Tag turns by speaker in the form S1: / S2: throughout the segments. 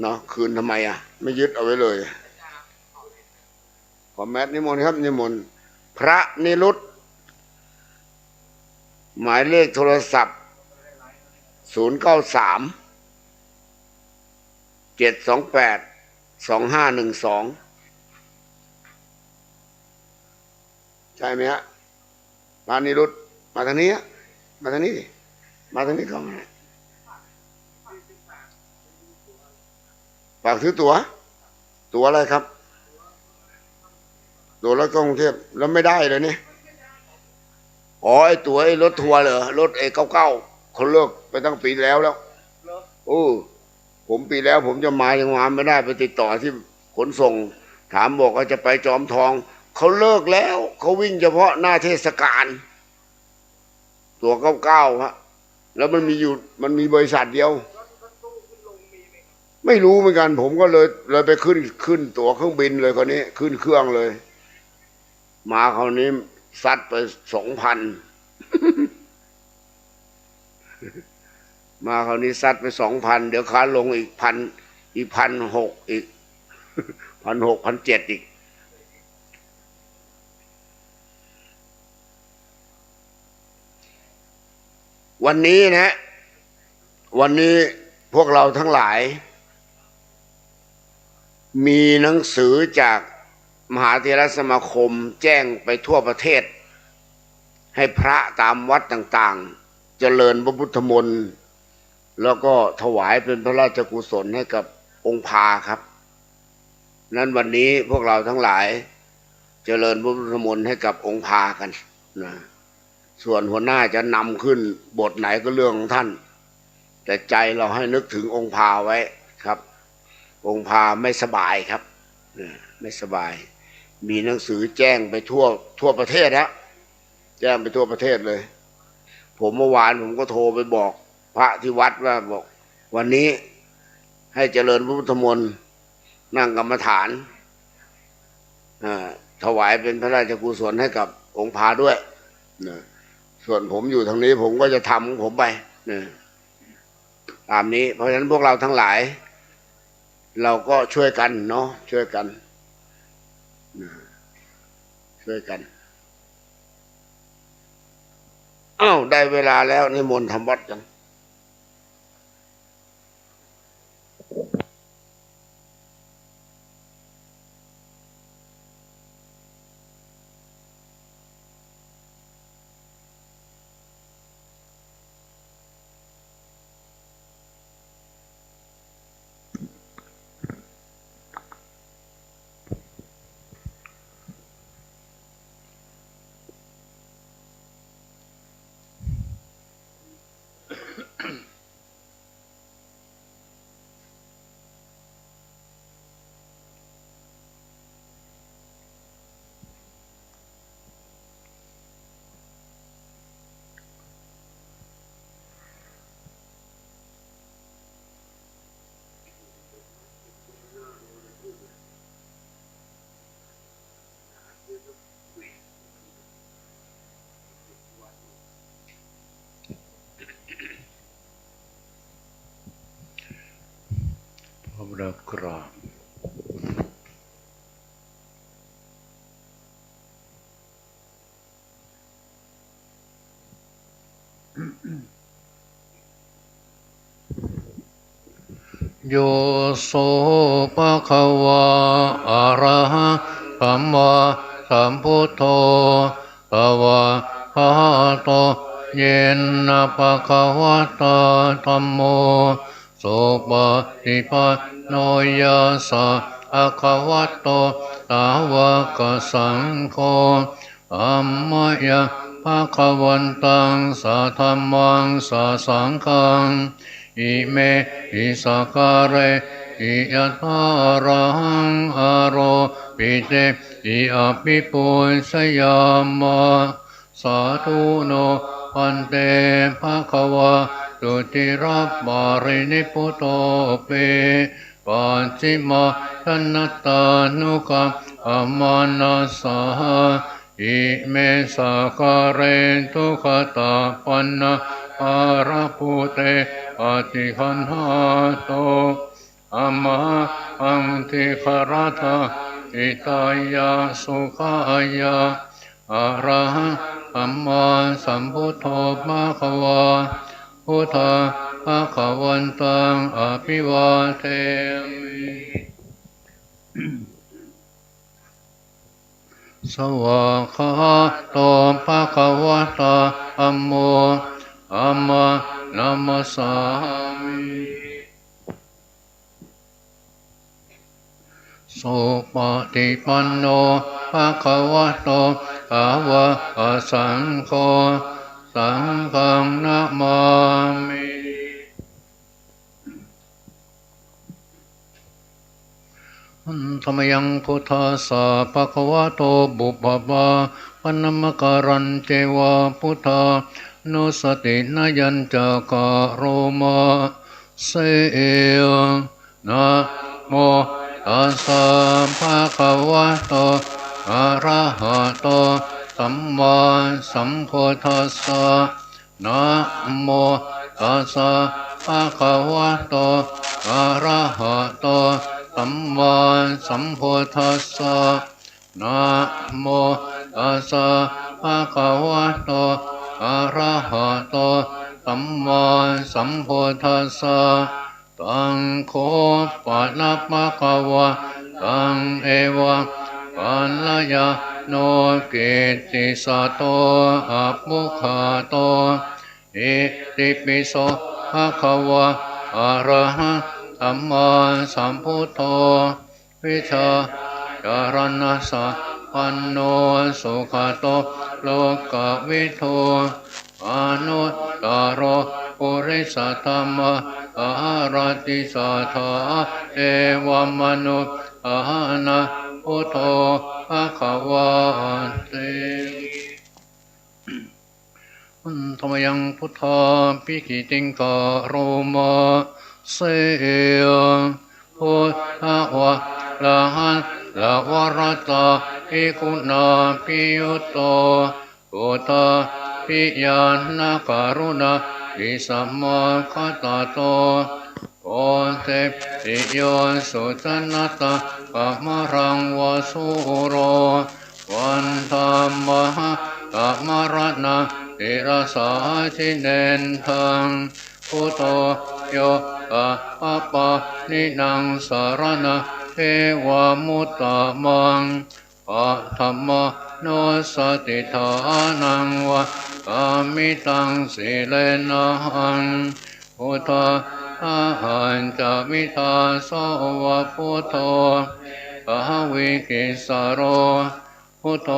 S1: เนาะคืนทำไมไม่ยึดเอาไว้เลยขอแมทนิมนต์ครับนิมนต์พระนิรุตหมายเลขโทรศัพท์093 728 2512ใช่ไหมฮะพระนิรุตมาทางนี้มาทางนี้ดิมาทางนี้เข้ามาฝากซื้อตั๋วอะไรครับตั๋วรถกรุงเทพแล้วไม่ได้เลยเนี่ยอ๋อไอ้ตั๋วไอ้รถทัวร์เหรอรถไอ้99เขาเลิกไปตั้งปีแล้วโอ้ผมปีแล้วผมจะมายังมาไม่ได้ไปติดต่อที่ขนส่งถามบอกว่าจะไปจอมทองเขาเลิกแล้วเขาวิ่งเฉพาะหน้าเทศกาลตั๋ว99ฮะแล้วมันมีบริษัทเดียวไม่รู้เหมือนกันผมก็เลยไปขึ้นตั๋วเครื่องบินเลยคนนี้ขึ้นเครื่องเลยมาคราวนี้ซัดไป2,000มาคราวนี้ซัดไป2,000เดี๋ยวขาลงอีก1,600อีก1,600 1,700อีกวันนี้นะวันนี้พวกเราทั้งหลายมีหนังสือจากมหาเถรสมาคมแจ้งไปทั่วประเทศให้พระตามวัดต่างๆเจริญพระพุทธมนต์แล้วก็ถวายเป็นพระราชกุศลให้กับองค์พาครับนั้นวันนี้พวกเราทั้งหลายเจริญพระพุทธมนต์ให้กับองค์พากันนะส่วนหัวหน้าจะนำขึ้นบทไหนก็เรื่องของท่านแต่ใจเราให้นึกถึงองค์พาไว้ครับองค์พาไม่สบายครับไม่สบายมีหนังสือแจ้งไปทั่วประเทศนะแจ้งไปทั่วประเทศเลยผมเมื่อวานผมก็โทรไปบอกพระที่วัดว่าบอกวันนี้ให้เจริญพระพุทธมนต์นั่งกรรมฐานถวายเป็นพระราชกุศลให้กับองค์พาด้วยส่วนผมอยู่ทางนี้ผมก็จะทำของผมไปตามนี้เพราะฉะนั้นพวกเราทั้งหลายเราก็ช่วยกันเนาะช่วยกันอ้าวได้เวลาแล้วนิมนต์ทำวัดกันพระบรมกราบโยโสภะคะวะอะระหะสัมมาสัมพุทโธภะวะคะโตเยนะภะคะวะตาธัมโมสุปฏิปันโนยัสสะภะคะวะโตสาวกสังโฆธัมมะภะคะวันตังสัทธัมมังสัสสังฆังอิเมหิสักการเรอิยัตถารังอโรปิเตอิอภิปุสยามะสาธุโนปันเตภะคะวะตุติรับบารินิพุตโตเปปัจฉิมาชนะตานุกัมอมานาสาอิเมสักการเรทุขตาปันนาอาราภูเตปฏิคันหาโตอม ทิคารทาอิตายาสุขายาอะระหังสัมมาสัมพุทโธภะคะวาพุทธะภะคะวันตังอภิวาเทมิสวากขาโตภะคะวะตาธัมโมธัมมังนัมสสามิสุปฏิปันโนภะคะวะโตสาวกสังโฆสังฆังนะมามิธัมมยังพุทธัสสะภะคะวะโตบุพพาปนัมมการันเจวะพุทธานุสตินายัญจกะโรมาเสนะโมตัสสะภะคะวะโตอะระหะโตสัมมาสัมพุทธัสสะนะโมตัสสะภะคะวะโตอะระหะโตสัมมาสัมพุทธัสสะนะโมตัสสะภะคะวะโตอะระหะโตสัมมาสัมพุทธัสสะตังโฆปัฏฐัปะคะวะตังเอวะปัลลยาโนกิตติสัตโตอะปุคาโตอิติปิโสภะคะวะอะระหังสัมมาสัมพุทโธวิชาจารณะสัพพันโนสุขโตโลกวิทูอนุตตรปุริสธรรมารติสัทธาเอวมนุษย์นาพุทโธภะคะวะเตธัมมยังพุทธาภิกขิติงกโรมาเสพุทธวะละหันละวรตาภิกขุนาภิยุตโตพุทธภิญาณการุณาภิสัมมาคัตตโตโอเทปิโยสุจนะตะปะมะรังวสุโรวันธรรมะกะมะระนะติรสาชิเนนทังพุทโธโยอะปะปะนินังสารณะเทวามุตตะมังปะธัมมะโนสติฐานังวะกามิตังสิเลนะหังพุทธะอาหันจะมิทาโสวะพุทโธภะวิกิสโรพุทโธ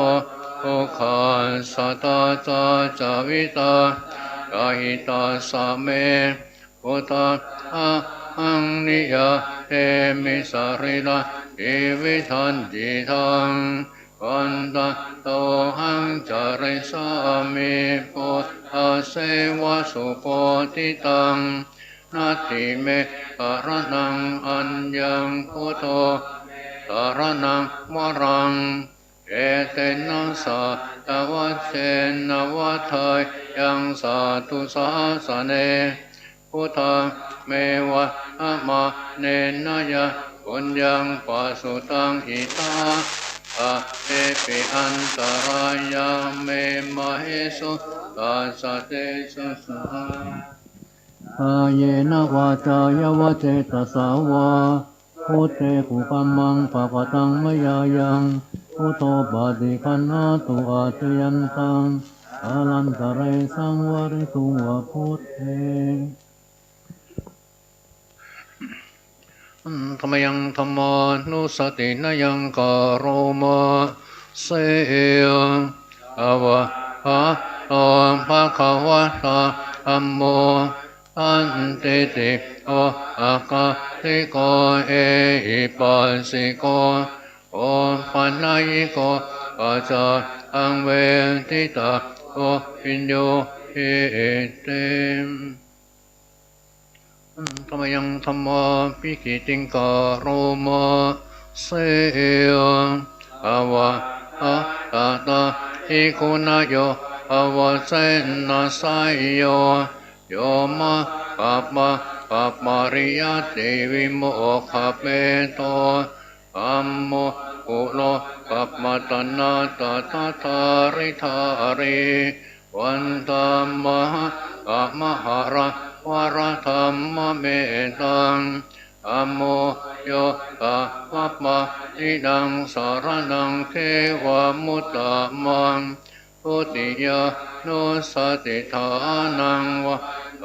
S1: ทุกขัสสะตาจาจาวิตากาหิตาสะเมพุทธะอะหังนิยาเตมิสริลาอิวิทันจิตังวันตะโตหังจาริสามิพุทธะเสวะสุโพธิตังนาติเมกะระนังอัญญังพุทโธสารนังวรังเอเตนะสะตะวัชเชนะวัฏัยยังสาธุสาสะเนพุทธะเมวะอะมะเนนะยะปุญญังปัสสุตังหิตาอะเอปิอันตรายาเมมะเหสุตัสสะเตสุสะกายเนวาจายาวะเจตสาวาพุทเทกุปัมมังปะปะตังมยายังพุทโธปะติคันหาตุอาเทยันตังอาลันตะเรสังวริตุวะพุทเทธัมมยังธัมมานุสตินายังกโรมาเสอวะหะโตภะคะวะตาธัมโมอันติติโออะกะติโกเอหิปัสสิโกโอปัญญิโกปัจจตังเวทิตาโอปิญโยหิเตธัมมยังธัมมาภิกขิติงกโรมาเสอวะหะตะตะอิกุณโยอวะเสนะไสโยโยมะปะปะ ปัปมาริยติวิโมกขเปโตอัมโมกุโลปัปมาตนาตถาทาริธาริวันตัมมะอะมหาระวรธรรมเมตังอัมโมโยอะปัปมานิดังสารนังเทวมุตตะมังพุติยานุสติฐานังวะ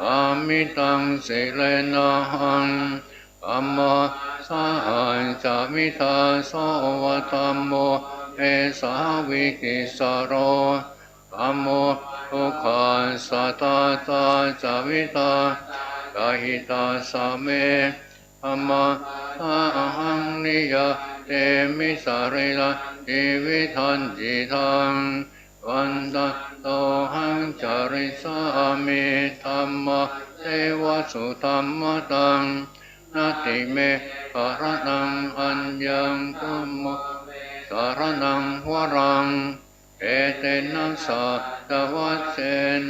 S1: อามิตังสิเลนะหังอัมมาสาจามิทาโสวะธัมโมเอสาวิกิสโรธัมโมทุกขัสสะตาตาจาวิตากาหิตาสะเมธัมมาสาหังนิยาเตมิสาริลาชีวิตันจิตังวันตะโตหังจาริสามิธัมมาเทวสุธัมมตังนาติเมภารนังอัญญังธัมมสารนังวรังเอเตนะสะตวัสเส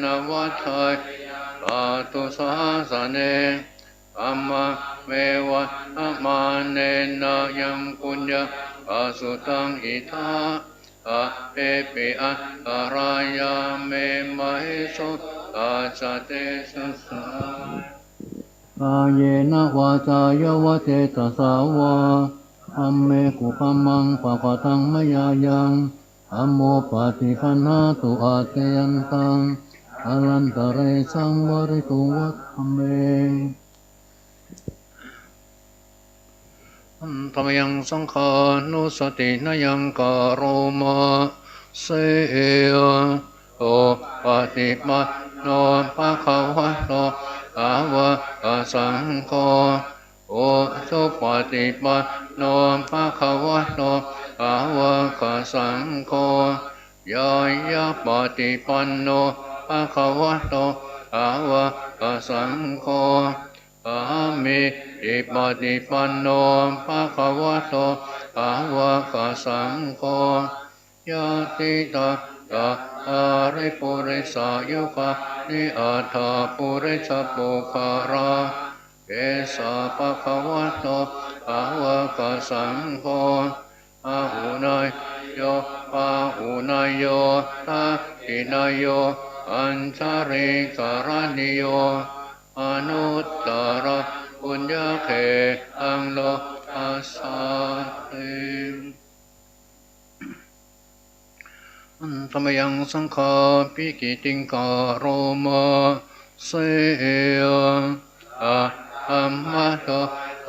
S1: นวัฏไทยปาตุสาสะเนธัมมาเมวะอะมาเนนะยังปุญญาปัสสุตังอิทาอะเปปิอะการายาเมมะเหสุอาจเตสุสากายนะวาจายวะเตตสาวาอัมเมกุปัมมังปะกตังมยายังอัมโมปะติปันหาตุอาเตยันตังอรันตะเรสังวริตุวัฏฐเมธรรมยังสังขานุสตินยังกโรมาเสยโอปฏิปันโนภะคะวะโตอะวะอะสังโฆโอสุปฏิปันโนภะคะวะโตอะวะอะสังโฆยายาปฏิปันโนภะคะวะโตอะวะอะสังโฆอามิอิปฏิปันโนภะคะวะโตอะวะคะสังโฆยะติตาตาอาริปุริสายุคานิอัฏฐปุริสปุขาราเกสาภะคะวะโตอะวะคะสังโฆอาหุนายโยอาหุนายโยทักขินายโยอัญชาริการณิโยอนุตตรปุญญเขอังโลอาสาเตธรรมยังสังฆาปิกิติงกโรมาเสยอะธัมมะโต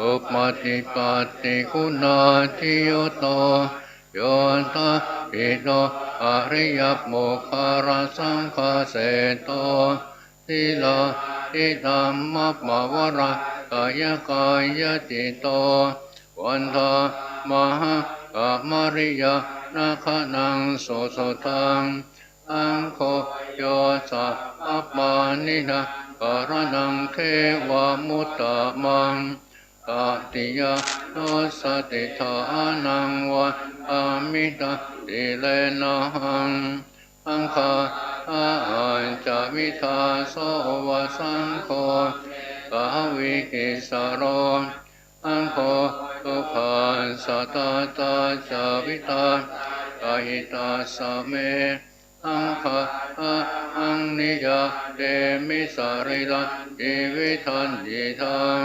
S1: อุปมาติปัตติคุณาทิโยโตโยตะปิโตอริยโมคคาราสังฆเสโตทิลาทิธัมมะปะวะระกายกายจิตโตวันทามหะกามริยานาคนังโสโสทังอังโฆโยสัพพานินะการนังเทวมุตตะมังตติยานุสติฐานังวะอามิตาติเลนะหังอังคาอาจามิทาโสวะสังโฆกาวิกิสโรอังโฆทุกขัสสะตาตาจาวิตากาหิตาสะเมอังคาอังนิยาเตมิสาริลาชีวิตันจิตัง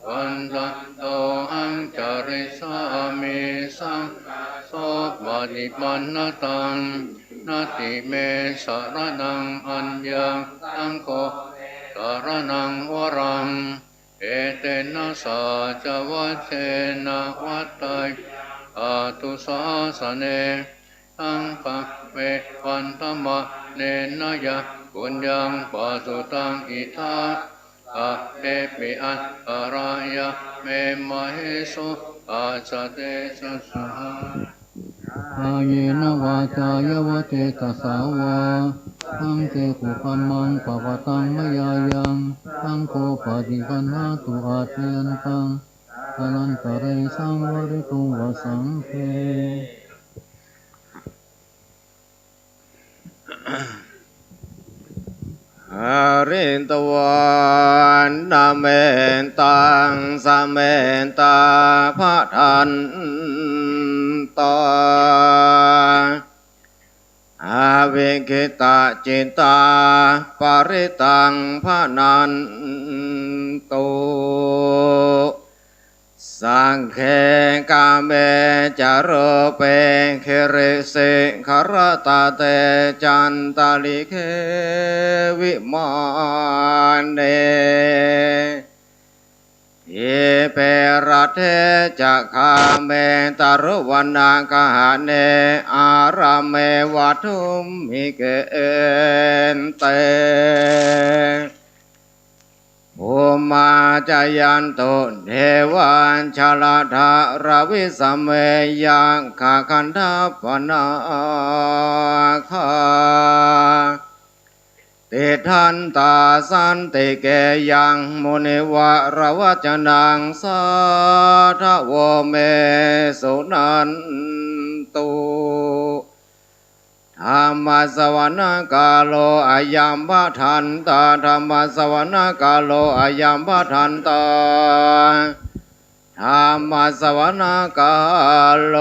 S1: วันตะโตอังจาริสามิสังโสปฏิปันนตังนาติเมสารนังอัญญังสังโฆสารนังวรังเอเตนะสาจวัชเชนะวัตไตอาตุสาสะเนตังปะเววันตมะเนนะยะปุญญังปัสสุตังอิทาอะเปปิอัตอารายะเมมะเหสุอาจเตสัสสะกายนะวาจายวะเตตสาวาทังเตกุปัมมังปะวะตังมยายังทังโคปะติปันหาตุอาเทยันตังอนันตเรสังวริตุวสังเท
S2: รินตวันนาเมนตังสะเมนตาพะทันตาอาวิคิตาจิตาปริตังพะนันตุสังเขกาเมจารเปเคเรเสขรตาเตจันตาลิเควิมานเนเยเปรัตเทจะคาเมตารุวันนาคหาเนอารามเมวัตุมิเกนเตภูมาจายันตุเทวันชาลาธาราวิสัมเมยังขาคันธาปนาคาติทันตาสันติเกยังมุนิวะระวจนังสาทวเมสุนันตุธรรมสวนาคาโลอายัมปะทันตาธรรมสวนาคาโลอายัมปะทันตาธรรมสวนาคาโล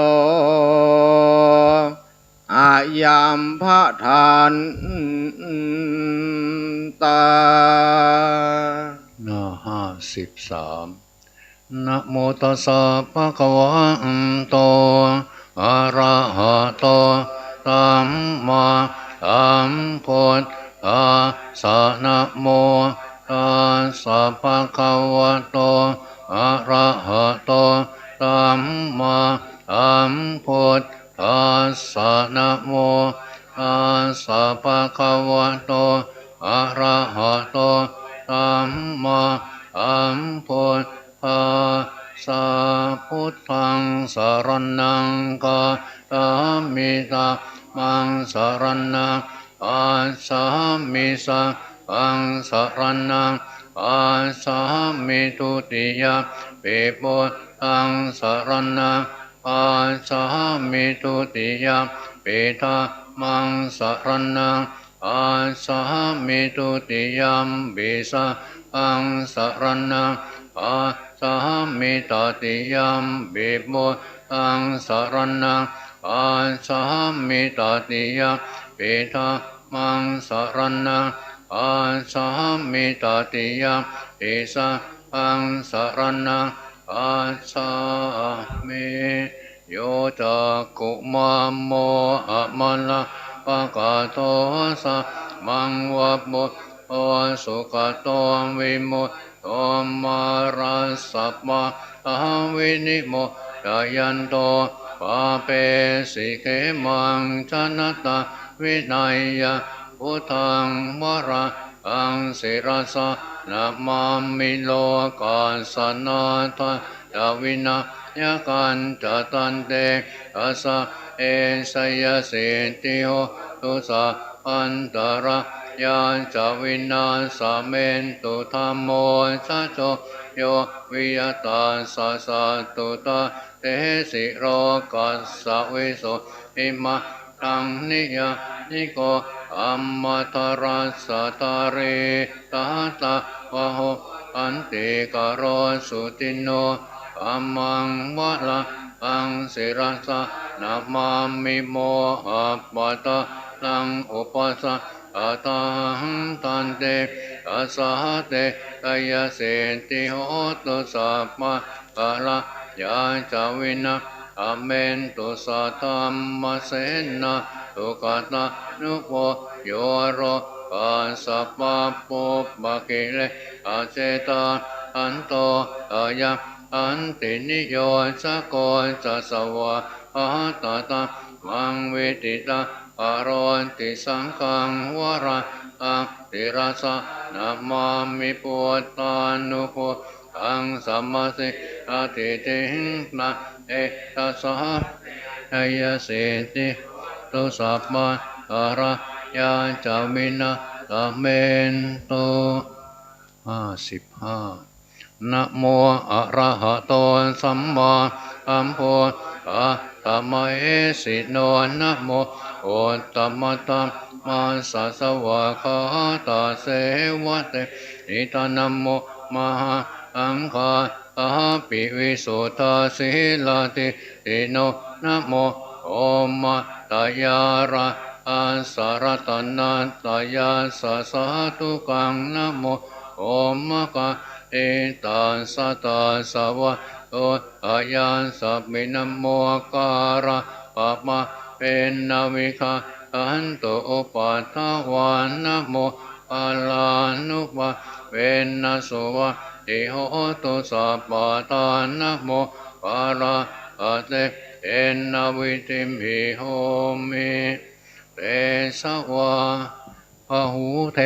S2: อายัมปะทันตา
S1: หน้า53นะโมตัสสะภะคะวะโตอะระหะโตสัมมาสัมพุทธัสสะนะโมตัสสะภะคะวะโตอะระหะโตสัมมาสัมพุทธัสสะนะโมตัสสะภะคะวะโตอะระหะโตสัมมาสัมพุทธัสสะพุทธังสรณังคัจฉามิธัมมังสรณังคัจฉามิสังฆังสรณังคัจฉามิทุติยมปิพุทธังสรณังคัจฉามิทุติยมปิธัมมังสรณังคัจฉามิทุติยมปิสังฆังสรณังคัจฉามิตติยมปิพุทธังสรณังคัจฉามิตติยมปิธัมมังสรณังคัจฉามิตติยมปิสังฆังสรณังคัจฉามิโยจักขุมามโมอะมัลละปะกะโตสะมังวัปมุตโตสุขโตวิมุตโตมารัสสัพพะทาวินิโมจายันโตปะเปสิเขมังชนะตาวินัยยะพุทธังวราอังศิรสะนะมามิโลกัสสนาทาจาวินายกันจตันเตตัสสะเอสยสิติโหตุสะอันตระยานจาวินาสเมนตุธัมโมสัจโจโยวิยตาสัสสะตุตาเตสิโรกัสสะวิโสอิมาตังนิยานิโกอัมมาตรัสสะตาเรตาตาวะโหอันติกโรสุติโนอัมมังวะละอังศิรสะนะมามิโมหัปปะตะลังอุปสะอะตังตันเตตัสสะเตกายเสติโหตุสัพพะกะละยาจาวินะอเมนตุสัทธัมมเสนะตุกตะนุโภโยโรปัสสะปะปุปปะกิเลอาเจตาอันโตอะยะอันตินิโยจะโกจะสวะอะตตะมังเวติตาอารอนติสังฆังวราอังติราสะนะมามิปุตตานุปุตังสัมมาสิอาทิติงนะเอตัสสะอายะเสติตุสัพพะอะระยาจามินะตะเมนโต55นะโมอะระหะโตสัมมาสัมพุทธัสสะนะโมเอสิโนนะโมโอตตมะตะภ มาสัสวะคาตาเสวะเตอิตานัมโมมหาอังคาอาปิวิสุทธาสีลาติติโนนะโมโอมะตายาระอาสารตนาตายาสะสาธุกังนะโมโอมะกะเอตาสัตตาสวะโตอายันสัพมินะโมการะปะมะเป็นนาวิคาอันโตอุปัฏฐวานะโมปาลานุปะเวนนะสุวะติโหตุสัพพะทานะโมปาระอะเตเอนนาวิติมหิโหมิเตสวะพหูเท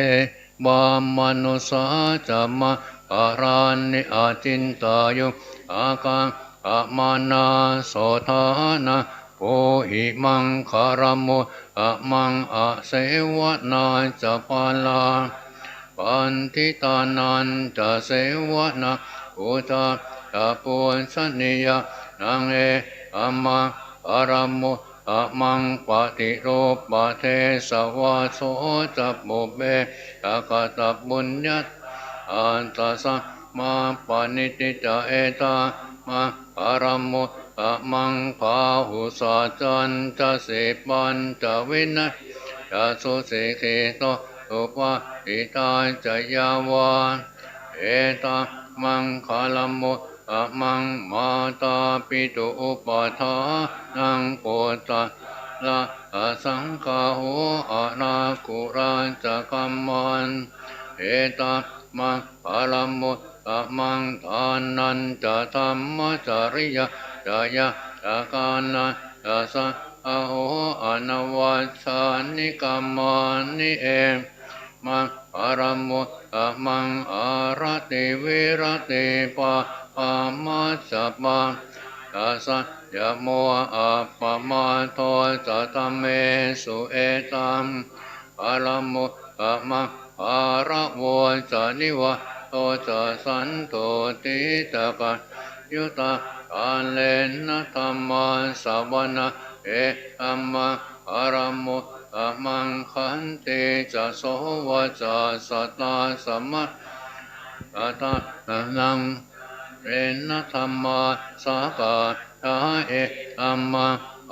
S1: บามนุสาจะมะปารานิอาจินตายุอากังอะมานาโสธานะโพหิมังคารมุอะมังอะเสวนาจะปาลาปันทิตานันจะเสวนาอุตาจะปุชนิยานังเออะมังอารมุอะมังปฏิโรปะเทสวะโสจะปุเบตะกะตะบุญญาอันตสัมมาปณิติจะเอตามาอารมุอะมังพาหุสัจจันจะสิปัญจะวินัยจะสุสิขิโตอุปาทิตาจะยาวาเอตามังคาลมุอะมังมาตาปิตุอุปาทานังโปตะละอะสังฆาโหอะนาคุราจะกัมมันเอตามังคาลมุอะมังทานันจะธรรมจริยาจะยะจะกานะจะสังฆาโหอนวัชชานิกัมมันนิเอมังอารมุตตมังอารติวิรติปะปะมัสสะปังตัสสะยะโมอะปะมาโทจะตัมเมสุเอตัมอารมุตตมังอาระโวจะนิวะโตจะสันโตติตะกะยุตตะอันเลนะธรรมะสวนะเอธัมมะอารมุตตมังคันติจะโสวะจะสัตตาสัมมาตัตตะนังเรนะธรรมะสากาทาเอธัมมะ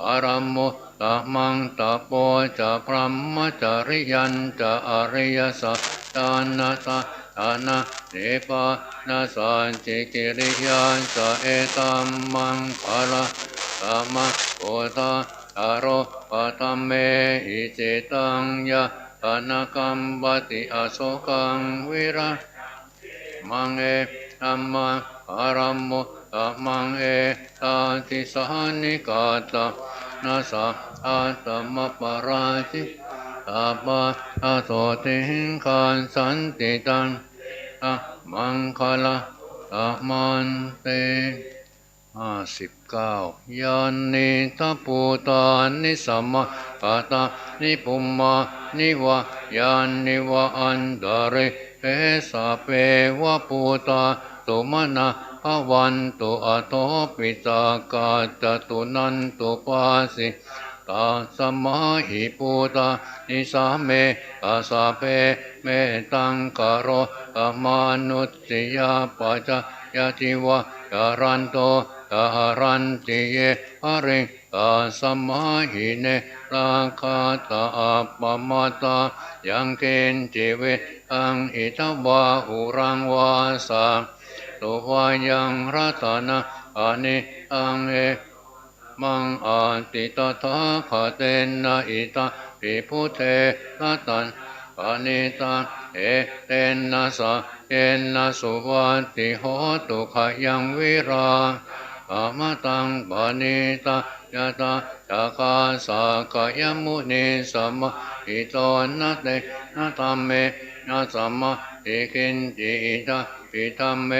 S1: อารมุตตมังตะโปจะพรหมจริยันจะอริยสัจจานะสะฐานะเนปานาสันจิกิริยาจะเอตัมมังภาละตัมมะโอตาอารปะตัมเมหิจิตังยะธนาคัมปติอโศกังวิระมังเอธัมมังอารมุตตมังเอตาติสานิกาตานาสะอาตมปาราชิตาปะอาโสติหิงคันสันติตังอะมังคลาตมันเต59ยันนิทัพพุตานิสัมมาปะตานิปุมมานิวะยันนิวะอันดาเรเปสะเปวะพุตาตุมนะภวันตุอะโตปิตากาจตุนันตุปาสิตาสมาหิปุตานิสาเมตัสสะเพเมตังกโรอมานุสติยาปัจจยติวะกรันโตกรันติเยหริงตัสสมาหิเนราคาตาปมาตายังเกณจิเวอังอิทวาหุรังวาสาตุวายังรัตนะอานิอังเอมังอาติตถาคเตนะอิตาปิพุเทนะตันปานิตังเอเตนะสะเตนะสุวัตติโหตุขยังวิราอมตังปานิตายะตาจักขาสากยมุนิสัมมาอิโตนะเตนะธัมเมนะสัมมาอิกินจิตาปิธัมเม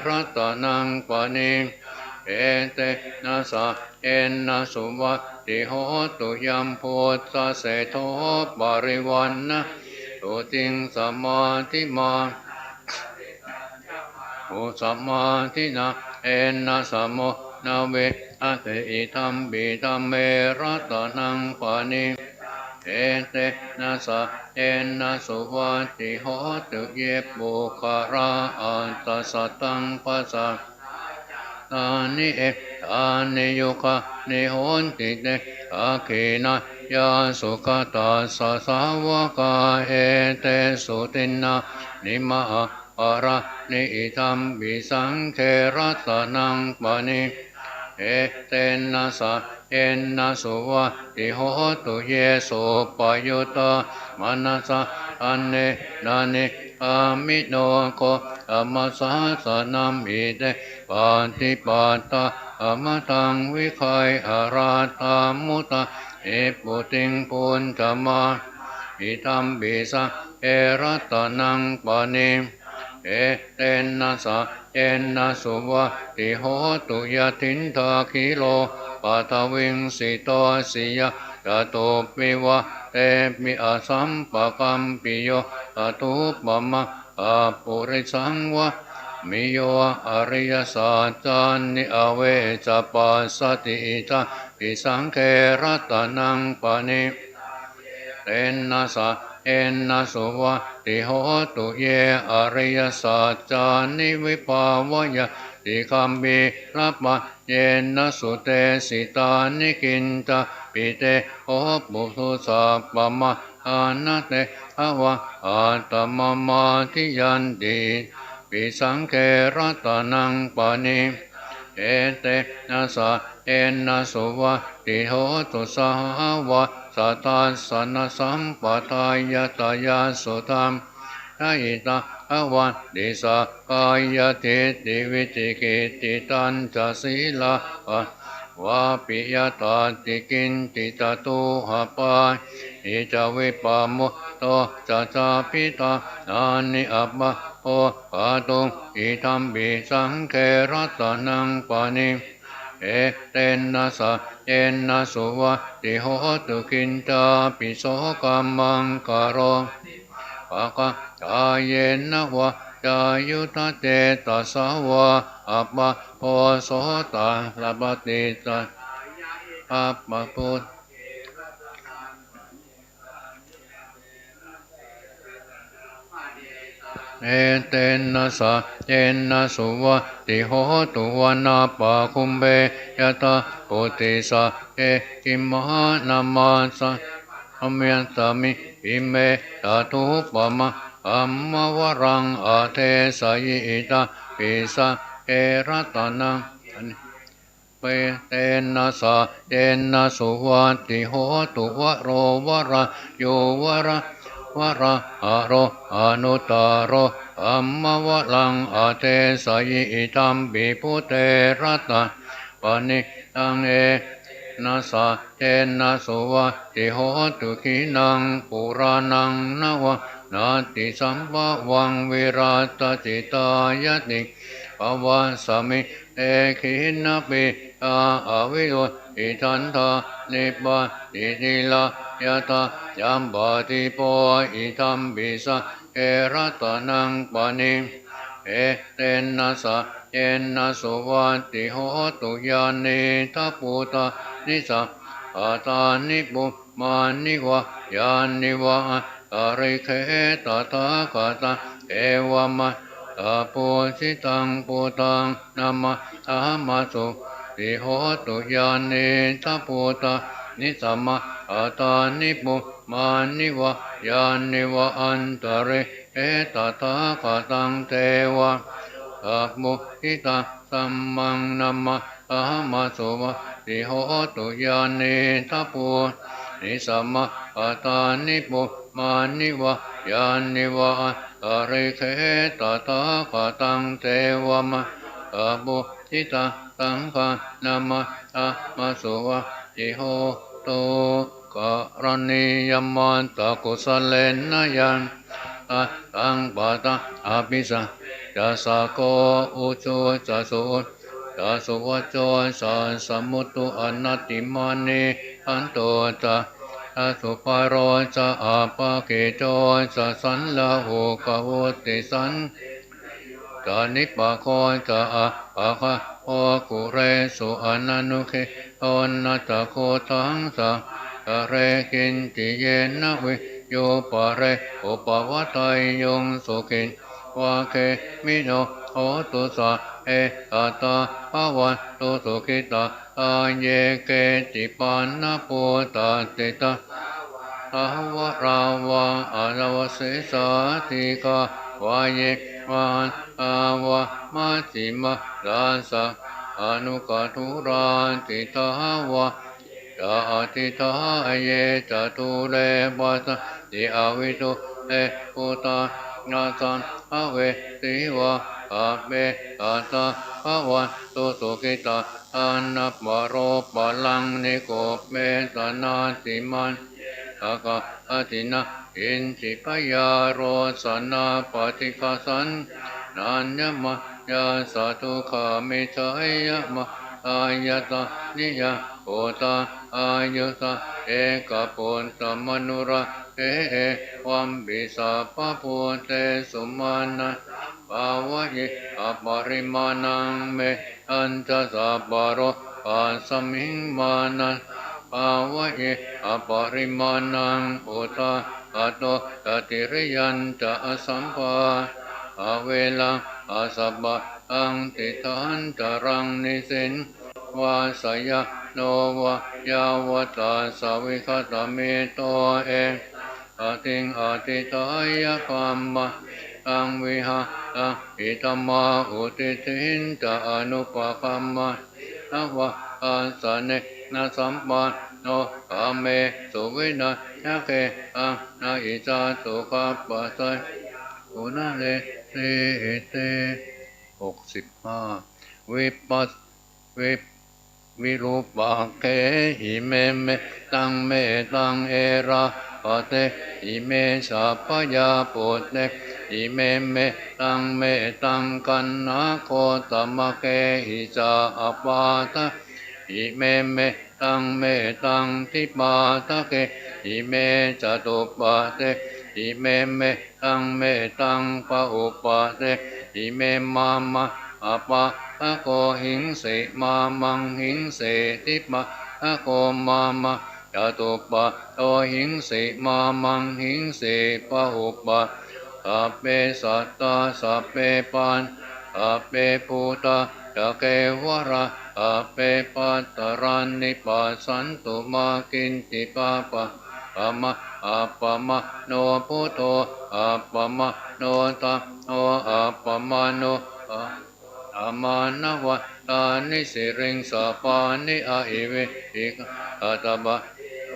S1: รัตนังปานิเอเตนะสะเอนะสุวัตติโหตุยัมพุทธะเสโทปริวันนะตุติงสมาธิมาอุสมาธินาเอนะสมโมนาเวอะเตอิธัมปิธัมเมรัตนังปานิ เอเตนะสะเยนะสุวัติโหตุเยปุคาราอันตสัตตังปัสสะตานิเอตานิโยคะนิโหนติเตอาคินะยาสุขตาสะสาวกาเอเตสุตินนานิมะปะระนิอิทัมบิสังเครัตนังปะนิเอเตนะสะเยนะสุวัติโหตุเยสุปยุตตามนัสสะอันเนนานิอามิโนโคอมัสสะสนัมอิเตปาติปัตตาอมตังวิคัยอาราตามุตตะเอปุติงปุญจมาอิตัมบิสังเอรัตนังปะนิเอเตนะสะเยนะสุวัติโหตุยะทินทาคิโลปัทวิงสิโตสิยะจตุปิวะเตมิอสัมปะกัมปิโยตตุปะมะอาปุริสังวะมิโยอริยสัจจานิอเวจปัสสติตาปิสังเครัตนังปะนิเตนะสะเยนะสุวัติโหตุเยอริยสัจจานิวิภาวะยะติคัมปิรัปปะเยนะสุเตสิตานิกินตะปิเตโหปุถุสัพพมะอานะเตภวะอาตมมาทิยันติปิสังเครัตนังปะนิเอเตนะสะเยนะสุวัติโหตุสหวะสัตตัสสนะสัมปทายตายาสุตัมทายตาอวันดิสากายติติวิจิกิติตันจะศีลาวาปิยตาติกินติตตุหะปาอิจาวิปามุตโตจะจาปิตานานิอัปปะโอปะตุงอิทัมบิสังเครัตนังปานิเอเตนะสะเยนะสุวัติโหตุกินตาปิโสกัมมังคารโปะกะจายเยนะวะจายุตเตตัสสาวะอัปปะโพโสตาลปติตาอัปปะพุทเอเตนะสะเยนะสุวัติโหตุวนาปะคุมเบยตาปุติสะเอกิมหานามาสะอเมยตามิอิเมตตุปะมะอัมมวรังอาเทสยิตาปิสะเอรัตนังเปเตนะสะเยนะสุวัติโหตุวะโรวะระโยวะระวะระอะโรอนุตตโรอัมมวะลังอาเทสยิตัมปิพุเตรัตตะปะนิตังเอนะสะเยนะสุวัติโหตุขินังปุรานังนวะนาติสัมภวังวิราตจิตายติภวะสมิเอขินะปิอาอวิโยอิทันทานิปะติติลายะตายัมปะติโปอิทัมปิสะเอรัตนังปะนิเอเตนะสะเยนะสุวัติโหตุยานิทัพพุตานิสะอาตานิปุมานิวะยานิวะอริเคตถาคตาเอวะมะตาปุสิตังปุตังนามาธรรมสุติโหตุยานิทัพพุตานิสัมมาอาตานิปุมานิวะยานิวะอันตริเอตถาคตังเทวะสัพมุทิตาสัมมังนัมมะธรรมสุวะติโหตุยานิทัพพุนิสัมมาอาตานิปุมานิวะยานิวะอริเคตถาคตังเทวะมะสัพมุทิตาสังฆนัมมะธรรมสุวะติโหตุกรณียมันตะกุสเลนะยังตังปะตะอภิสัจะสะโกอุจุจะสุจะสุวัจโจสัสมุตตุอนัตติมานิอันโตจะสุภโรจะอาปะเกโจจะสันละหูกะวุติสันจะนิปะโคจะอาปะคะโอกุเรสุอนันุเคโอนัตโคทังสะ เรกินติเยนะวิโยปะเรอุปวัตยยงสุขินวาเคมิโนโหตุสะเออัตตาภวันตุสุขิตาอาเยเกติปันนปุตตติตาภาวะราวะอารวสิสาติกาวาเยวานอาวะมัจจิมะดาสะอนุกตุราติตาวะจาติตาเยจตุเรปัสติอวิตุเอปุตตานาสันอเวติวะอาเบอาตาภวันตุสุขิตาอานัปะโรปะลังนิโกเมตนาติมันอากาอตินะอินทิปยาโรสนาปฏิฆาสันนันยมะยาสาธุขามิจายมะอายตานิยาโอตาอายุตาเอกปุตตมนุระเอวัมบิสาปะพุเตสุมานะภาวะยิอปริมาณังเมอันจะสัพพะโรปัสสมิงมานะภาวะเยอปริมาณังอุตตะอัตโตตติริยันจะอสัมภาอเวลังอาสัพพะอังติทันจรังนิสินวาสยโนวะยาวตาสวิคตเมโตเออติงอติตายะปัมมะอังวิหะอิตมาอุติทินจะอนุปคัมมะนวะอาสเนนะสัมปันโนกาเมสุวินะยะเกอังนาอิจาตุกัปปะไสอุณเลเตเต65วิปัสวิวิรูปะเกหิเมเมตังเมตังเอระปะเตหิเมสัพพยาปุตเตหิเมเมตังเมตังกันนาโคตมะเกหิจาอปาตะหิเมเมตังเมตังทิปาตะเกหิเมจตุปะเตหิเมเมตังเมตังปะอุปะเตหิเมมามะอปะอะโกหิงสิมามังหิงสิทิปะอะโกมามะจตุปะโตหิงสิมามังหิงสิปะอุปะสัพเพสัตตาสัพเพปันสัพเพภูตาจะเกวระสัพเพปัตตรันนิปัสสันตุมากินติปะปะอะมะอะปะมะโนพุทโธอะปะมะโนตะโนอะปะมะโนอามานะวะตานิสิริงสาปานิอาอิเวอิกะตบะ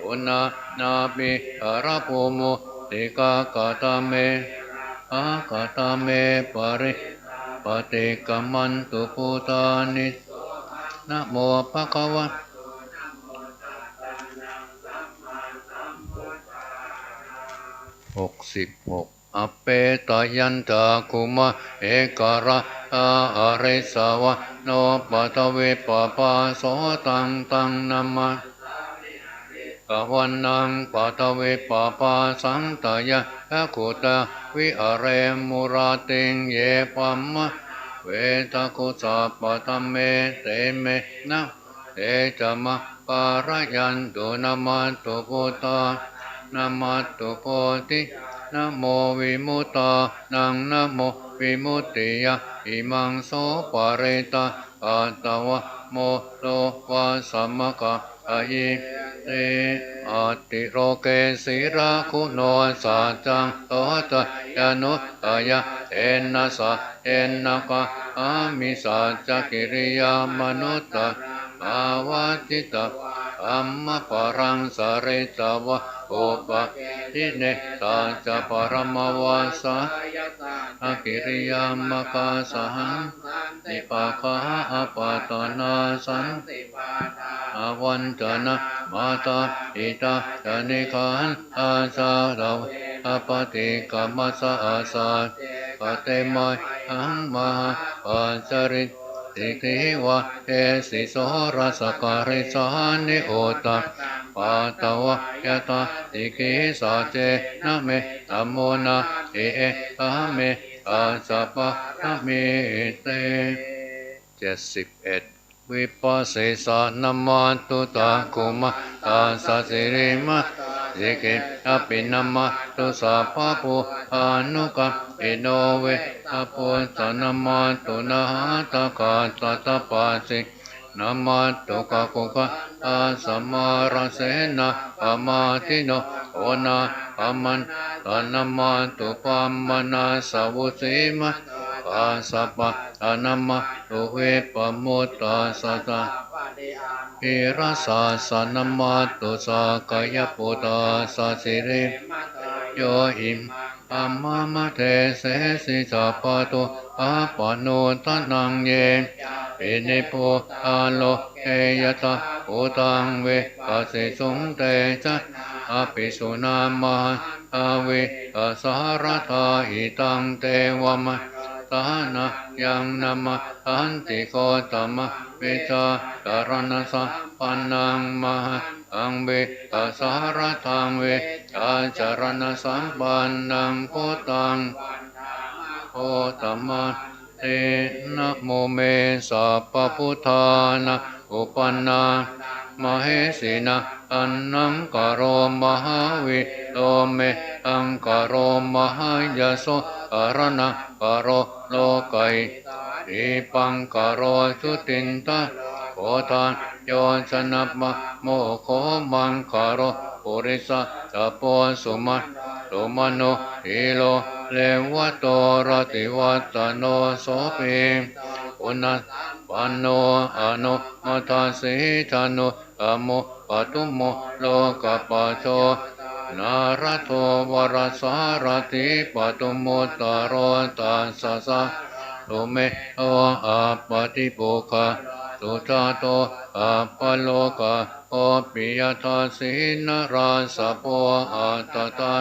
S1: อุณานาปิอาราภูมุติกากาตาเมอากาตาเมปริปฏิกัมมันตุพุทานินะโมภะคะวะ66อเปตายันตาคุมะเอกระอาริสาวะโนปัตเวปปาโสตังตังนัมมะกวันนังปัตเวปปาสังตายะกุตะวิอเรมุราติงเยปัมมะเวทะกุสัพพะตัมเมเตเมนะเตจมะปารายันตุนามัตตุพุทธานามัตตุโพธินะโมวิมุตตานังนะโมวิมุตติยะอิมังโสปะเรตาอัตตวะโมโลวะสัมมะกะอายิเตอติโรเกศิราคุโนสัจจังโตตยานุตยะเอนะสะเอนะกะอามิสัจจกิริยามนุตตะภาวะจิตตะอัมมะปรังสะเรตวะอุปะทิเนตาจะปรมวาสะอากิริยามะกาสหังนิปะคาอะปะตนาสันติปาทาอาวันจนะมาตาอิตาจนิคันอาสาดาวอปติกัมมัสสะอาสาปะเตมัยอังมหาปัญจริตติทิวะเอสิโสรัสการิสานิโอตาปาตวะยะตาติกิสาเจนะเมตัมโมนะเออะเมอาสัพพะนะเมเต71 วิปัสสิสานามาตุตาคุมาตาสัสิริมาสิกิอปินามาตุสัพพะปุอานุกัมปิโนเวอะปุตตนามาตุนะหะตะกาตตะปัสสินามาตุกะกุกะอาสัมมาราเสนะอามาติโนโอนาอามันตนามาตุปัมมนาสาวุสิมาอาสัพพะอนามาตุเวปมุตตาสัตตะอิรัสสะสนามาตุสากายปุตตาสัสิริโยหิมอัมมามะเทเสสิสัพพะตุอาปะโนตนังเยปินิโพอาโลเกยตะอุตังเวปัสสิสุงเตจะอภิสุนามาอาวิอาสารทาหิตังเตวมะตานะยังนามาอันติโกตมะเวจาการณสัมปันนังมหาอังเวอาสารทังเวอาจารณสัมปันนังโคตังโคตมะเตนะโมเมสัพพพุทธานะอุปันนามเหสีนะอันนังกโรมหาวิโลเมอังกโรมหายโสอรณะกโรโลกัยอิปังกโรสุตินตะโคตานโยชนะมะโมโคมังกโรปุริสะจะโพสุมาตุมโนอิโลเลวะโตรติวัตโนโสเปอุณปันโนอนุมัตสิทานุอโมปัตุโมโลกปัจโจนารัตโตวรสารติปัตุโมตารตัสสะสะตุเมโออาปฏิปุคะสุจาโตอาปโลกะโอปิยทัสสินราสะโพอัตตา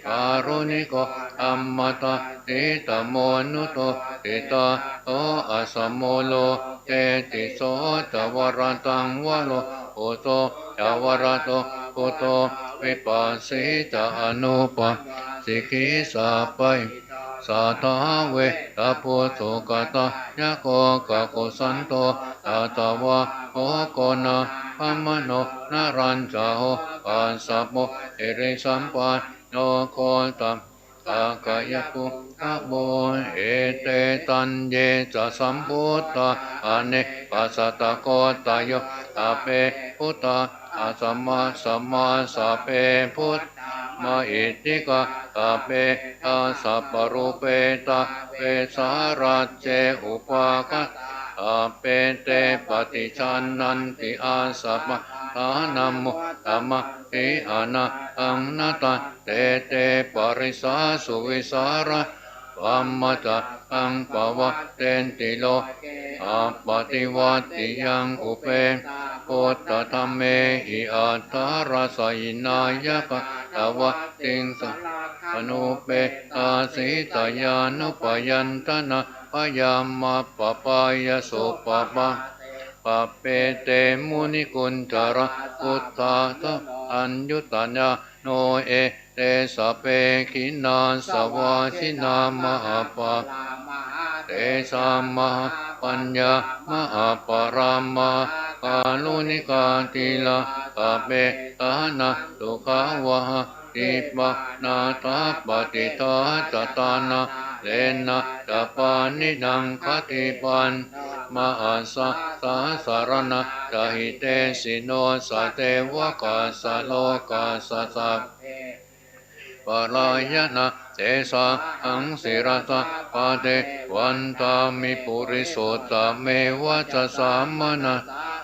S1: การุณิโกอัมมตะติตโมนุโตติตาโออะสมโมโลเตติโสตวรตังวโลโอโตจาวรโตโกโตวิปัสสิตาอนุปะสิกิสาปัยสัทธาเวตาพุทโธกตายะโกกะโกสันโตตัตวะโอโกนะปัมมโนนารัญจาโหปัสสะโมเอริสัมปันโนโคตัมตากายปุขะโมเอเตตันเยจะสัมพุทธะอเนปัสสตะโกตายโยตาเปพุทธะอาสัมมาสัมมาสัพเพพุทธมาอิติกะตาเปอาสัพปรุเปตาเปสารัจเจอุปากะอาเปเตปฏิชันนันติอาสัพพะทานัมโมธัมมะอิอานะอังนาตันเตเตปริสาสุวิสาระปัมมะตะอังปวะเตนติโลอาปฏิวัติยังอุเปพุทธธรรมเมหิอัตถารสยินายะกะตวะติงสอนุเปอาสิตายานุปยันตนะพยามาปปายสุปปะปะเปเตมุนิกุญจระพุทธาทะอัญยุตญาโนเอเตสะเปขินาสวาชินามหาปะเตสามหาปัญญามหาปรามากาลุนิกาติลาปะเปตานะตุขาวะติปะนาตาปฏิตาจตานะเลนะจปานิดังคติปันมหัสสะสาสารณะจหิเตสิโนสะเทวะกาสะโลกาสะสัพปรายนะเตสะอังสิรสะปะเทวันตามิปุริโสตเมวะจะสามนะ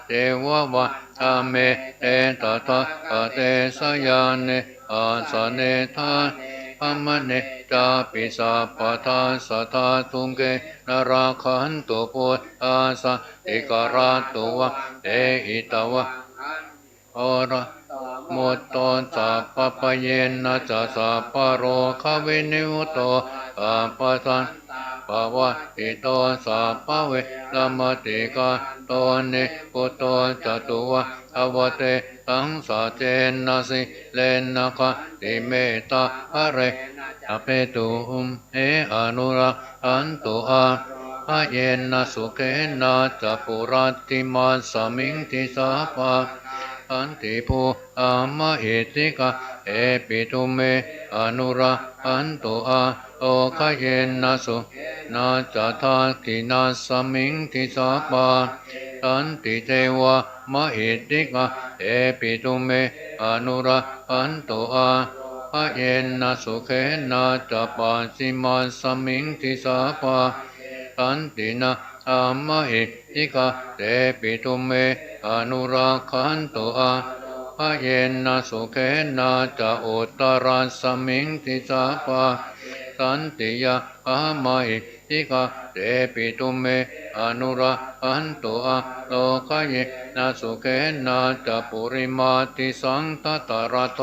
S1: เทวะวะธาเมเตตถะปะเตสยานิอาสะเนธาธัมมเนจาปิสัพพทาสัทธาทุงเกนราคันตุพุทธาสติกราตุวะเตหิตวะโอระมุตโตสัพพปะเยนะจะสัพพะโรคะวินิวโตสัพพสันปะวะติโตสัพพะเวละมติกาโตเนปุตโตจตุวะอวเตตังสะเจนะสิเลนะคะติเมตตาภะเรอเปตุหุมเออนุระอันตุอา พระเยนะสุเขนะจะปุรัติมาสมิงทิสาปะอันติภูอามะหิติกาเอปิตุเมอนุราอันตุอาโอคเยนะสุนาจะทากินาสมิงทิสาปะอันติเทวามะหิติกาเอปิตุเมอนุราอันตุอาพระเยนะสุเขนะจะปัสสิมาสมิงทิสาปะอันตินะอามะหิติกาเตปิตุเมอนุราคันตุอาพระเยนะสุเขนะจะอุตตรัสมิงทิสาปะสันติยาอามะหิติกาเตปิตุเมอนุราคันตุอาโลกเยนะสุเขนะจะปุริมาติสังตตระโต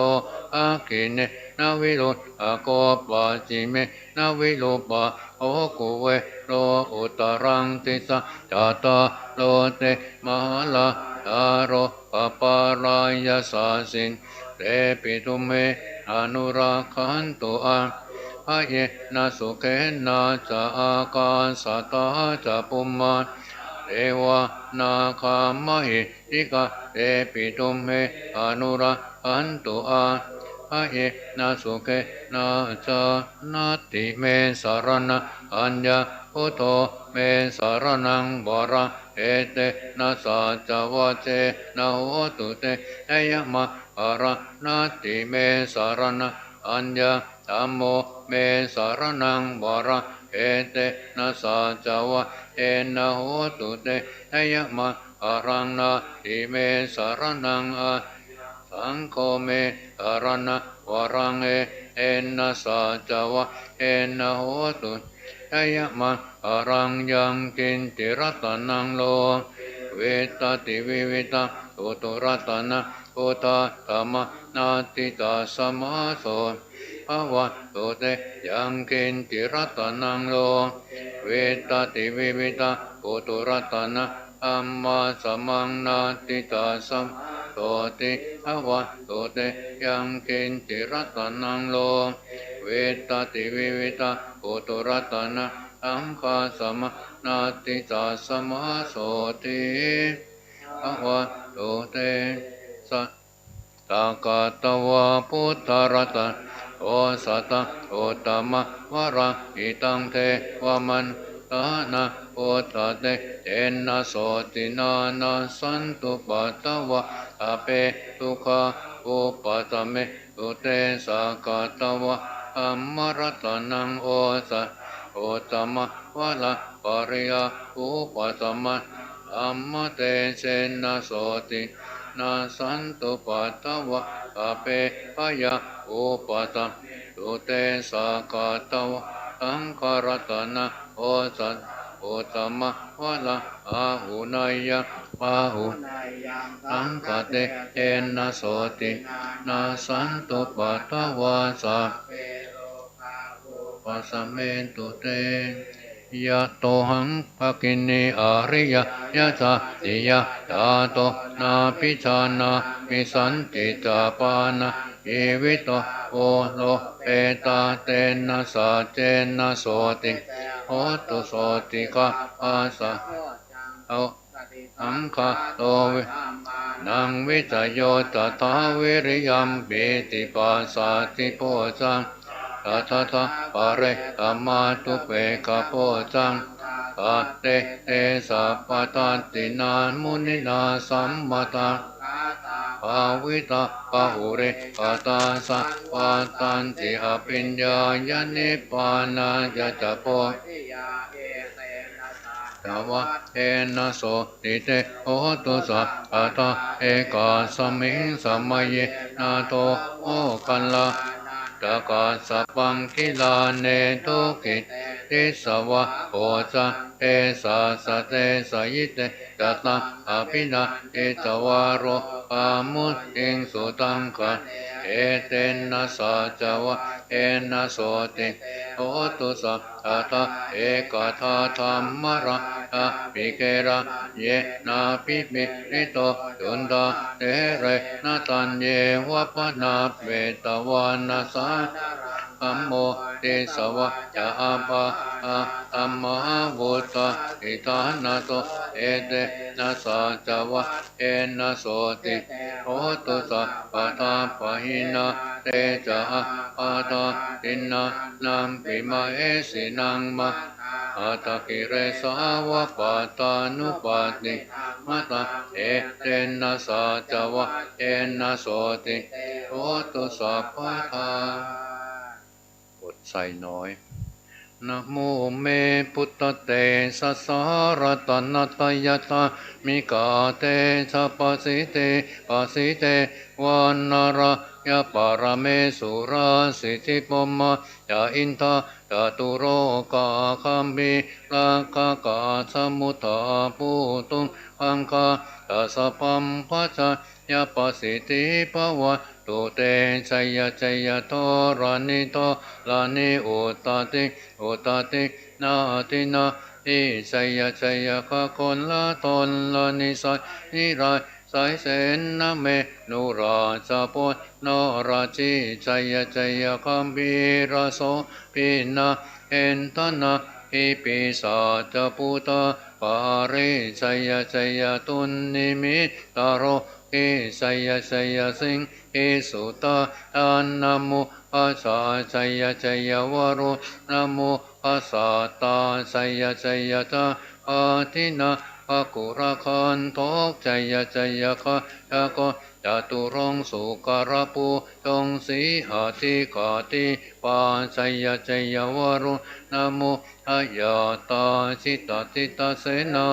S1: อาคิเนนาวิโรอโกปะจิเมนาวิโลปะโอกุเวโลอุตรังติสะจัตตาโลเตมหาลาอาโรปปารายาสาสินเตปิตุเมอนุราคันตุอาพระเยนะสุเขนะจะอากาสตาจะปุมมาเทวนาคามหิติกาเตปิตุเมอนุราคันตุอาพระเยนะสุเขนะจะนาติเมสารณะอัญญาพุทโธเมสารนังวราเอเตนะสัจวะเจนะโหตุเตเอยมะอะระนาติเมสารณะอัญญาธัมโมเมสารนังวราเอเตนะสัจวะเจนะโหตุเตเอยมะอะรังนาติเมสารนังอะสังโฆเมอรณะวรังเอนะสัจวะเอนะโหตุเอยมะอะรังยังกินติรัตนังโลเวตติวิวิตาตุตุรัตนะพุทธธรรมนาติตาสมาโสภวะตุเตยังกินติรัตนังโลเวตติวิวิตาตุตุรัตนะอัมมาสมังนาติตาสัมโตติภวะตุเตยังกินติรัตนังโลเวตติวิวิตาตุตุรัตนะอังคาสมนาติตาสมาโสติภวะตุเตสัตตากาตวะพุทธรัตนโอสัตตะโอตมะวะระอิตังเทวมันตานะพุทธเตเจนะโสตินานะสันตุปัตตวะอเปตุขะอุปัตเมตุเตสากาตวะอัมมรัตนังโอสัตโอตมะวะละปริยาอุปัตมะอัมมเตเจนะโสตินาสันตุปัตตวะอเปปยาอุปัตตมตุเตสากาตวะสังฆรัตนะโอสัตโอตมะวะละอาหุนายะปาหุสังฆเตเจนะโสตินาสันตุปัตตวะสัพปัสสะเมตุเตยะโตหังภคินีอาริยยะตาติยะตาโตนาปิชานามิสันติตาปานาชีวิโตโอโลเปตาเตนะสาเจนะโสติโหตุโสติกาอาสะเอาอังคาโตวินังวิจโยตถาวิริยัมปิติปัสสติโพจังตัทธะปะเรธรรมาตุเปกะโพจังตัตเตเตสัพพตัตตินามุนินาสัมมตาภาวิตาปะหุเรปตาสัพพตันติอภิญญายานิปานาจะจะโพตวะเอนะโสติเตโหตุสัพพะตาเอกาสมิงสมัยนาโตโอคัลลาตกาสปังคิลาเนตุกิติสวะโอจาเตสาสเตสยิเตจัตตาอภินาเอตวาโรปามุตติงสุตังคะเอเตนะสัจวะเอนะโสติโหตุสัพพะตาเอกทาธรรมระอาภิเกระเยนาภิมิริโตจุนตาเตเรนะตัญเยวะปนาเวตวานาสาอัมโมเตสวะยะอาปะ อะธัมมาวุตตะอิทานาโตเอเตนะสัจวะเอนะโสติโหตุสัพพะทาปะหินาเตจะอะปะทาตินะนัมปิมาเอสินังมะอาตะกิเรสาวะปัตตานุปัตติมัตตะเอเตนะสัจวะเอนะโสติโหตุสัพพะทาอดใส่น้อยนะโมเมพุทธเตสสสารตนัตยตามิกาเตชะปะสิเตปะสิเตวันนารยะปารเมสุราสิทธิปมะยะอินทาจตุโรกาคัมบิลากากาสมุทธาปุตุงอังคาตัสสะปัมปัจจยะปะสิติภวะตุเตชัยชัยโทรานิโตลานิอุตตติอุตตินาตินาอิชัยชัยขะคนละตนละนิสัยนิรายสายเสนนะเมนุราชปนนราชิชัยชัยคัมภีรโสปินะเอนตนะอิปิสาจปุตตะปาริชัยชัยตุนนิมิตาโรอิชัยชัยสิงอิสุตะอันนะโมอาชาชัยชัยวโรนะโมอาสาตาชัยชัยตาอาทินาภกุระคันโตชัยชัยคะยะโกจตุรงสุการปุจงสีหาติกาติปาชัยชัยวโรนะโมอายาตาชิตติตาเสนา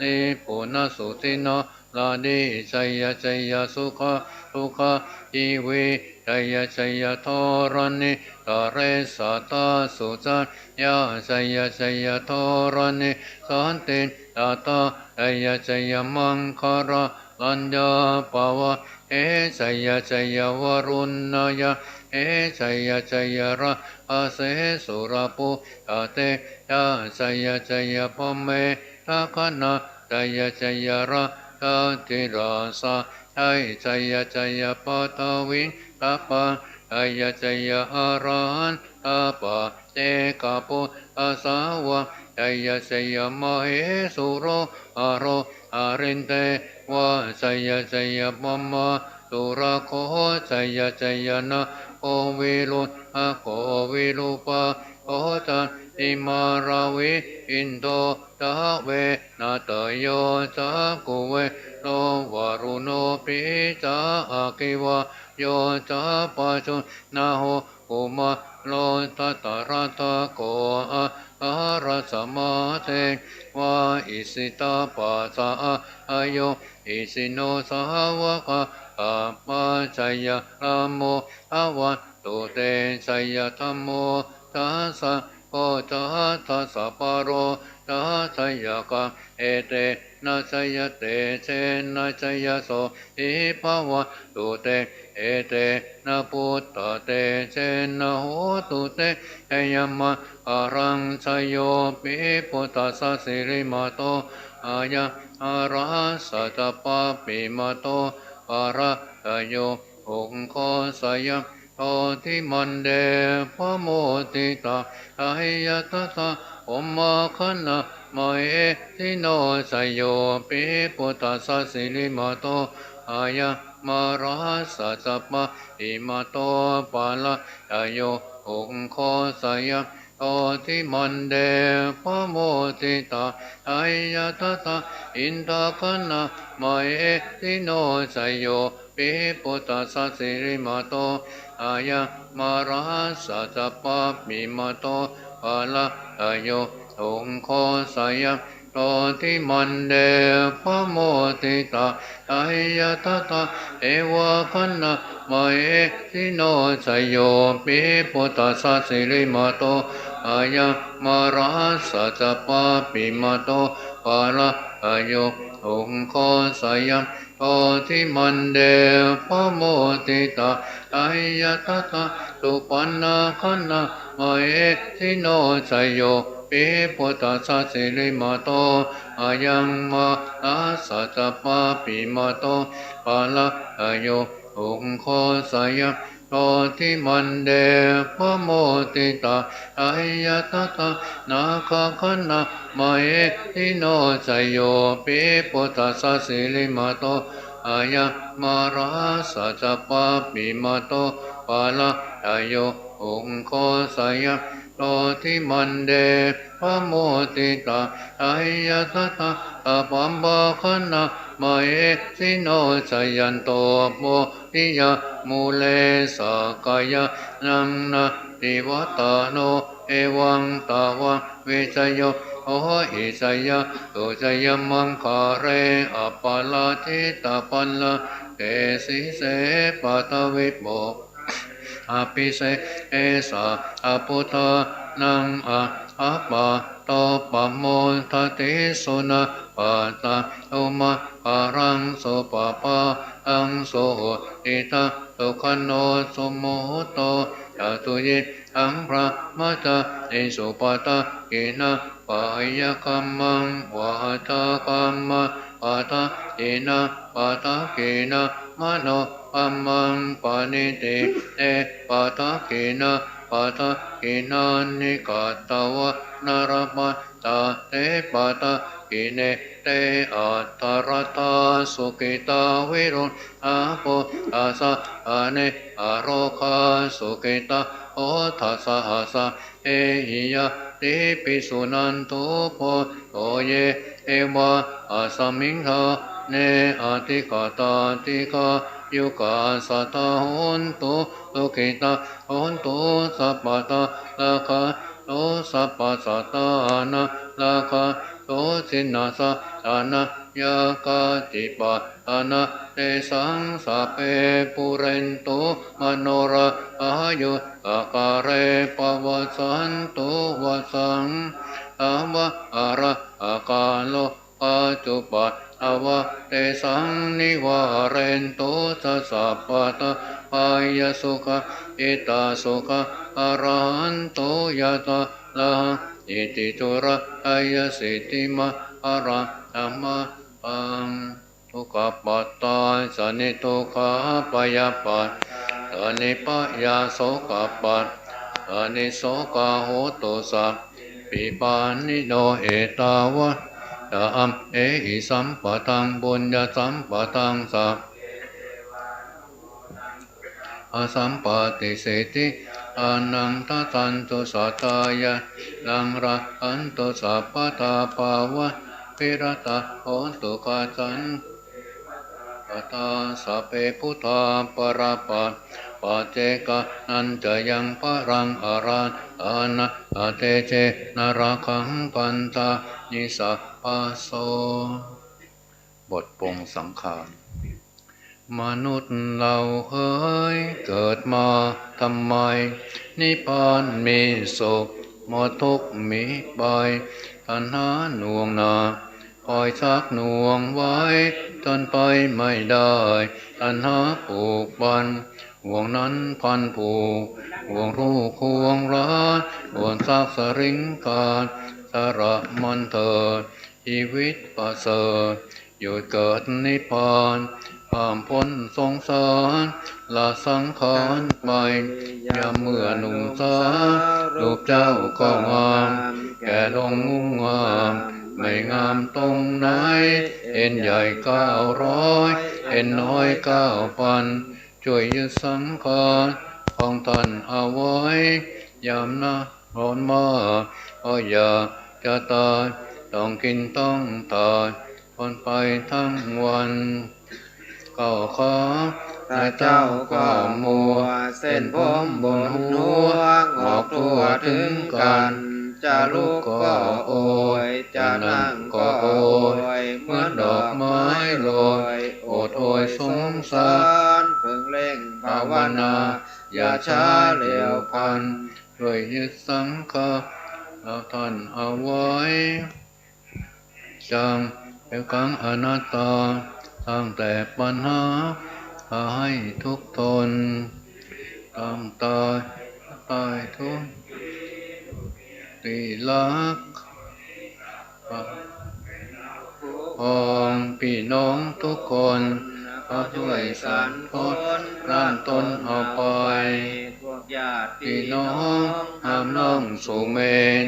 S1: นิปุณสุตินาลาดิชัยชัยสุขสุขอีวิชัยชัยทรณิตาเรสัตาสุจันยาชัยชัยทรณิสันติตาตาชัยชัยมังคาราลัญญาปาวะเอชัยชัยวรุณยาเอชัยชัยระอาเสสุระปุอาเตยาชัยชัยพเมตะคณะชัยชัยระตติราสาชัยชัยปัตวิงตาปะชัยชัยอารันตาปะเจกาปุอาสาวะชัยชัยมเหสุโรอโรอารินเตวะชัยชัยมัมมะสุระโคชัยชัยนะโอวิรุอะโควิรุปะโอจันอิมาราวิอินโดตะเวนาตโยจักกุเวโนวารุโนปิจาอาคิวะโยจะปัจจุนาโหอุมาโลตัตตะระตะโกอะอะระสมาเทวะอิสิตาปัสสะอะโยอิสิโนสาวะคะอะปัจจยะนะโมอะวันตุเตชัยธัมโมตัสสะโพธัสสะปะโรตัสสะยะกะเอเตนะชัยเตเชนะชัยโสอิภวะตุเตเอเตนะพุตตะเตเชนะโหตุเตเอยมะอะรังชยโยปิพุทธัสสะสิริมาโตอายะอะระสัจจปะปิมาโตปะระโยองค์โคสยะโตทิมันเดพะโมติตาอายะตตาอมมาคันนะมะเอทิโนสยโยปิพุทธัสสะสิริมาโตอายะมาราสัจจปะอิมาโตปะละโยองค์โคสยะโตทิมันเดพะโมติตาอายะตตาอินทาคันนะมะเอทิโนสยโยปิพุทธัสสะสิริมาโตอายะมาราสัจจปะปิมาโตปะละโยองค์โคสยะโตทิมันเดพะโมติตาอายะตตาเอวะคันนะมะเอทิโนสยโยปิพุทธัสสะสิริมาโตอายะมาราสัจจปะปิมาโตปะละโยองค์โคสยะโตทิมันเดพะโมติตาอายะตตาสุปันนะคันนะมะเอทิโนสยโยปิพุทธัสสะสิริมาโตอายังมาอาสัจจปะปิมาโตปะละโยองค์โคสยะโต โตทิมันเดพะโมติตาอายตตานาคขันนามาเอทิโนจโยปิปุตตะสสสิลิมาโตอายะมาราสัจปะปิมาโตปาลาอโยองโคสยะโตทิมันเดพะโมติตาอายตตาอปัมบะขันนามาเอทิโนจยันโตโมทิยะมูเลสกายะนังนาติวัตโนเอวังตาวังเวชโยโอหิสยะตุจยมังคาเรอปาลาทิตาปัลละเกสิเสปัตวิโมอภิเสเอสะอปุตตะนังอะปะโตปะโมทติสุนะปัตตะโอมะปะรังโสปะปะอังโสอิตะตุคันโนสมโมโตจตุยิอังพระมัตตะอิสุปตะกินะปายกัมมังวะตะกัมมะปะตะกินะปะตะกินะมโนปัมมังปานิติเตปะตะกินะปะตะกินะนิกัตตวะนารปัตตะเตปะตะกิเนเตอัตตรตาสุขิตาวิรุณอาโปอาสะอาเนอโรคาสุขิตาโอทัสสะหะสะเอหิยะติปิสุนันตุโพโตเยเอวะอาสมิงหะเนอติกาตาติกายุกาสัตตะโหนตุสุขิตาโหนตุสัพพะตะละคะโตสัพพะสัตตานะละคะโตสินนาสะอานะยากาติปะอานะเตสังสัพเพปุเรนตุมโนราอายุอาการเรปวัสสันตุวสังอาวะอาระอาการโลปัจจุปัตอวะเตสังนิวาเรนตุสัสสะปะตะปายสุขอิตาสุขอรหันตุยะตะละอิติตุระอายสิติมะอะระธัมมะปังทุกขปัตตาสนิทุกขาปยาปัตสนิปยาโสกปัตสนิโสกโหตุสัพปิปานิโนเอตาวะตามเอหิสัมปะทังบุญญาสัมปะทังสัพอสัมปติสิทธิอนันตตันตุสัตตายะลังรักขันตุสัพพะทาภาวะปิรตะโหตุกาจันปตาสัพเพพุทธาปราปัสปัจเจกะนันจะยังปรังอารันอานะอาเตเจนาราคังปันตานิสัพพะโสบทปรงสังขารมนุษย์เราเฮ้ยเกิดมาทำไมนิพพานมีสุขหมดทุกข์มีไปตัณหาหน่วงนาคอยชักหน่วงไว้จนไปไม่ได้ตัณหาผูกบันห่วงนั้นพันผูกห่วงรู้ห่วงร้านห่วงซักสริงการสระมันเถิดชีวิตประเสริฐอยู่เกิดนิพพานข้ามพ้นสงสารละสังขารไปยามเมื่อหนุ่มสาวรูปเจ้าก็งามแก่ลงงุ่มงามไม่งามตรงไหนเอ็นใหญ่900เอ็นน้อย9,000ช่วยยึดสังขารของท่านเอาไว้ยามหน้าร้อนมากก็อยากจะตายต้องกินต้องตายทนไปทั้งวันก็ขอพระเจ้าก็มัวเส้นผมบนหัวงอกทั่วถึงกันจะลุกก็โอยจะนั่งก็โอยเหมือนดอกไม้โรยโอดโอยสงสารพึงเร่งภาวนาอย่าช้าเหลวพันช่วยยึดสังขารเราท่านเอาไว้จังเป็นขังอนัตตาสร้างแต่ปัญหาให้ทุกทนต้องตายทุกตีลักพองพี่น้องทุกคนพ
S2: ก็ช่วยสรรคนร่างตนเอาไปพวกญาติพี่น้องห้ามล่องสู่เมน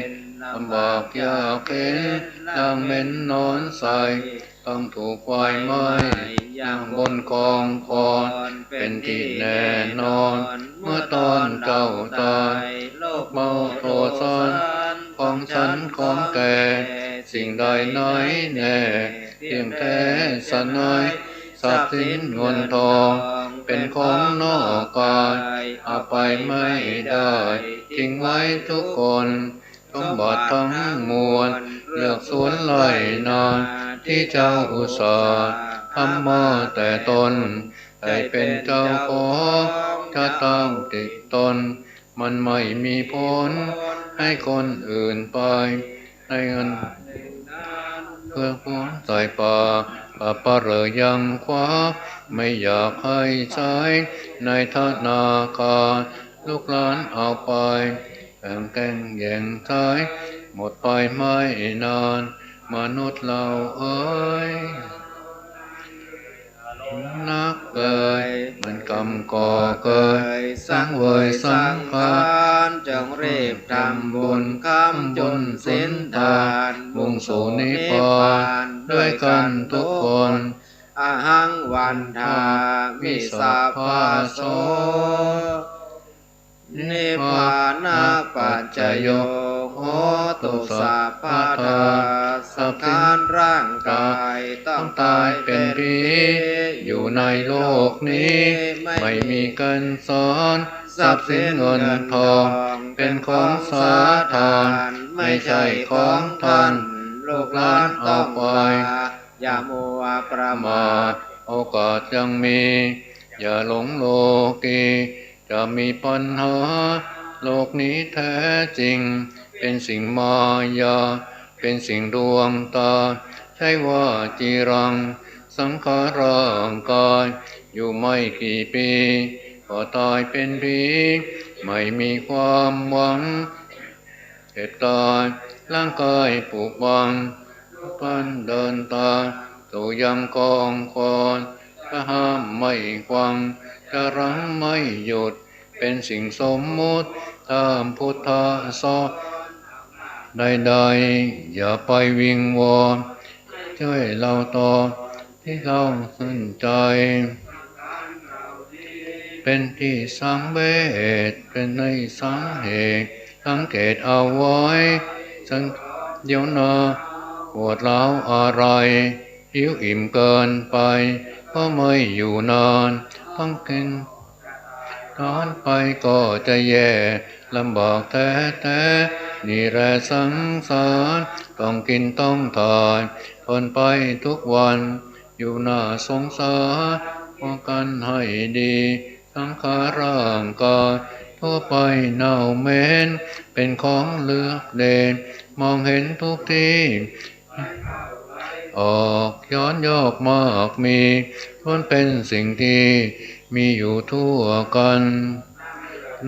S2: ลำบากยากเข็นดังเหม็นนอนใสต้องถูกไฟไหม้ย่างบนกองฟอนเป็นที่แน่นอนเมื่อตอนเจ้าตายโลกเมาโทษสันของฉันของแกสิ่งใดน้อยแน่เพียงแท้สนายทรัพย์สินเงินทองเป็นของนอกกายเอาไปไม่ได้ทิ้งไว้ทุกคนสมบัติทั้งมวลเลือกสวนไร่นาที่เจ้าอุตสาห์ทำมาแต่ตนได้เป็นเจ้าของถ้าต้องติดตนมันไม่มีผลให้คนอื่นไปในเงินเพื่อพ้นสายป่าป่าเหลือยังคว้าไม่อยากให้ใช้ในธนาคารลูกหลานเอาไปแข่งแก่งแย่งใช้หมดไปไม่นานมนุษย์เราเอ้ยนักเอ่ยมันกรรมก่อเกิดสังเวยสังขารจงรีบทำบุญคำจุนสินทานมุ่งสู่นิพพานด้วยกันทุกคนอาหังวันทามิสัพพะโสนิพพานาปัจจโยโหตุสัพพะทาสังขารร่างกายต้องตายเป็นผีอยู่ในโลกนี้ไม่มีกันสอนทรัพย์สินเงินทองเป็นของสาธารไม่ใช่ของท่านลูกหลานต้องไปอย่ามัวประมาทโอกาสยังมีอย่าหลงโลกีจะมีปัญหาโลกนี้แท้จริงเป็นสิ่งมายาเป็นสิ่งดวงตาใช่ว่าจีรังสังขารร่างกายอยู่ไม่กี่ปีก็ตายเป็นผีไม่มีความหวังเหตุตายร่างกายผุพังพันเดินตาสู่ยังกองคอนถ้าห้ามไม่ฟังจะรั้งไม่หยุดเป็นสิ่งสมมุติตามพุทธสอนใดๆอย่าไปวิงวอนช่วยเราต่อที่เราสนใจเป็นที่สังเวชเป็นในสังเหตุสังเกตเอาไว้สังเดี๋ยวนาปวดร้าวอะไรหิวอิ่มเกินไปก็ไม่อยู่นานต้องกินนอนไปก็จะแย่ลำบากแท้นี่แหละสังสารต้องกินต้องทานทนไปทุกวันอยู่หน้าสงสารป้องกันให้ดีสังขารร่างกายทั่วไปเน่าเหม็นเป็นของเลือกเด่นมองเห็นทุกที่ออกย้อนยอกมากมีล้วนเป็นสิ่งที่มีอยู่ทั่วกัน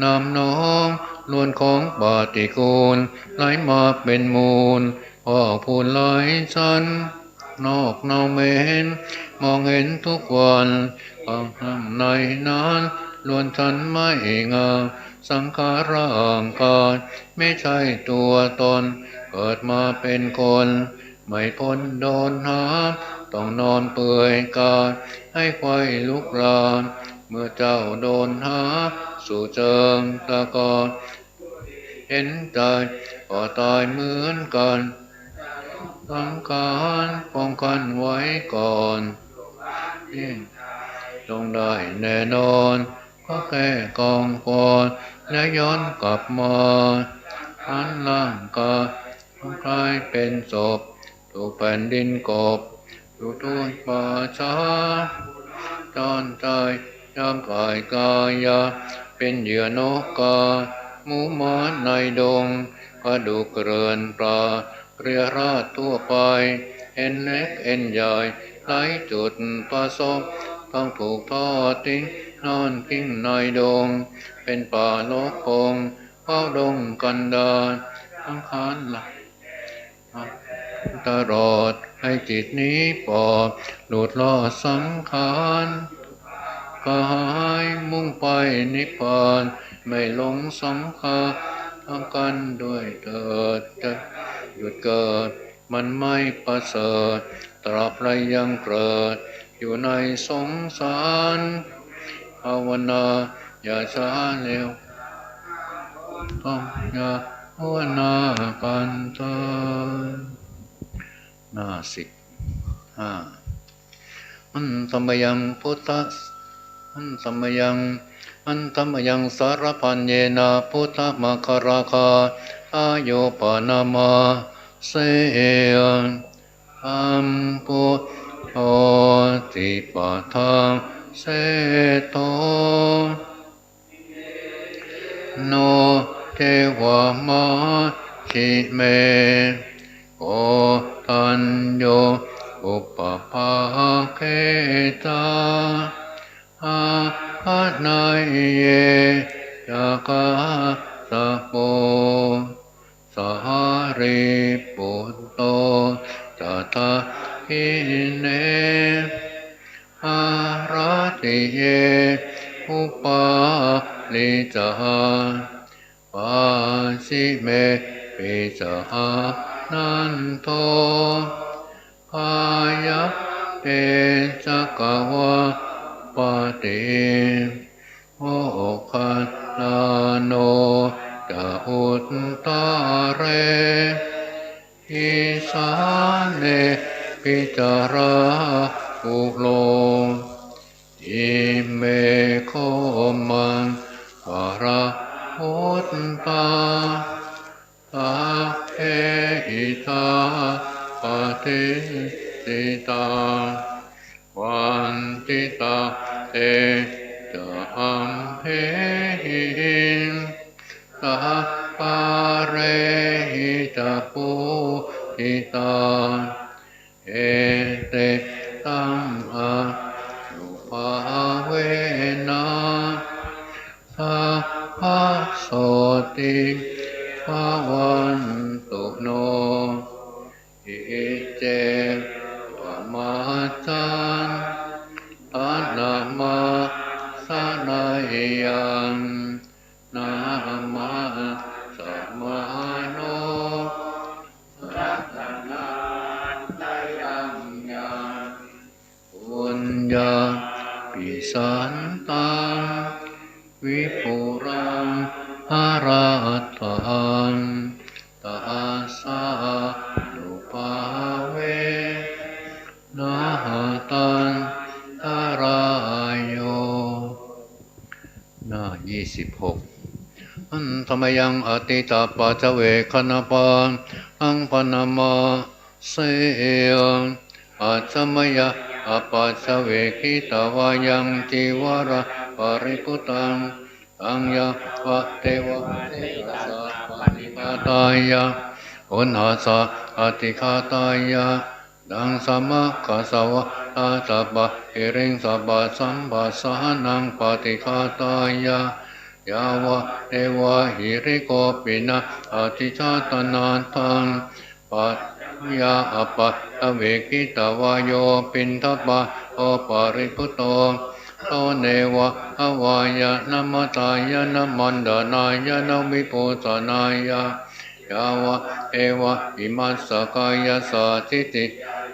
S2: นำน้องล้วนของปฏิกูลไหลมาเป็นมูลพ่อพูนไหลฉันนอกเนาเหม็นมองเห็นทุกวันความทำในนั้นล้วนฉันไม่งามสังขารร่างกายไม่ใช่ตัวตนเกิดมาเป็นคนไม่พ้นโดนหาต้องนอนเปื่อยกายให้ไฟลุกลามเมื่อเจ้าโดนหาสู่เจิงตะกอนเห็นใจก็ตายเหมือนกันสังขารป้องกันไว้ก่อนต้องได้แน่นอนก็แค่กองฟอนและย้อนกลับมาอันร่างกายกลายเป็นศพถูกแผ่นดินกบอยู่ทุ่งป่าช้าจอนใจยามกายกายาเป็นเหยื่อนกกาหมูหมาในดงกระดูกเกลื่อนปลาเรียราดทั่วไปเอ็นเล็กเอ็นใหญ่หลายจุดประสบต้องถูกทอดทิ้งนอนกิ้งในดงเป็นป่าลกพงเฝ้าดงกันดารสังขารหลัก
S1: ตลอดให้จิตนี้ปลอดหลุดลอดสังขารกายมุ่งไปนิพพานไม่หลงสังขารทำกันด้วยเถิดจะหยุดเกิดมันไม่ประเสริฐตราบไรยังเกิดอยู่ในสงสารภาวนาอย่าช้าเร็วต้องอย่าภาวนากันเถิดหน้า15อันธรรมยังพุทธอันธรรมยังสารพันเยนะพุทธมัคคาราคาอาโยปนามาเสยอัมพุทโธติปะทังเสโตโนเทวามะชิเมโอทันโยอุปปาเกตาอาคาไนเยจากาสะโปสหริปุตโตจัตตาหิเนอาราติเยอุปาลิจาปาสิเมปิจานันโตพายะเปจักวะปะติโอคัลลาโนจะอุตตะเรอิสาเนปิจาราอุโลอิเมโคมังวาระพุตตาตาเอหิตาปฏิสิตาวันติตาเตจะอัมเหหินตาปาเรหิตาปุติตาเอเตตัมอะสุภาเวนะสัพพะโสติภาวันตุโนอิเจวะมาจันอานามาสนายยังนามาสัมมาโนรัตนาไตยังยังปุญญาปิสันตังวิปุรังหารัตถังตาสานุภาเวนะตันตารายโยหน้า26อันธรรมยังอติตาปัจเจเวคณปังอังปนามาเสยอัจฉมยะอปัจเจเวคิตาวายังจิวระปริพุตังอังยะวะเทวะเทวะสัพปฏิฆาตายะอุณหาสะอติฆาตายะดังสัมมากัสสวะตาตบะหิริงสัพพะสัมปัสสะนังปฏิฆาตายะยาวะเทวะหิริโกปินะอธิชาตนาทังปัจยาอปัตตเวกิตาวาโยปินทปะโอปาริพุตโตโตเนวะอวายะนัมตายะนัมมันดานายะนัมวิปุสนายะยาวะเอวะอิมัสสกายะสัจจิติ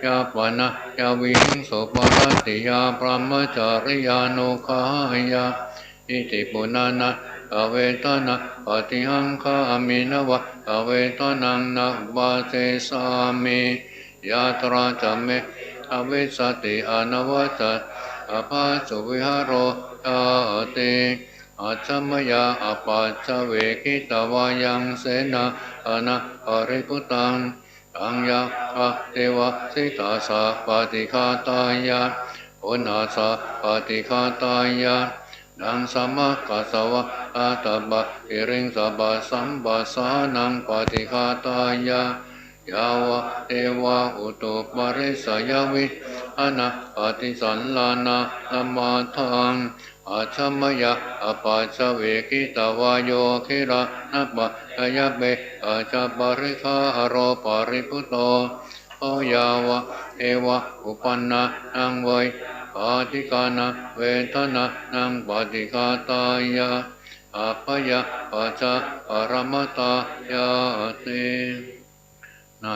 S1: ยาปนะยาวิหิงสุปารติยาพรหมจาริยานุขายะอิติปุนานะกเวตนะปฏิหังคามินะวะกเวตนังนะบาเตสามิยาตราจเมอเวสติอนวัตอภาสุวิหารโรยาติอัจฉมยาอปัจจเวกิตาวายังเสนาอนะปริพุตังอังยะอะเทวะสิตาสะปฏิฆาตายะอุณาสะปฏิฆาตายะดังสัมมากัสสวะอาตบะหิริงสัพพะสัมปัสสะนังปฏิฆาตายะยาวะเทวะอุตุปริสยวิ อนาปฏิสันลานาธรรมาทังอาชัมมยะอปัจเวกิตาวายโยคิระนัปะยะเบอาจาปริคาอโรปาริพุตโตโอยาวะเอวะอุปันนานังไวยปาติกานาเวทนานังปาติกาตายะอาภยะปัจจาปรมตายาติหน้า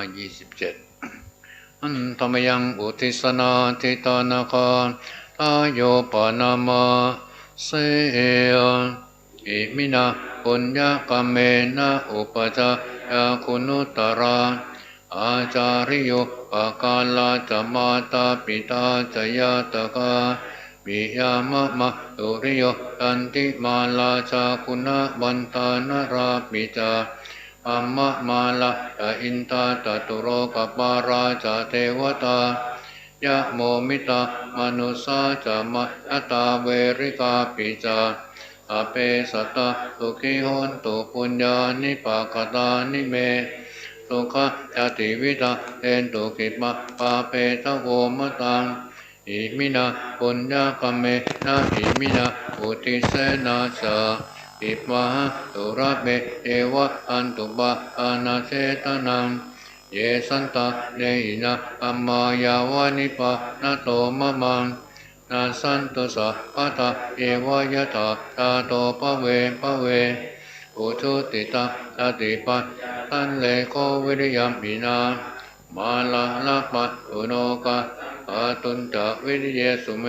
S1: 27อันธรรมยังอุทิสนาทิตานาคาทายโยปนามาเสยอิมินาปุญญกรรมเมนะอุปจายาคุณุตระอาจาริโยปกาลาจมาตาปิตาจยาตกาปิยามะมะตุริโยตันติมาลาชาคุณบันตานราปิจาอัมมะมาลาอินตาตตุโรกปาราจาเทวตายะโมมิตามนุสาจามะตาเวริกาปิจาอเปสัตตะสุขิโหนตุปุญญานิปากตานิเมสุขจติวิตาเตนตุกิปะปาเปตะโวมะตังอิมินาปุญญกรรมเมนะอิมินาอุติเสนาสะอิปะตุระเมเอวะอันตุบะอานาเสตนังเยสันตะเนหินะอัมมายาวานิปะนะโตมะมังนาสันตุสัพพะตะเอวะยะถาตาโตปะเวอุทุติตาตติปัตตันเลโควิริยมปินามาลาลาปัตตุโนกะอาตุนจะวิริยสุเม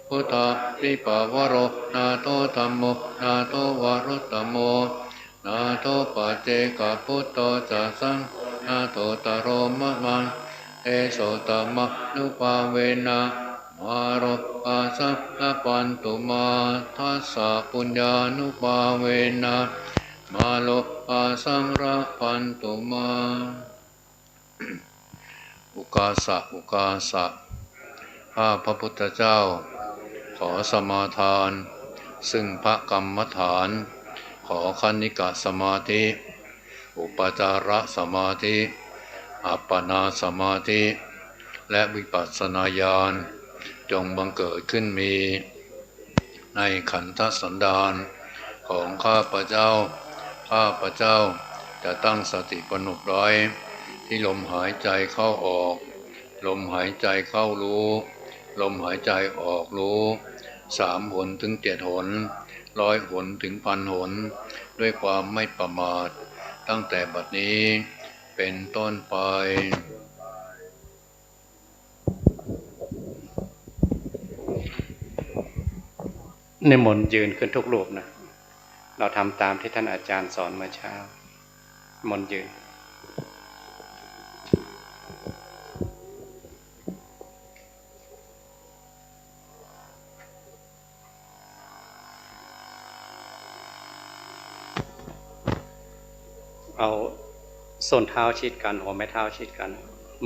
S1: พุทธาปิปาวโรนาโตธัมโมนาโตวารุตตโมนาโตปัจเจกพุทโตจะสังนาโตตโรมะมังเอโสตมะนุปาเวนะมาโรปัสสะปันตุมาทัสสะปุญญานุปาเวนะมาโลปัสสังระปันตุมาอุกาสะอุกาสะข้าพระพุทธเจ้าขอสมาทานซึ่งพระกรรมฐานขอคณิกะสมาธิอุปจารสมาธิอัปปนาสมาธิและวิปัสสนาญาณจงบังเกิดขึ้นมีในขันธสันดานของข้าพเจ้าจะตั้งสติปนุกไว้ที่ลมหายใจเข้าออกลมหายใจเข้ารู้ลมหายใจออกรู้3 หนถึง 7 หน100 หนถึง 1,000 หนด้วยความไม่ประมาทตั้งแต่บัดนี้เป็นต้นไป
S3: นิมนต์ยืนขึ้นทุกรูปนะเราทำตามที่ท่านอาจารย์สอนเมื่อเช้ามนต์ยืนเอาส้นเท้าชิดกันหัวแม่เท้าชิดกัน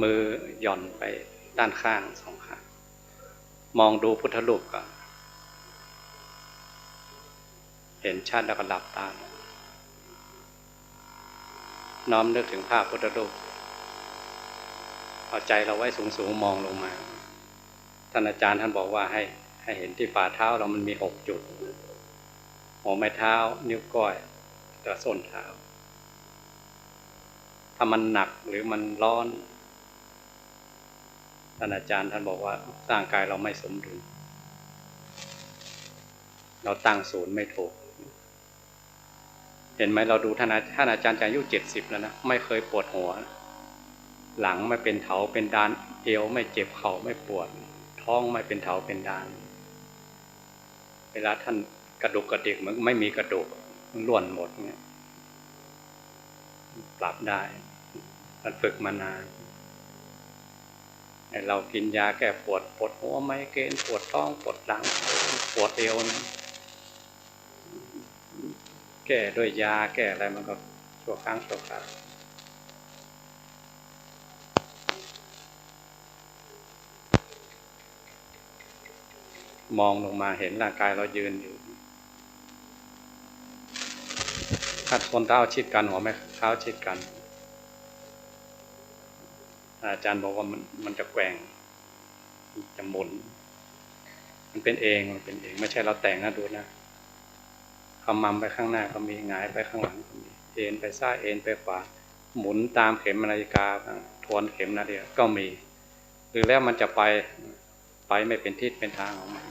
S3: มือหย่อนไปด้านข้าง2 ข้างมองดูพุทธรูปก่อนเห็นชัดแล้วก็หลับตาน้อมนึกถึงภาพพุทธรูปเอาใจเราไว้สูงๆมองลงมาท่านอาจารย์ท่านบอกว่าให้เห็นที่ฝ่าเท้าเรามันมี6 จุดหัวแม่เท้านิ้วก้อยกับส้นเท้าถ้ามันหนักหรือมันร้อนท่านอาจารย์ท่านบอกว่าร่างกายเราไม่สมดุลเราตั้งศูนย์ไม่ถูกเห็นไหมเราดูท่านอาจารย์อายุ70แล้วนะไม่เคยปวดหัวหลังไม่เป็นเถาเป็นดานเอวไม่เจ็บเข่าไม่ปวดท้องไม่เป็นเถาเป็นดานเวลาท่านกระดูกกระดิกมันไม่มีกระดูกมันล้วนหมดเนี่ยปรับได้ท่านฝึกมานานเรากินยาแก้ปวดหัวไมเกรนปวดท้องปวดหลังปวดเอวนะแก้ด้วยยาแก้อะไรมันก็ชั่วครั้งชั่วคราวมองลงมาเห็นร่างกายเรายืนอยู่ถ้าส้นเท้าชิดกันหัวแม่เท้าชิดกันอาจารย์บอกว่ามันจะแกว่ง จะหมุนมันเป็นเองไม่ใช่เราแต่งนะดูนะขมำไปข้างหน้าก็มีหงายไปข้างหลังก็มีเอ็นไปซ้ายเอ็นไปขวาหมุนตามเข็มนาฬิกาทวนเข็มนาฬิกาก็มีหรือแล้วมันจะไปไม่เป็นทิศเป็นทางของมัน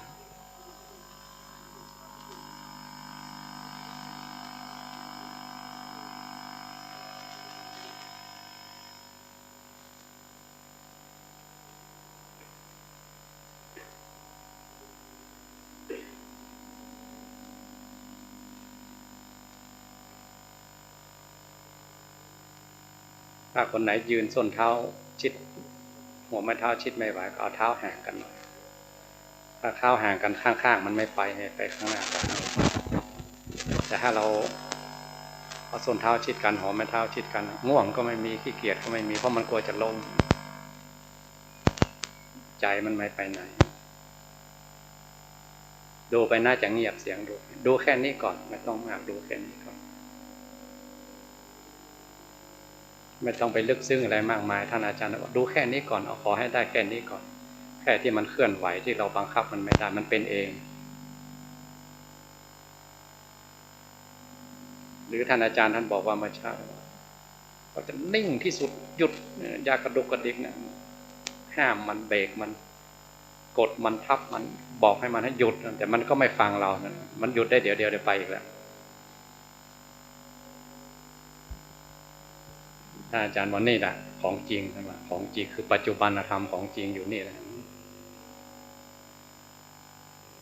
S3: ถ้าคนไหนยืนส้นเท้าชิดหัวแม่เท้าชิดไม่ไหวก็เอาเท้าห่างกันหน่อยถ้าเท้าห่างกันข้างๆมันไม่ไปข้างหน้าก็แต่ถ้าเราเอาส้นเท้าชิดกันหัวแม่เท้าชิดกันง่วงก็ไม่มีขี้เกียจก็ไม่มีเพราะมันกลัวจะล้มใจมันไม่ไปไหนดูไปน่าจะเงียบเสียงดูแค่นี้ก่อนไม่ต้องมากดูแค่นี้ก่อนไม่ต้องไปลึกซึ้งอะไรมากมายท่านอาจารย์บอกดูแค่นี้ก่อนเอาขอให้ได้แค่นี้ก่อนแค่ที่มันเคลื่อนไหวที่เราบังคับมันไม่ได้มันเป็นเองหรือท่านอาจารย์ท่านบอกว่าเมื่อเช้าเราจะนิ่งที่สุดหยุดอย่ากระดุกกระดิกนะห้ามมันเบรกมันกดมันทับมันบอกให้มันให้หยุดแต่มันก็ไม่ฟังเรานะมันหยุดได้เดี๋ยวไปอีกแล้วท่านอาจารย์วันนี้แหละของจริงใช่ไหมของจริงคือปัจจุบันธรรมของจริงอยู่นี่แหละ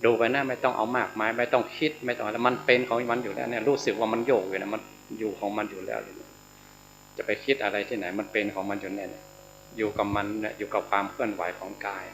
S3: ดูไปนะไม่ต้องเอามากมายไม่ต้องคิดไม่ต้องอะไรมันเป็นของมันอยู่แล้วเนี่ยรู้สึกว่ามันโยกอยู่นะมันอยู่ของมันอยู่แล้วจะไปคิดอะไรที่ไหนมันเป็นของมันอยู่เนี่ยอยู่กับมันเนี่ยอยู่กับความเคลื่อนไหวของกาย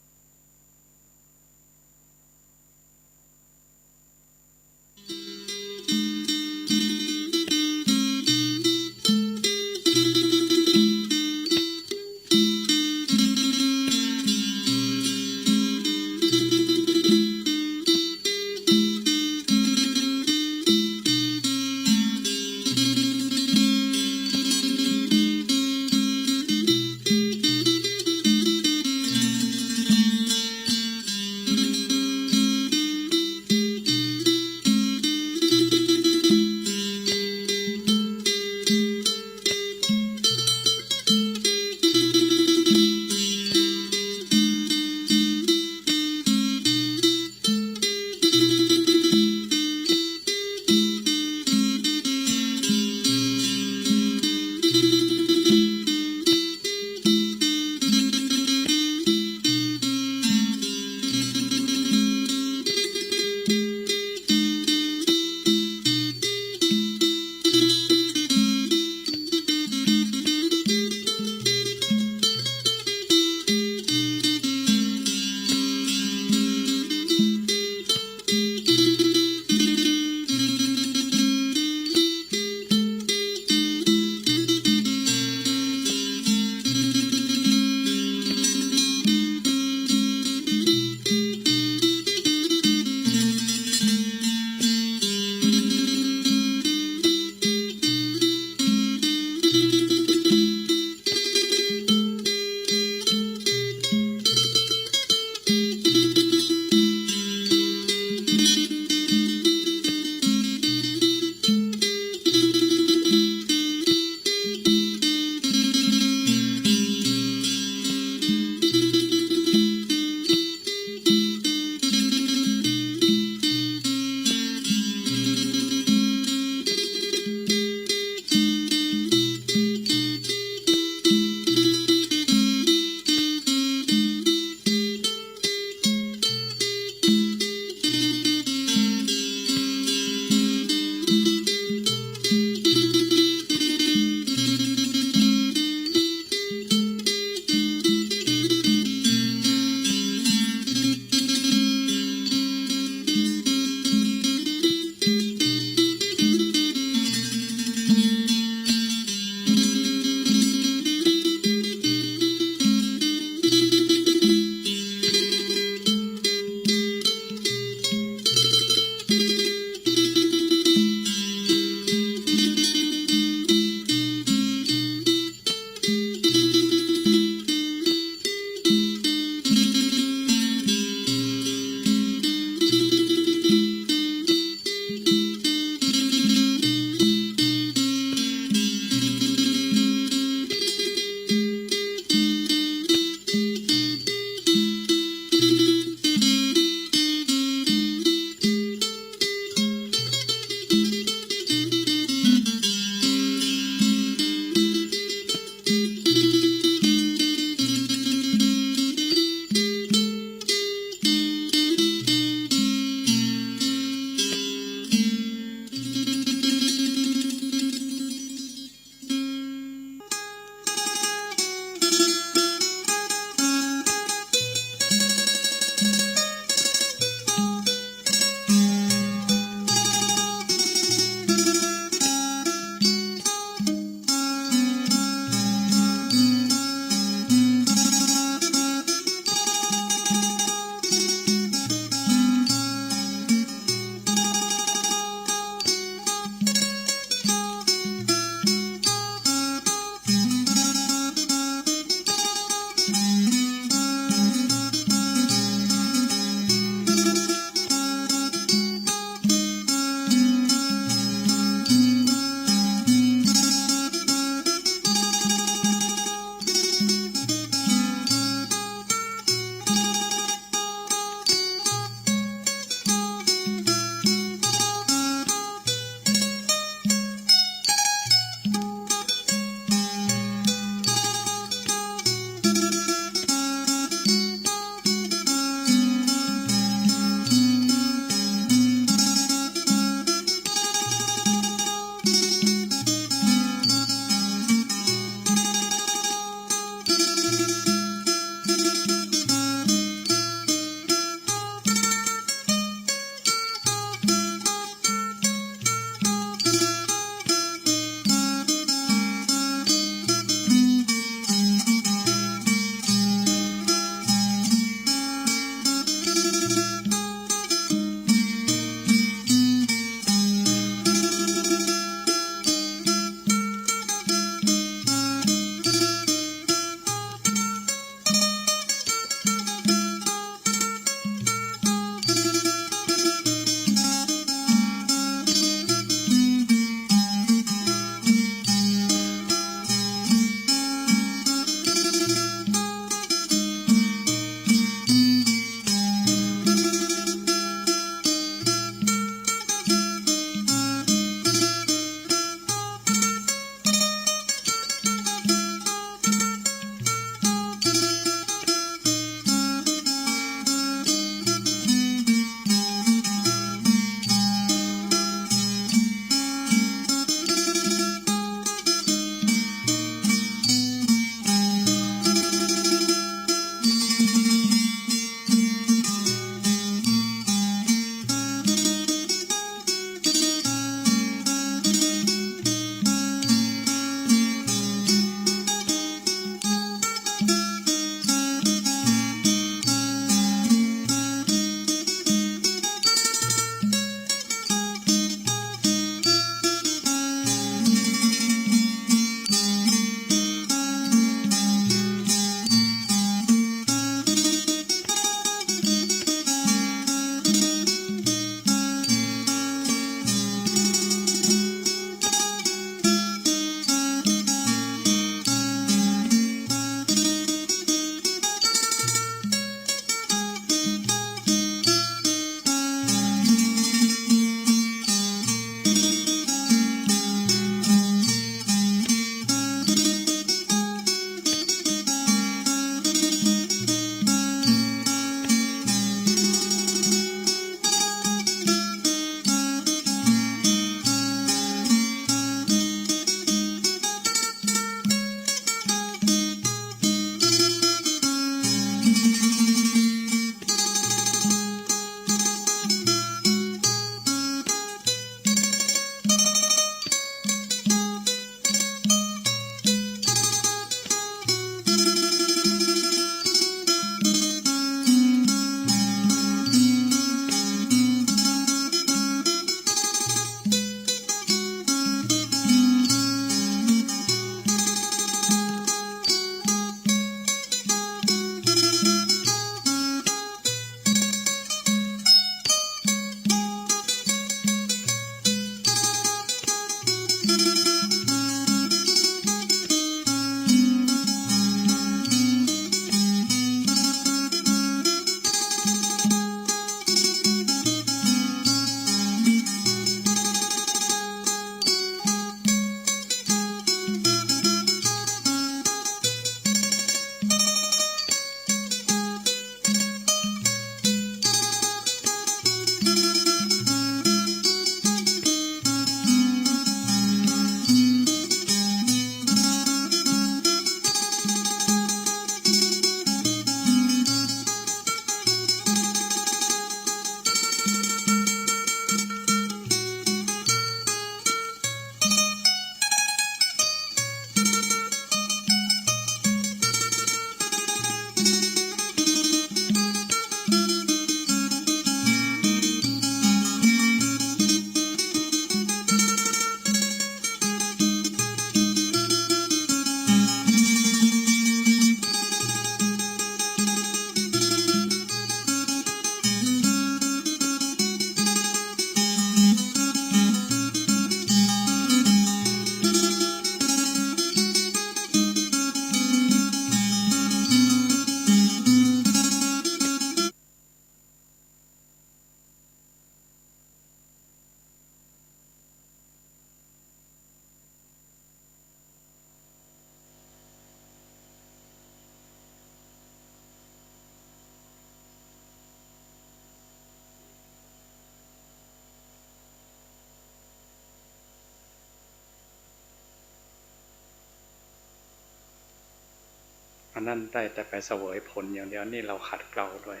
S3: อันนั้นได้แต่ไปเสวยผลอย่างเดียวนี่เราขัดเกลาด้วย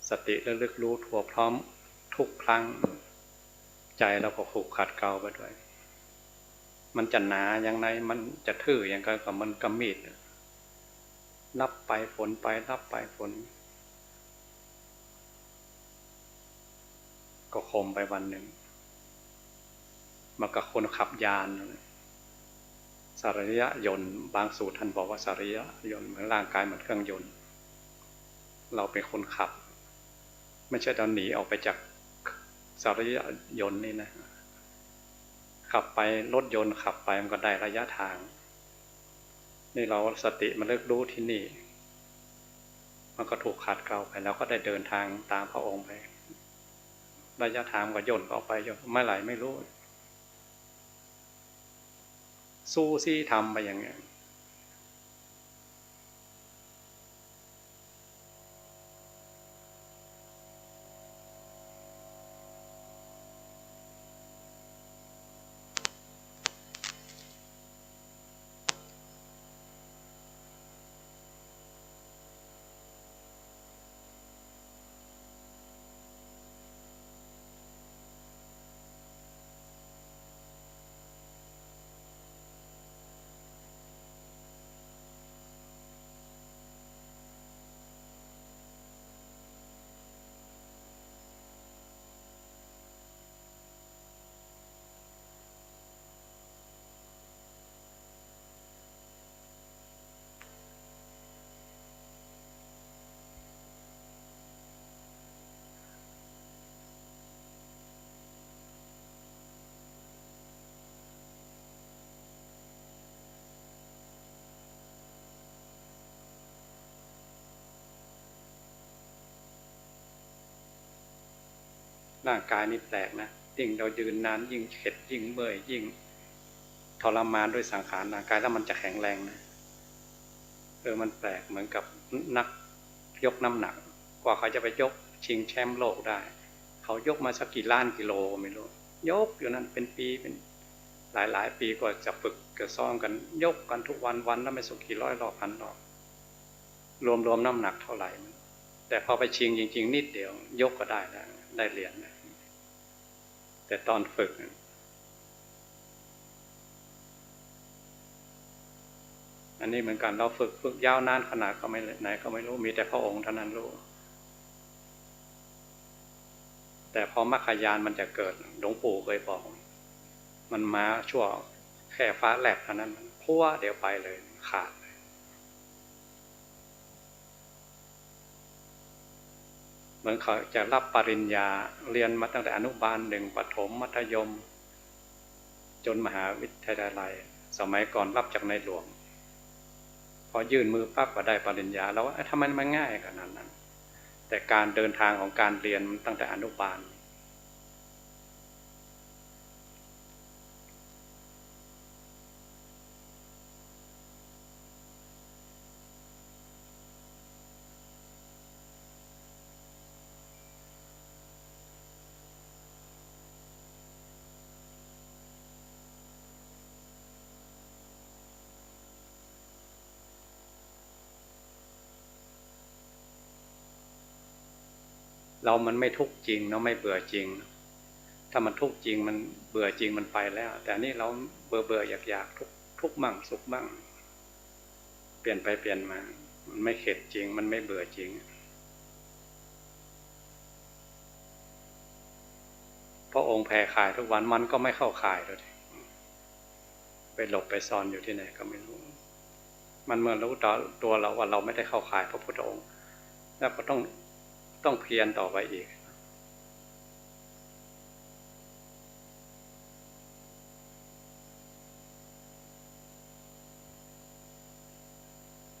S3: สติระลึกรู้ทั่วพร้อมทุกครั้งใจเราก็ถูกขัดเกลาไปด้วยมันจะหนาอย่างไรมันจะทื่ออย่างไรก็มันกำมีดรับไปฝนไปรับไปฝนก็คมไปวันหนึ่งมันกับคนขับยานสาริยะยนต์บางสูตรท่านบอกว่าสาริยะยนต์เหมือนร่างกายเหมือนเครื่องยนต์เราเป็นคนขับไม่ใช่เราหนีออกไปจากสาริยะยนต์นี่นะขับไปรถยนต์ขับไปมันก็ได้ระยะทางนี่เราสติมันเลิกรู้ที่นี่มันก็ถูกขัดเกลาไปแล้วก็ได้เดินทางตามพระองค์ไประยะทางก็ย่นออกไปย่นเมื่อไหร่ไม่รู้สู้ซี่ทำไปอย่างเงี้ยร่างกายนี่แปลกนะยิ่งเรายืนนานยิ่งเข็ดยิ่งเมื่อยยิ่งทรมานด้วยสังขารร่างกายแล้วมันจะแข็งแรงนะมันแปลกเหมือนกับนักยกน้ำหนักกว่าเขาจะไปยกชิงแชมป์โลกได้เขายกมาสักกี่ล้านกิโลไม่รู้ยกอยู่นั้นเป็นปีเป็นหลายปีกว่าจะฝึกกระซ้อมกันยกกันทุกวันวันแล้วไม่สุกกี่ร้อยรอบพันรอบรวมน้ำหนักเท่าไหร่แต่พอไปชิงจริงๆนิดเดียวยกก็ได้แล้วได้เหรียญนะแต่ตอนฝึกอันนี้เหมือนกันเราฝึกยาวนานขนาดก็ไม่ไหนก็ไม่รู้มีแต่พระองค์เท่านั้นรู้แต่พอมรรคญาณมันจะเกิดหลวงปู่เคยบอกมันมาชั่วแค่ฟ้าแลบเท่านั้นมันพัวเดี๋ยวไปเลยขาดเหมือนเขาจะรับปริญญาเรียนมาตั้งแต่อนุบาล1ประถมมัธยมจนมหาวิทยาลัยสมัยก่อนรับจากในหลวงพอยื่นมือปั๊บก็ได้ปริญญาแล้วว่าทำไมมันง่ายขนาดนั้นแต่การเดินทางของการเรียนตั้งแต่อนุบาลเรามันไม่ทุกข์จริงเนาะไม่เบื่อจริงถ้ามันทุกข์จริงมันเบื่อจริงมันไปแล้วแต่นี่เราเบื่ออยากทุกข์มั่งสุขมั่งเปลี่ยนไปเปลี่ยนมามันไม่เข็ดจริงมันไม่เบื่อจริงพระองค์แผ่ขายทุกวันมันก็ไม่เข้าขายเลยไปหลบไปซ่อนอยู่ที่ไหนก็ไม่รู้มันเมื่อรู้ตัวเราว่าเราไม่ได้เข้าขายพระพุทธองค์แล้วก็ต้องเพียรต่อไปอีก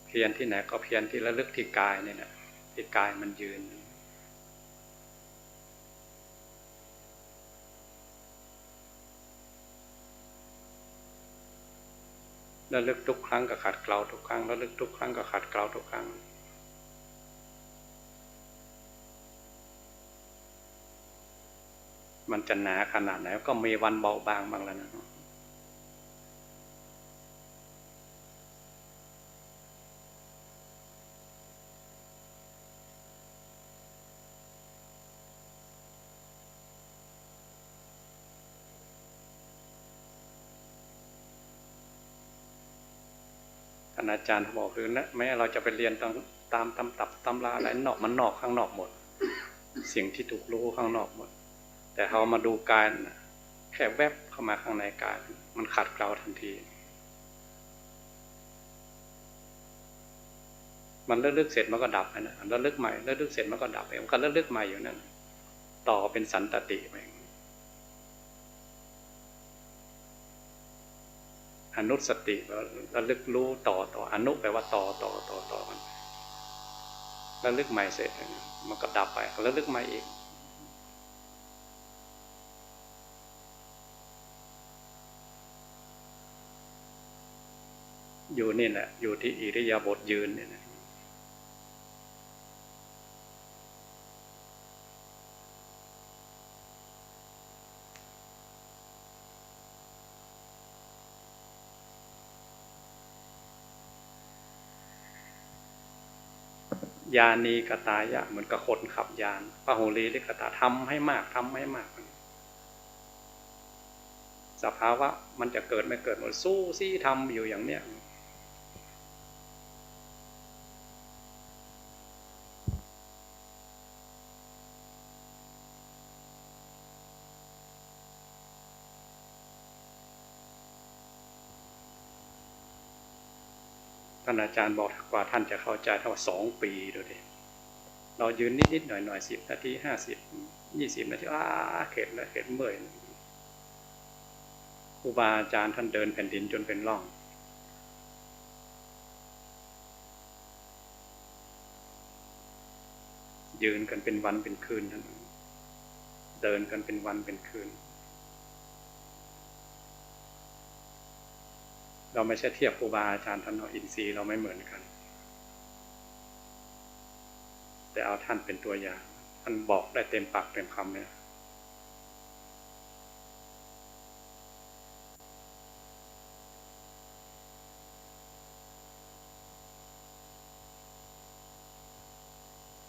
S3: เพียรที่ไหนก็เพียรที่ระลึกที่กายนี่แหละที่กายมันยืนระลึกทุกครั้งก็ขัดเกลาทุกครั้งระลึกทุกครั้งก็ขัดเกลาทุกครั้งมันจะหนาขนาดไหนก็มีวันเบาบางบ้างแล้วนะ านอาจารย์บอกคือนะแม้เราจะไปเรียนตามตำราอะไรนอกมันนอกข้างนอกหมดสิ่งที่ถูกรู้ข้างนอกหมดแต่เขามาดูกายแค่แวบเข้ามาข้างในกายมันขัดเกลาทันทีมันเลิกเสร็จมันก็ดับนะแล้วเลิกใหม่เลิกเสร็จมันก็ดับเองมันก็เลิกใหม่อยู่นั่นต่อเป็นสันตติไปอนุสติแล้วลึกรู้ต่ออนุแปลว่าต่อมันแล้วลึกใหม่เสร็จมันก็ดับไปแล้วลึกใหม่อีกอยู่นี่แหละอยู่ที่อิริยาบถยืนเนี่ยนะยานีกตายะเหมือนกับคนขับยานพหุลีลิกตาทำให้มากสภาวะมันจะเกิดไม่เกิดมันสู้ซี่ทำอยู่อย่างเนี้ยท่านอาจารย์บอกกว่าท่านจะเข้าใจเท่า2 ปีดูดิเรายืนนิดหน่อย10 นาที50 20 นาทีเข็ดเลยเข็ดเมื่อยครูบาอาจารย์ท่านเดินแผ่นดินจนเป็นร่องยืนกันเป็นวันเป็นคืนท่านเดินกันเป็นวันเป็นคืนเราไม่ใช่เทียบครูบาอาจารย์ท่านอินทรีย์เราไม่เหมือนกันแต่เอาท่านเป็นตัวอย่างท่านบอกได้เต็มปากเต็มคำเลย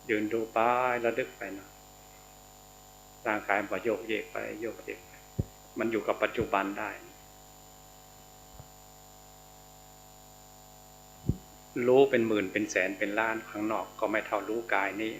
S3: ยืนดูป้ายแล้วดึกไปนะร่างกายมันโยกเยกไปโยกเยกไปมันอยู่กับปัจจุบันได้รู้เป็นหมื่นเป็นแสนเป็นล้านข้างนอกก็ไม่เท่ารู้กายนี้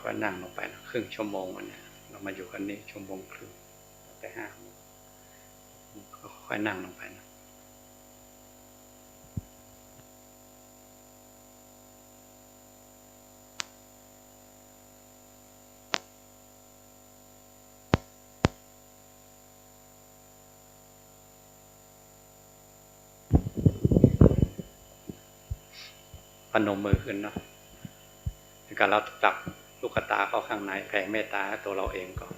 S3: ก็นั่งลงไปนะครึ่งชั่วโมงวันนี้เรามาอยู่กันนี้1 ชั่วโมงครึ่งแต่5 โมงก็ค่อยนั่งลงไปนะพนมมือขึ้นเนาะในการเราจับลู ตุ๊กตาเข้าข้างในแผ่เมตตาให้ตัวเราเองก่อน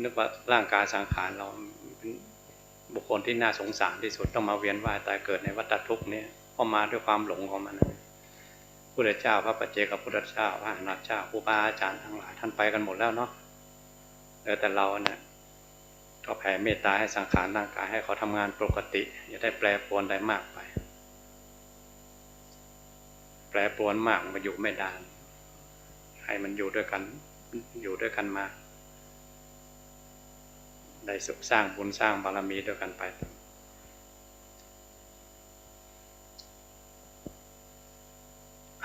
S3: นึกว่าร่างกายสังขารเราเป็นบุคคลที่น่าสงสารที่สุดต้องมาเวียนว่ายตายเกิดในวัฏทุกข์นี้เพราะมาด้วยความหลงของมันพุทธเจ้าพระปัจเจกพุทธเจ้าพระอรหันตเจ้าครูบาอาจารย์ทั้งหลายท่านไปกันหมดแล้วเนาะแต่เราเนี่ยก็แผ่เมตตาให้สังขารร่างกายให้เขาทำงานปกติอย่าได้แปรปรวนอะไรมากไปแปรปรวนมากมันอยู่ไม่ได้ให้มันอยู่ด้วยกันมาได้สุขสร้างบุญสร้างบารมีด้วยกันไป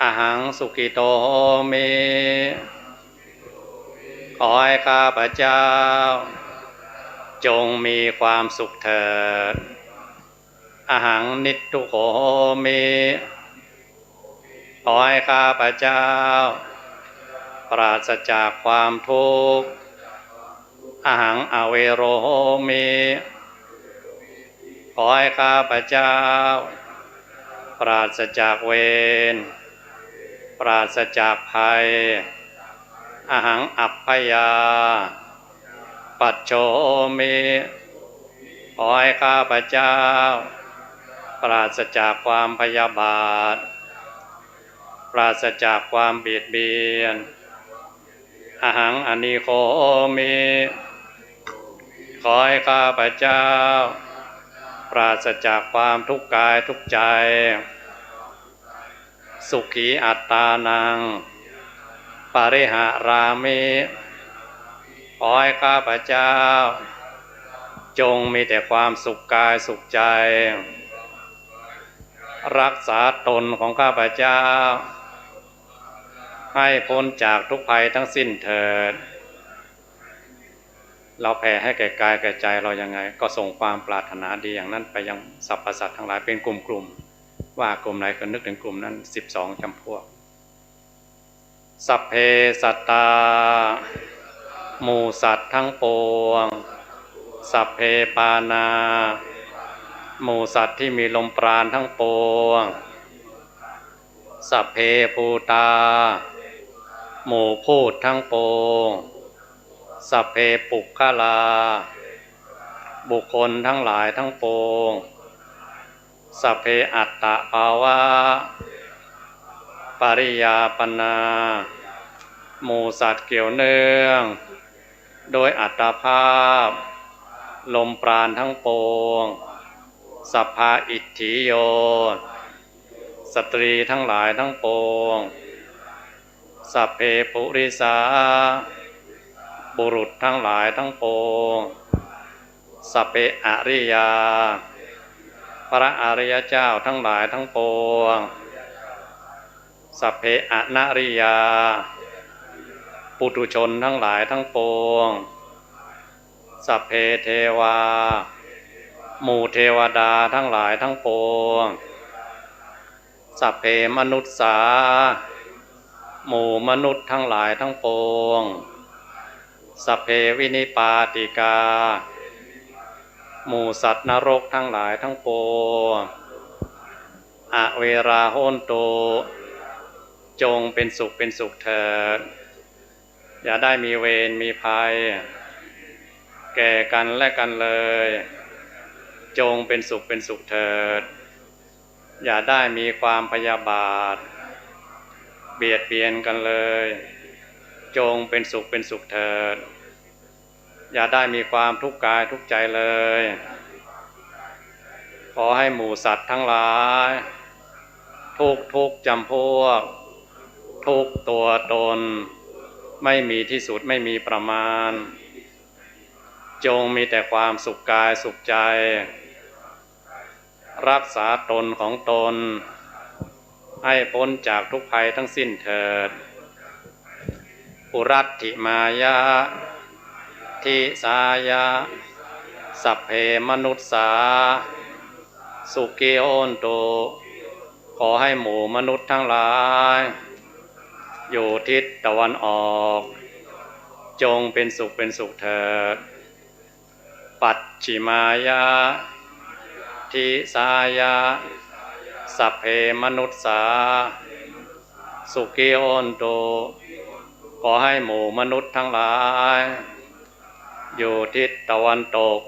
S3: อะหังสุขิโตเมขอให้ข้าพเจ้าจงมีความสุขเถิดอะหังนิจทุโขเมขอให้ข้าพเจ้าปราศจากความทุกข์อะหังอเวโรเมขอให้ข้าพเจ้าปราศจากเวรปราศจากภัยอะหังอัปพยาปัจโชเมขอให้ข้าพเจ้าปราศจากความพยาบาทปราศจากความเบียดเบียนอะหังอนิโคเมขอให้ข้าพเจ้าปราศจากความทุกข์กายทุกข์ใจสุขีอัตตานังปริหารามิขอให้ข้าพเจ้าจงมีแต่ความสุขกายสุขใจรักษาตนของข้าพเจ้าให้พ้นจากทุกภัยทั้งสิ้นเถิดเราแผ่ให้แก่กายแก่ใจเรายังไงก็ส่งความปรารถนาดีอย่างนั้นไปยังสรรพสัตว์ทั้งหลายเป็นกลุ่มๆว่ากลุ่มไหนก็นึกถึงกลุ่มนั้น12จำพวกสัพเพสัตตาหมู่สัตว์ทั้งปวงสัพเพปานาหมู่สัตว์ที่มีลมปราณทั้งปวงสัพเพภูตาหมู่พูดทั้งปวงสัพเพปุคคลาบุคคลทั้งหลายทั้งปวงสัพเพอัตตภาวะปริยาปนาหมู่สัตว์เกี่ยวเนื่องโดยอัตภาพลมปราณทั้งปวงสัพพาอิทธิโยสตรีทั้งหลายทั้งปวงสัพเพปุริสาบุรุษทั้งหลายทั้งปวงสัพเพอริยาพระอริยเจ้าทั้งหลายทั้งปวงสัพเพอนาริยาปุถุชนทั้งหลายทั้งปวงสัพเพเทวาหมู่เทวดาทั้งหลายทั้งปวงสัพเพมนุษสาหมู่มนุษย์ทั้งหลายทั้งปวงสัพเพวินิปาติกาหมู่สัตว์นรกทั้งหลายทั้งปวงอเวราโหนตุจงเป็นสุขเถิดอย่าได้มีเวรมีภัยแก่กันและกันเลยจงเป็นสุขเถิดอย่าได้มีความพยาบาทเบียดเบียนกันเลยจงเป็นสุขเถิดอย่าได้มีความทุกข์กายทุกข์ใจเลยขอให้หมู่สัตว์ทั้งหลายทุกจำพวกทุกตัวตนไม่มีที่สุดไม่มีประมาณจงมีแต่ความสุขกายสุขใจรักษาตนของตนให้พ้นจากทุกภัยทั้งสิ้นเถิดปุรัตถิมายะทิสายะสัพเพมนุสสาสุขิโหนตุขอให้หมู่มนุษย์ทั้งหลายอยู่ทิศตะวันออกจงเป็นสุขเถิดปัจฉิมายะทิสายะสัพเพมนุสสา สุขีโอนตุขอให้หมู่มนุษย์ทั้งหลายอยู่ทิศตะวันตก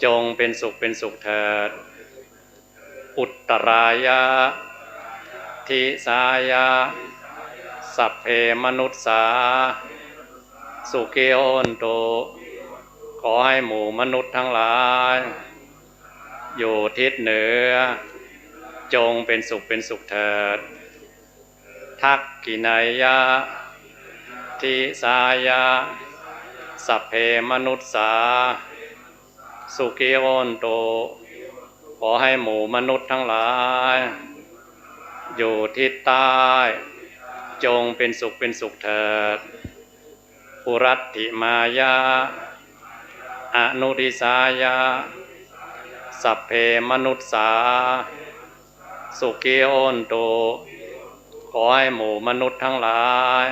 S3: จงเป็นสุขเถิดอุตตรายะทิสายะสัพเพมนุษสาสุขีโอนตุขอให้หมู่มนุษย์ทั้งหลายอยู่ทิศเหนือจงเป็นสุขเถิดทักกินัยยะทิสายะสัพเพมนุษสาสุขีโอนตุขอให้หมู่มนุษย์ทั้งหลายอยู่ทิศใต้จงเป็นสุขเถิดปุรัตถิมายะอนุริสายะสัพเพมนุษสาสุขีโอนตุขอให้หมู่มนุษย์ทั้งหลาย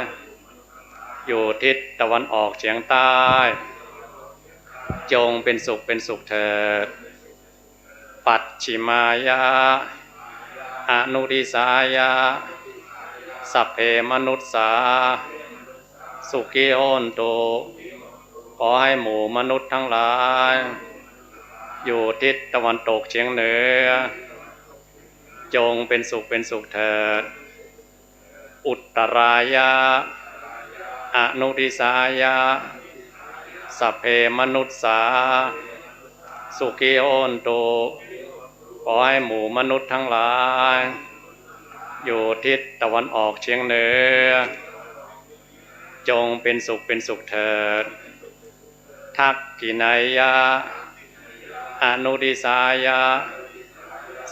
S3: อยู่ทิศตะวันออกเฉียงใต้จงเป็นสุขเถิดปัจฉิมายะอนุริสายะสัพเพมนุษสาสุขีโอนตุขอให้หมู่มนุษย์ทั้งหลายอยู่ทิศตะวันตกเฉียงเหนือจงเป็นสุขเถิดอุตตรายะอนุริสายะสัพเพมนุษสาสุขีโอนตุขอให้หมู่มนุษย์ทั้งหลายอยู่ทิศตะวันออกเฉียงเหนือจงเป็นสุขเถิดทักกินัยยะอนุริสายะ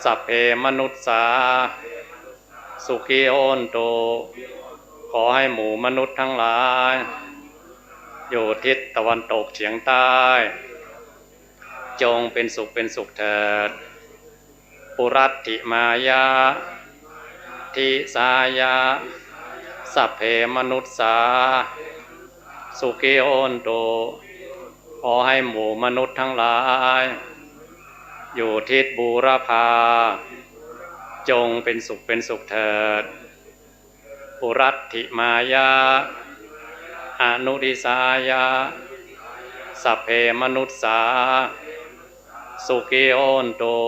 S3: สัพเพมนุษสาสุขีโอนตุขอให้หมู่มนุษย์ทั้งหลายอยู่ทิศตะวันตกเฉียงใต้จงเป็นสุขเถิดปุรัตถิมายะทิสายะสัพเพมนุษสาสุขีโอนตุขอให้หมู่มนุษย์ทั้งหลายอยู่ทิศบูรพาจงเป็นสุขเถิดปุรัตถิมายะอนุริสายะสัพเพมนุษสาสุขีโอนตุ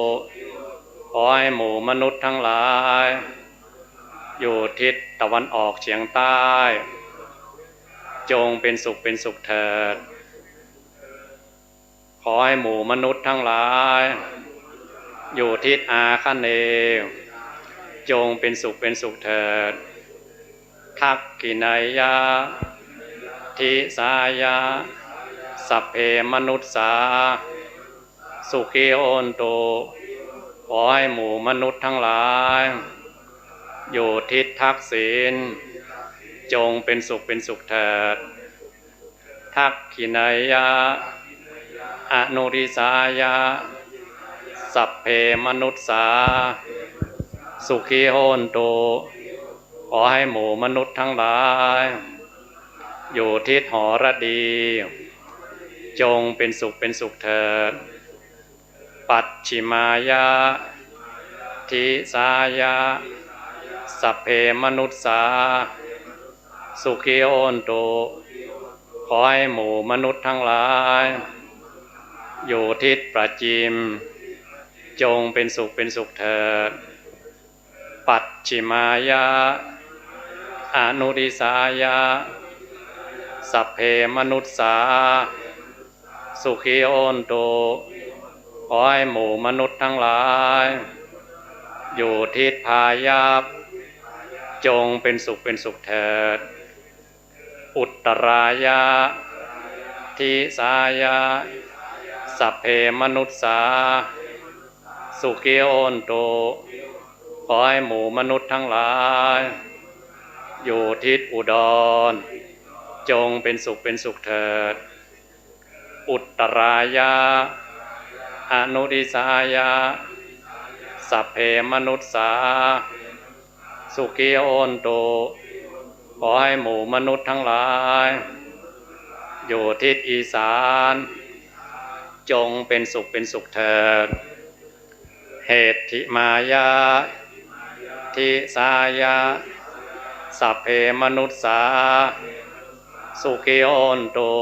S3: ขอให้หมู่มนุษย์ทั้งหลายอยู่ทิศตะวันออกเฉียงใต้จงเป็นสุขเถิดขอให้หมู่มนุษย์ทั้งหลายอยู่ทิศอาคเนย์จงเป็นสุขเถิดทักกินัยยะทิสายะสัพเพมนุษสาสุขีโอนตุขอให้หมู่มนุษย์ทั้งหลายอยู่ทิศทักษิณจงเป็นสุขเถิดทักขินัยยะอนุริสายะสัพเพมนุษสาสุขีโอนตุขอให้หมู่มนุษย์ทั้งหลายอยู่ทิศหรดีจงเป็นสุขเถิดปัจฉิมายะทิสายะสัพเพมนุษสาสุขีโอนตุขอให้หมู่มนุษย์ทั้งหลายอยู่ทิศประจิมจงเป็นสุขเถิดปัจฉิมายะอนุริสายะสัพเพมนุษสาสุขีโอนตุขอให้หมู่มนุษย์ทั้งหลายอยู่ทิศพายัพจงเป็นสุขเถิดอุตตรายะทิสายะสัพเพมนุษสาสุขีโอนตุขอให้หมู่มนุษย์ทั้งหลายอยู่ทิศอุดรจงเป็นสุขเถิดอุตตรายะอนุริสายะสัพเพมนุษสาสุขีโอนตุขอให้หมู่มนุษย์ทั้งหลายอยู่ทิศอีสานจงเป็นสุขเถิดเหตุมายะทิสายะ สัพเพมนุษสาสุขีโอนตุ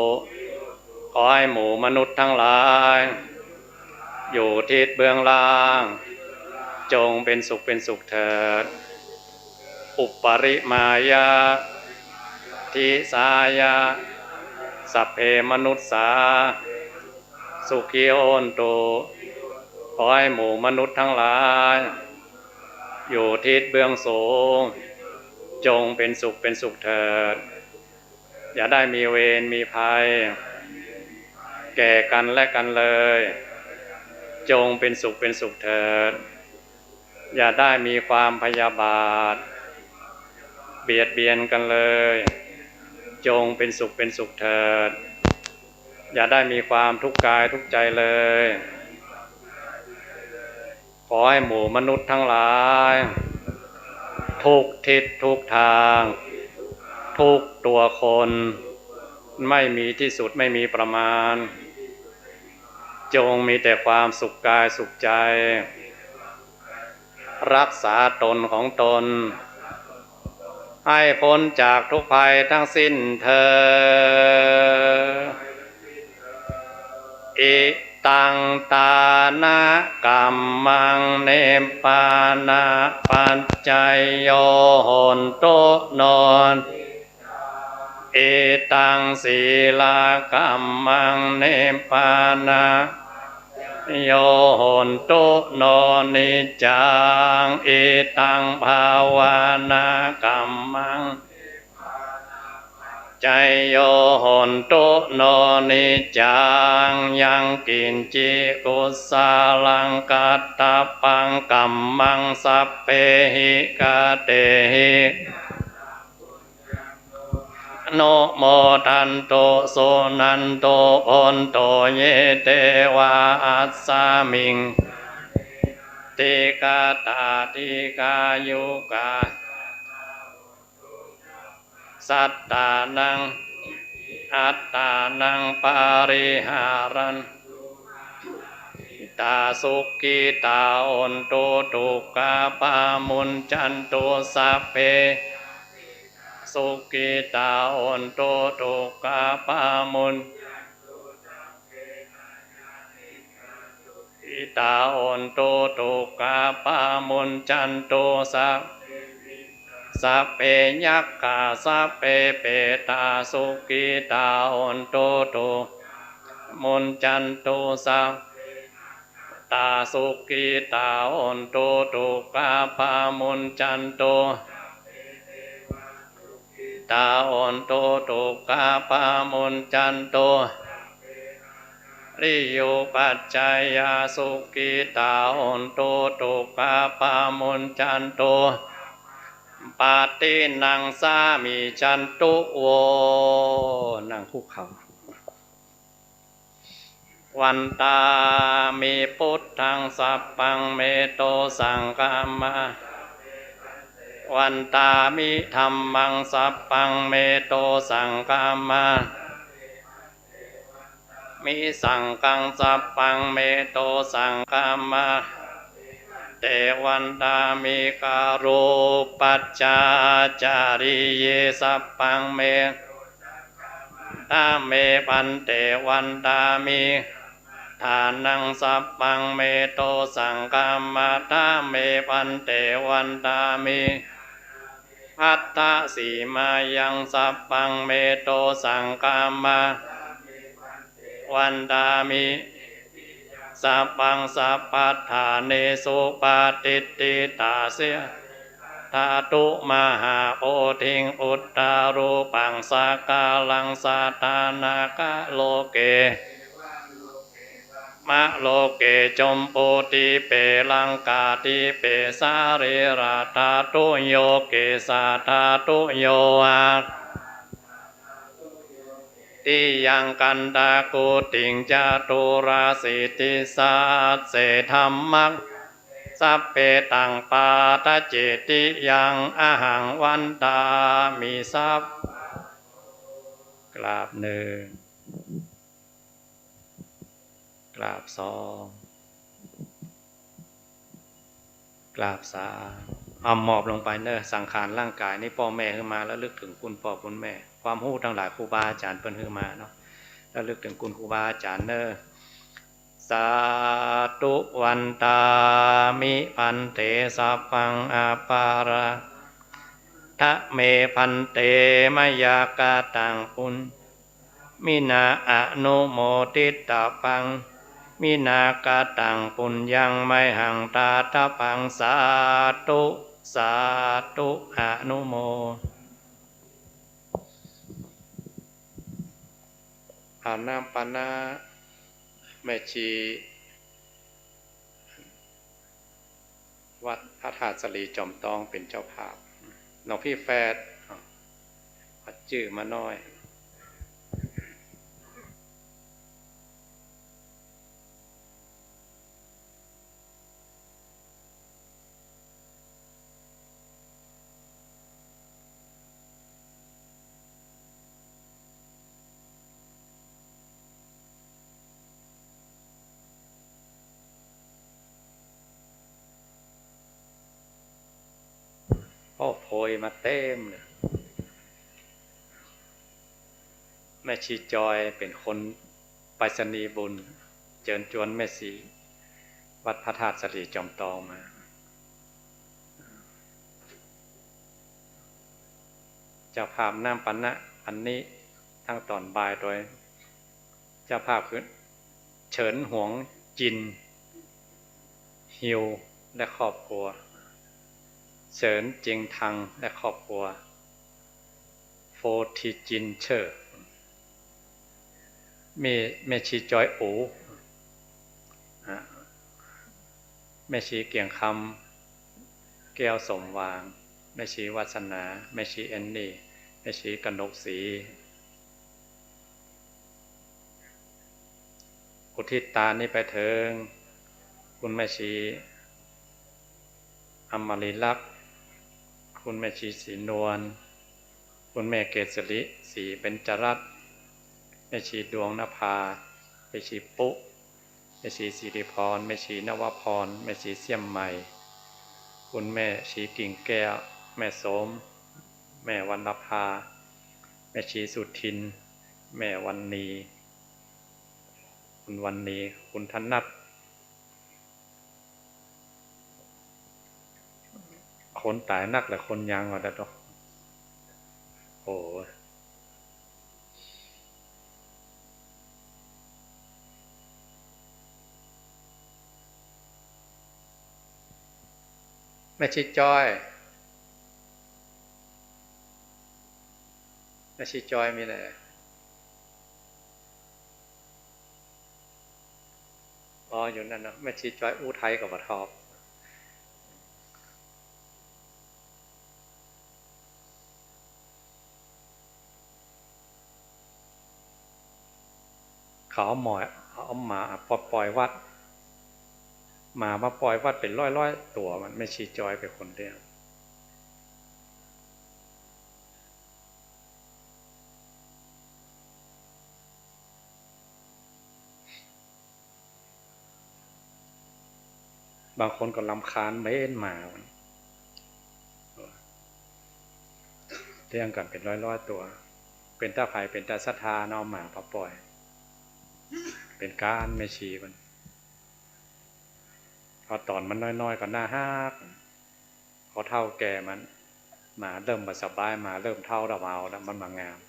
S3: ขอให้หมู่มนุษย์ทั้งหลายอยู่ทิศเบื้องล่างจงเป็นสุขเถิดอุปปริมายาทิสายาสัพเพมนุษสาสุขีโอนตุขอให้หมู่มนุษย์ทั้งหลายอยู่ทิศเบื้องสูงจงเป็นสุขเถิดอย่าได้มีเวรมีภัยแก่กันและกันเลยจงเป็นสุขเถิดอย่าได้มีความพยาบาทเบียดเบียนกันเลยจงเป็นสุขเถิดอย่าได้มีความทุกข์กายทุกข์ใจเลยขอให้หมู่มนุษย์ทั้งหลายทุกทิศทุกทางทุกตัวคนไม่มีที่สุดไม่มีประมาณจงมีแต่ความสุขกายสุขใจรักษาตนของตนให้พ้นจากทุกภัยทั้งสิ้นเถิดอิตังตานะกัมมังเนปานะปัจจัยโยโหนโตโนนอิตังศีลากัมมังเนปานะโยโหนตุโนนิจังอิตังภาวนากัมมังใจโยโหนตุโนนิจังยังกินจิกุสาลังกัตตปังกัมมังสัพเพหิกาเตหิโนโมทันโตโสนันโตโอนโตเยเตวะอัสสามิงติกาตาติกายุกาสัตตานังอัตตานังปาริหารันตาสุกิตาโอนโตตุกาปามุนจันโตสัพเพสุกิตาโอนโตตุกาปามุนอิตาโอนโตตุกาปามุนจันโตสัพเพยักขาสัพเพเปตาสุกิตาโอนโตตุมุนจันโตสัพตาสุกิตาโอนโตตุกาปามุนจันโตตาโอนโตตุกาปามุนจันโตริโยปัจจายาสุกิตาโอนโตตุกาปามุนจันโตปาตินังสามิจันตุโวนั่งคุกเข่าวันตามีพุทธังสัพพังเมโตสังฆามาวันตามิธัมมังสัพพังเมโตสังฆามามิสังฆังสัพพังเมโตสังฆามาเตวันตามิการุปัจจาจาริเยสัพพังเมตาเมปันเตวันตามิทานังสัพพังเมโตสังฆามาตาเมปันเตวันตามิอัตตาสีมายังสัพพังเมโตสังฆามาวันตามิสัพพังสัพพัทธาเนสุปาติติตาเสธาตุมหาโพธิงอุตตารูปังสากาลังสัตตานากะโลเกมะโลเกจมปุติเปลังกาติเปสาเรราธาตุโยเกสาธาตุโยอาติยังกันตากุติงจตุราสิติสัสเสธัมมังสัพเพตังปาตเจติยังอหังวันตามิสัพกราบหนึ่งกราบสองกราบสาม เอาหมอบลงไปเนอะสังขารร่างกายนี่พ่อแม่ขึ้นมาแล้วลึกถึงคุณพ่อคุณแม่ความรู้ทั้งหลายครูบาอาจารย์เปิ้นขึ้นมาเนาะแล้วลึกถึงคุณครูบาอาจารย์เนอะสาธุวันตามิพันเตสัพพังอาปาระทะเมพันเตมยากาตังปุญมินาอนุโมทิตาปังมินากาตังปุญญังไมหังตาตาปังสาธุสาธุอนุโมอานาปานะแม่ชีวัดพระธาตุสลีจอมตองเป็นเจ้าภาพน้องพี่แฟดพัดจื้อมาน้อยพ่อโพยมาเต็มเลยแม่ชีจอยเป็นคนไปรษณีย์บุญเจิญจวนแม่สีวัดพระธาตุสลีจอมตองมาเจ้าภาพน้ำปันนะอันนี้ทั้งตอนบ่ายโดยเจ้าภาพคือเฉินหวงจินฮิวและครอบครัวเฉินเจียงทังและครอบครัวโฟทีจินเชอร์มีแม่ชีจอยโอแม่ชีเกียงคำแก้วสมวางแม่ชีวัสนาแม่ชีแอนนี่แม่ชีกนกศรีอุทิศตานี่ไปเถิงคุณแม่ชีอมริลักษ์คุณแม่ชีศรีนวลคุณแม่เกษริศรีเบญจรัตน์แม่ชีดวงนภาแม่ชีปุแม่ชีสิริพรแม่ชีนวพรแม่ชีเสี่ยมใหม่คุณแม่ชีกิ่งแก้วแม่โสมแม่วรรณภาแม่ชีสุทินแม่วันนีคุณวันนีคุณธนัทคนตายนักและคนยังว่าได้ดอกโอ้แม่ชีจอยแม่ชีจอยมีอะไรอ๋ออยู่นั่นเนาะแม่ชีจอยอู้ไทยกับวัดทอบเขาเอาหมอยเอาหมาปล่อยวัดหมามาปล่อยวัดเป็นร้อยตัวมันไม่ชีจอยเป็นคนเดียวบางคนก็รำคาญเม้นหมาเลี้ยงกันเป็นร้อยตัว เป็นตาไผ่เป็นตาศรัทธาเนาะหมาปล่อยเป็นการไม่ชีมันพอตอนมันน้อยๆก็น่าฮักพอเท่าแก่มันหมาเริ่มมาสบายหมาเริ่มเท่าดาวเอาแล้วมันมางาม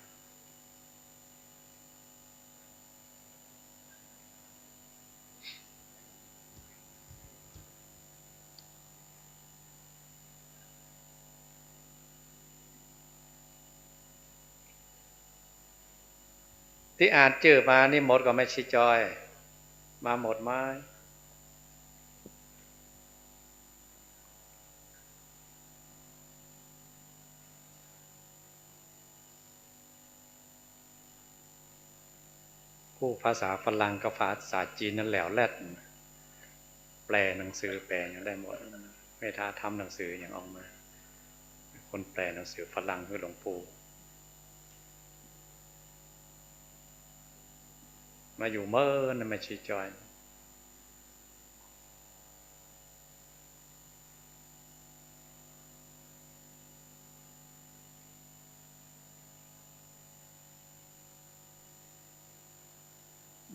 S3: ที่อ่านชื่อมานี่หมดก็ไม่ชีจอยมาหมดไหมผู้ภาษาฝรั่งกับภาษาจีนนั่นแหล้วแลดแปลหนังสือแปลอย่างได้หมดไม่ท้าทำหนังสืออย่างออกมาคนแปลหนังสือฝรั่งคือหลวงปู่มาอยู่เมื่อนั่นไม่ชีจอย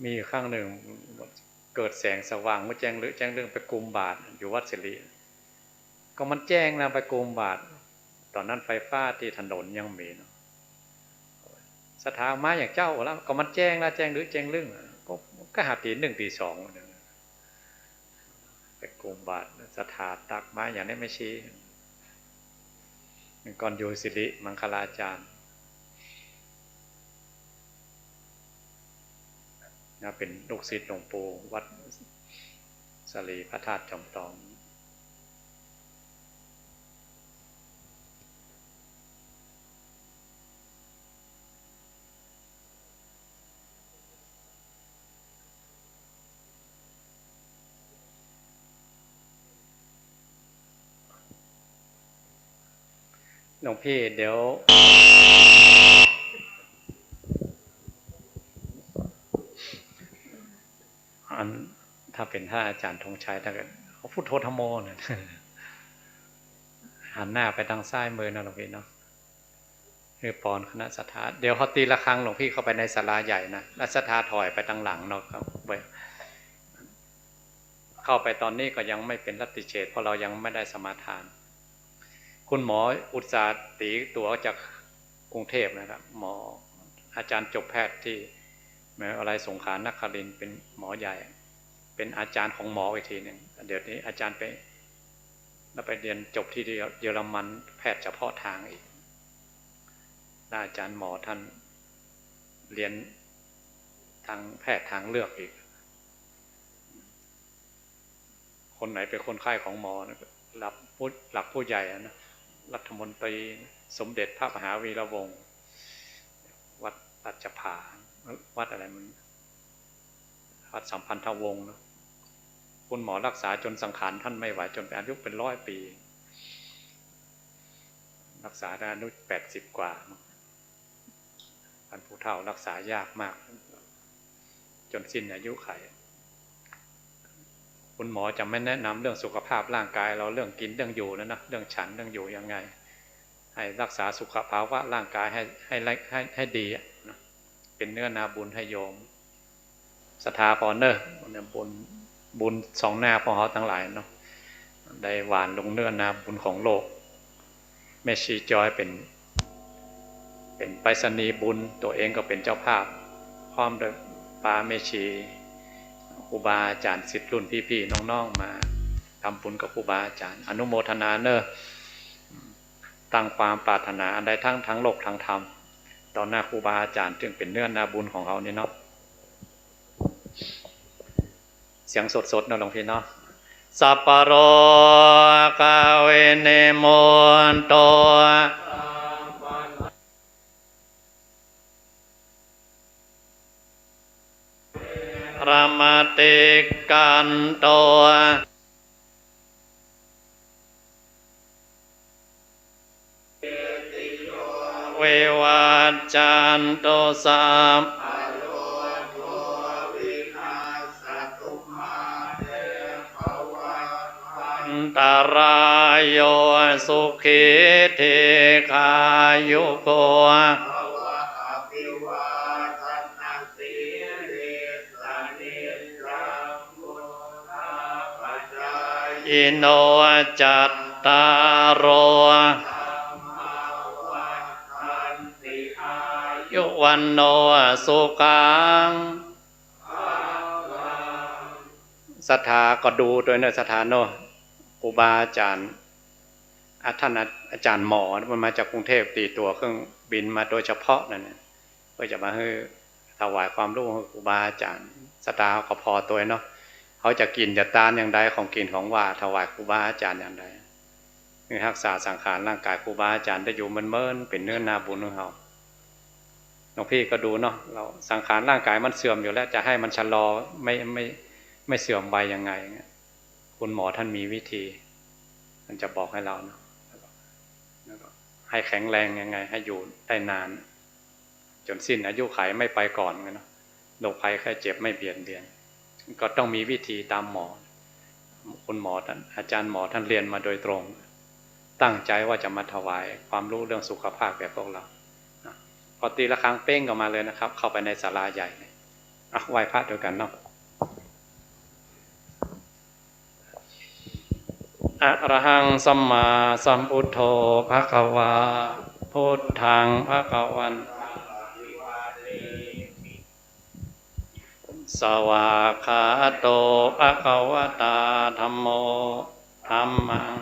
S3: มีครั้งหนึ่งเกิดแสงสว่างเมื่อแจ้งเรื่องไปกุมบาตรอยู่วัดสิริก็มันแจ้งนะไปกุมบาตรตอนนั้นไฟฟ้าที่ถนนยังมีเนาะสถามาอย่างเจ้าแล้วก็มันแจ้งแล้วแจ้งเรื่องก็หาตี 1 ตี 2ไปกุมบาตรสถาตักมาอย่างนี้ไม่ชี้ก่อนอยู่สิริมังคลาจารย์เป็นลูกศิษย์หลวงปู่วัดสรีพระธาตุจอมทองหลวงพี่เดี๋ยวถ้าเป็นท่านอาจารย์ธงชัยถ้าเกิดเขาพุทโธธรรมโมเนี่ยหันหน้าไปทางซ้ายมือนะหลวงพี่เนาะคือปอนคณะสัทธาเดี๋ยวเขาตีระฆังหลวงพี่เข้าไปในศาลาใหญ่นะแล้วสัทธาถอยไปทางหลังเนาะครับเข้าไปตอนนี้ก็ยังไม่เป็นรัตติเฉทเพราะเรายังไม่ได้สมาทานคุณหมออุตสาหตีตัวจากกรุงเทพนะครับหมออาจารย์จบแพทย์ที่มหาวิทยาลัยสงขลานครินทร์เป็นหมอใหญ่เป็นอาจารย์ของหมออีกทีหนึ่งเดี๋ยวนี้อาจารย์ไปเรียนจบที่เยอรมันแพทย์เฉพาะทางอีกอาจารย์หมอท่านเรียนทางแพทย์ทางเลือกอีกคนไหนเป็นคนไข้ของหมอหลักผู้ใหญ่นะรัฐมนตรีสมเด็จพระมหาวีระวงศ์วัดราชภาวัดอะไรมันวัดสัมพันธวงศ์นะคุณหมอรักษาจนสังขารท่านไม่ไหวจนอายุเป็น100 ปีรักษาได้อายุ80 กว่าท่านผู้เฒ่ารักษายากมากจนสิ้นอายุไขคุณหมอจะไม่แนะนำเรื่องสุขภาพร่างกายเราเรื่องกินเรื่องอยู่นะเรื่องฉันเรื่องอยู่ยังไงให้รักษาสุขภาวะร่างกายให้ดีนะเป็นเนื้อนาบุญให้โยมศรัทธาพอเนอร์บุญ2 หน้าพอเขาทั้งหลายเนาะได้หวานลงเนื้อนาบุญของโลกแม่ชีจอยเป็นไปรษณีย์บุญตัวเองก็เป็นเจ้าภาพพร้อมด้วยป้าแม่ชีครูบาอาจารย์ศิษย์รุ่นพี่ๆน้องๆมาทำบุญกับครูบาอาจารย์อนุโมทนาเนอตั้งความปรารถนาอันใดทั้งโลกทั้งธรรมต่อหน้าครูบาอาจารย์จึงเป็นเนื้อนาบุญของเขานี่เนาะเสียงสดๆนะหลวงพี่เนาะสัพพโรกาเวเนโมนโตรามติกันโตเววัจจันโตสัมตารายโยสุขิเทคายุโกอิโนจัตตารโอยุวันโนสุขังศรัทธาก็ดูโดยเนศรัทธาโนครูบาอาจารย์ท่านอาจารย์หมอมันมาจากกรุงเทพตีตัวเครื่องบินมาโดยเฉพาะนั่นเพื่อจะมาให้ถวายความรู้ให้ครูบาอาจารย์ศรัทธาก็พอตัวเนาะเขาจะกินจะตานอย่างใดของกินของว่าถวายครูบาอาจารย์อย่างใดคือรักษาสังขารร่างกายครูบาอาจารย์ได้อยู่เมินเป็นเนื้อนาบุญของเขาหลวงพี่ก็ดูเนาะเราสังขารร่างกายมันเสื่อมอยู่แล้วจะให้มันชะลอไม่เสื่อมไปยังไงคุณหมอท่านมีวิธีมันจะบอกให้เราเนาะให้แข็งแรงยังไงให้อยู่ได้นานจนสิ้นอายุขัยไม่ไปก่อนเนาะโรคภัยแค่เจ็บไม่เบียดเบียนก็ต้องมีวิธีตามหมอคุณหมอท่านอาจารย์หมอท่านเรียนมาโดยตรงตั้งใจว่าจะมาถวายความรู้เรื่องสุขภาพแก่พวกเราพอตีระฆังเป้งออกมาเลยนะครับเข้าไปในศาลาใหญ่ ไหว้พระด้วยกันเนาะอะระหังสัมมาสัมพุทโธภะคะวาพุทธังภะคะวันสวากขาโตภะคะวตาธัมโมธัมมัง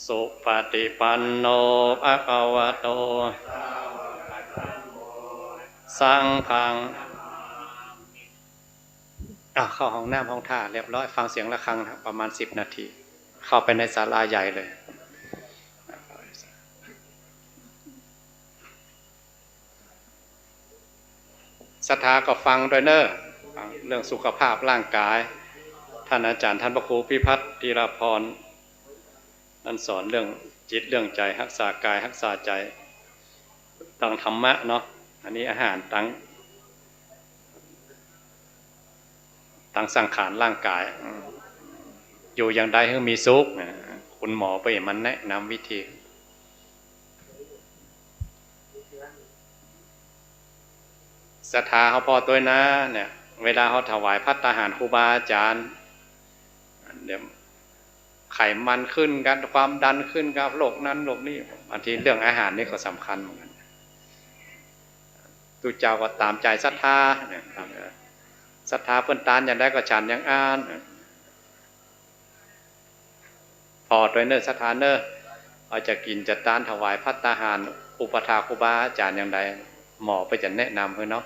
S3: สุปฏิปันโนภะคะวะโตสังฆังเข้าห้องน้ำห้องท่าเรียบร้อยฟังเสียงระฆังประมาณ10 นาทีเข้าไปในศาลาใหญ่เลยศรัทธาก็ฟังด้วยเนอะฟังเรื่องสุขภาพร่างกายท่านอาจารย์ท่านพระครูพิพัฒน์ธีรพรนั่นสอนเรื่องจิตเรื่องใจรักษากายรักษาใจตั้งธรรมะเนาะอันนี้อาหารตั้งสังขารร่างกายอยู่อย่างใดให้มีสุขคุณหมอไปมันแนะนำวิธีศรัทธาเขาพอตัวนะเนี่ยเวลาเขาถวายภัตตาหารครูบาอาจารย์เดี๋ยวไขมันขึ้นกันความดันขึ้นกับโรคนั้นโรคนี้บางทีเรื่องอาหารนี่ก็สำคัญเหมือนกันตุเจ้าก็ตามใจศรัทธาเนี่ยศรัทธาเพิ่นตานอย่างได้ก็ฉันอย่างอ่านพอโดยเนอศรัทธาเนอเอาจะกินจะตานถวายภัตตาหารอุปถาครูบาอาจารย์อย่างใดหมอไปจะแนะนำเพื่อนเนาะ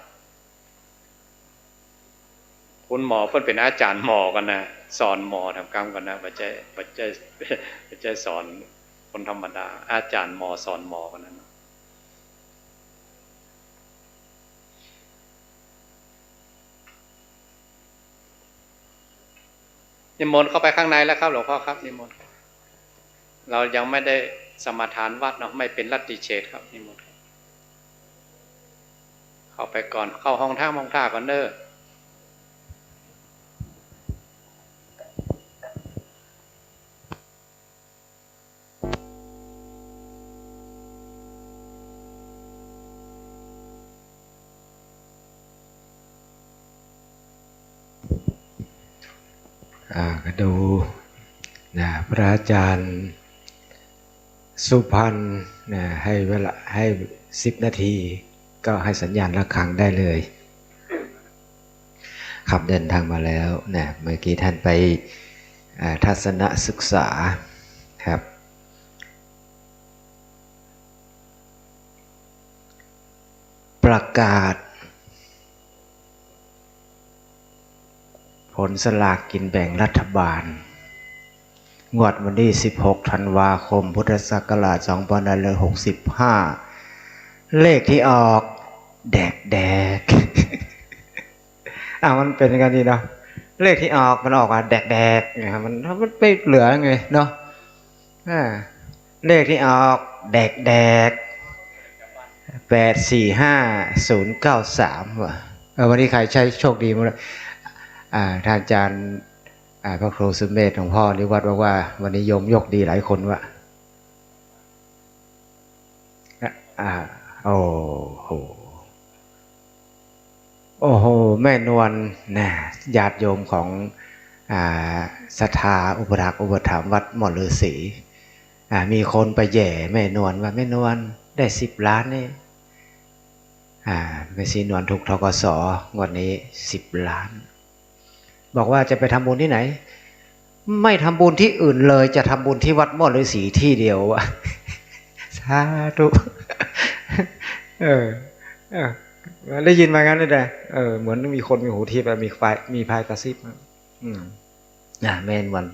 S3: คุณหมอเพิ่นเป็นอาจารย์หมอกันนะสอนหมอทำกรรมกันนะปัจจัยสอนคนธรรมดาอาจารย์หมอสอนหมอกันนั้นนิมนต์เข้าไปข้างในแล้วครับหลวงพ่อครับนิมนต์เรายังไม่ได้สมาทานวัดเนาะไม่เป็นลัทธิเฉดครับนิมนต์เข้าไปก่อนเข้าห้องท่าก่อนเนอะ
S2: ก็ดูนะพระอาจารย์สุพรรณนะให้เวลาให้10 นาทีก็ให้สัญญาณระฆังได้เลยขับเดินทางมาแล้วนะเมื่อกี้ท่านไปทัศนศึกษาครับประกาศผลสลากกินแบ่งรัฐบาลงวดวันที่16 ธันวาคมพุทธศักราช2565เลขที่ออกแดกมันเป็นยังไงดีเนาะเลขที่ออกมันออกมาแดกเนี่ยมันไม่เหลือไงเนาะเลขที่ออกแดก845093ว่ะวันนี้ใครใช้โชคดีมั้งท่านอาจารย์พระครูสุเมธของพ่อนิวัฒน์บอกว่าวันนี้โยมยกดีหลายคนว่ะโอ้โหแม่นวลนะญาติโยมของศรัทธาอุปถัมภ์วัดหมอฤาษีมีคนไปแย่แม่นวลว่าแม่นวลได้10 ล้านนี่แม่ชีนวลถูกธกส.งวดนี้10 ล้านบอกว่าจะไปทำบุญที่ไหนไม่ทำบุญที่อื่นเลยจะทำบุญที่วัดหมอฤาษีที่เดียวสาธุได้ยินมางั้นเลยนะเหมือนมีคนมีหูทิพย์มีพายกระซิบแม่นวัน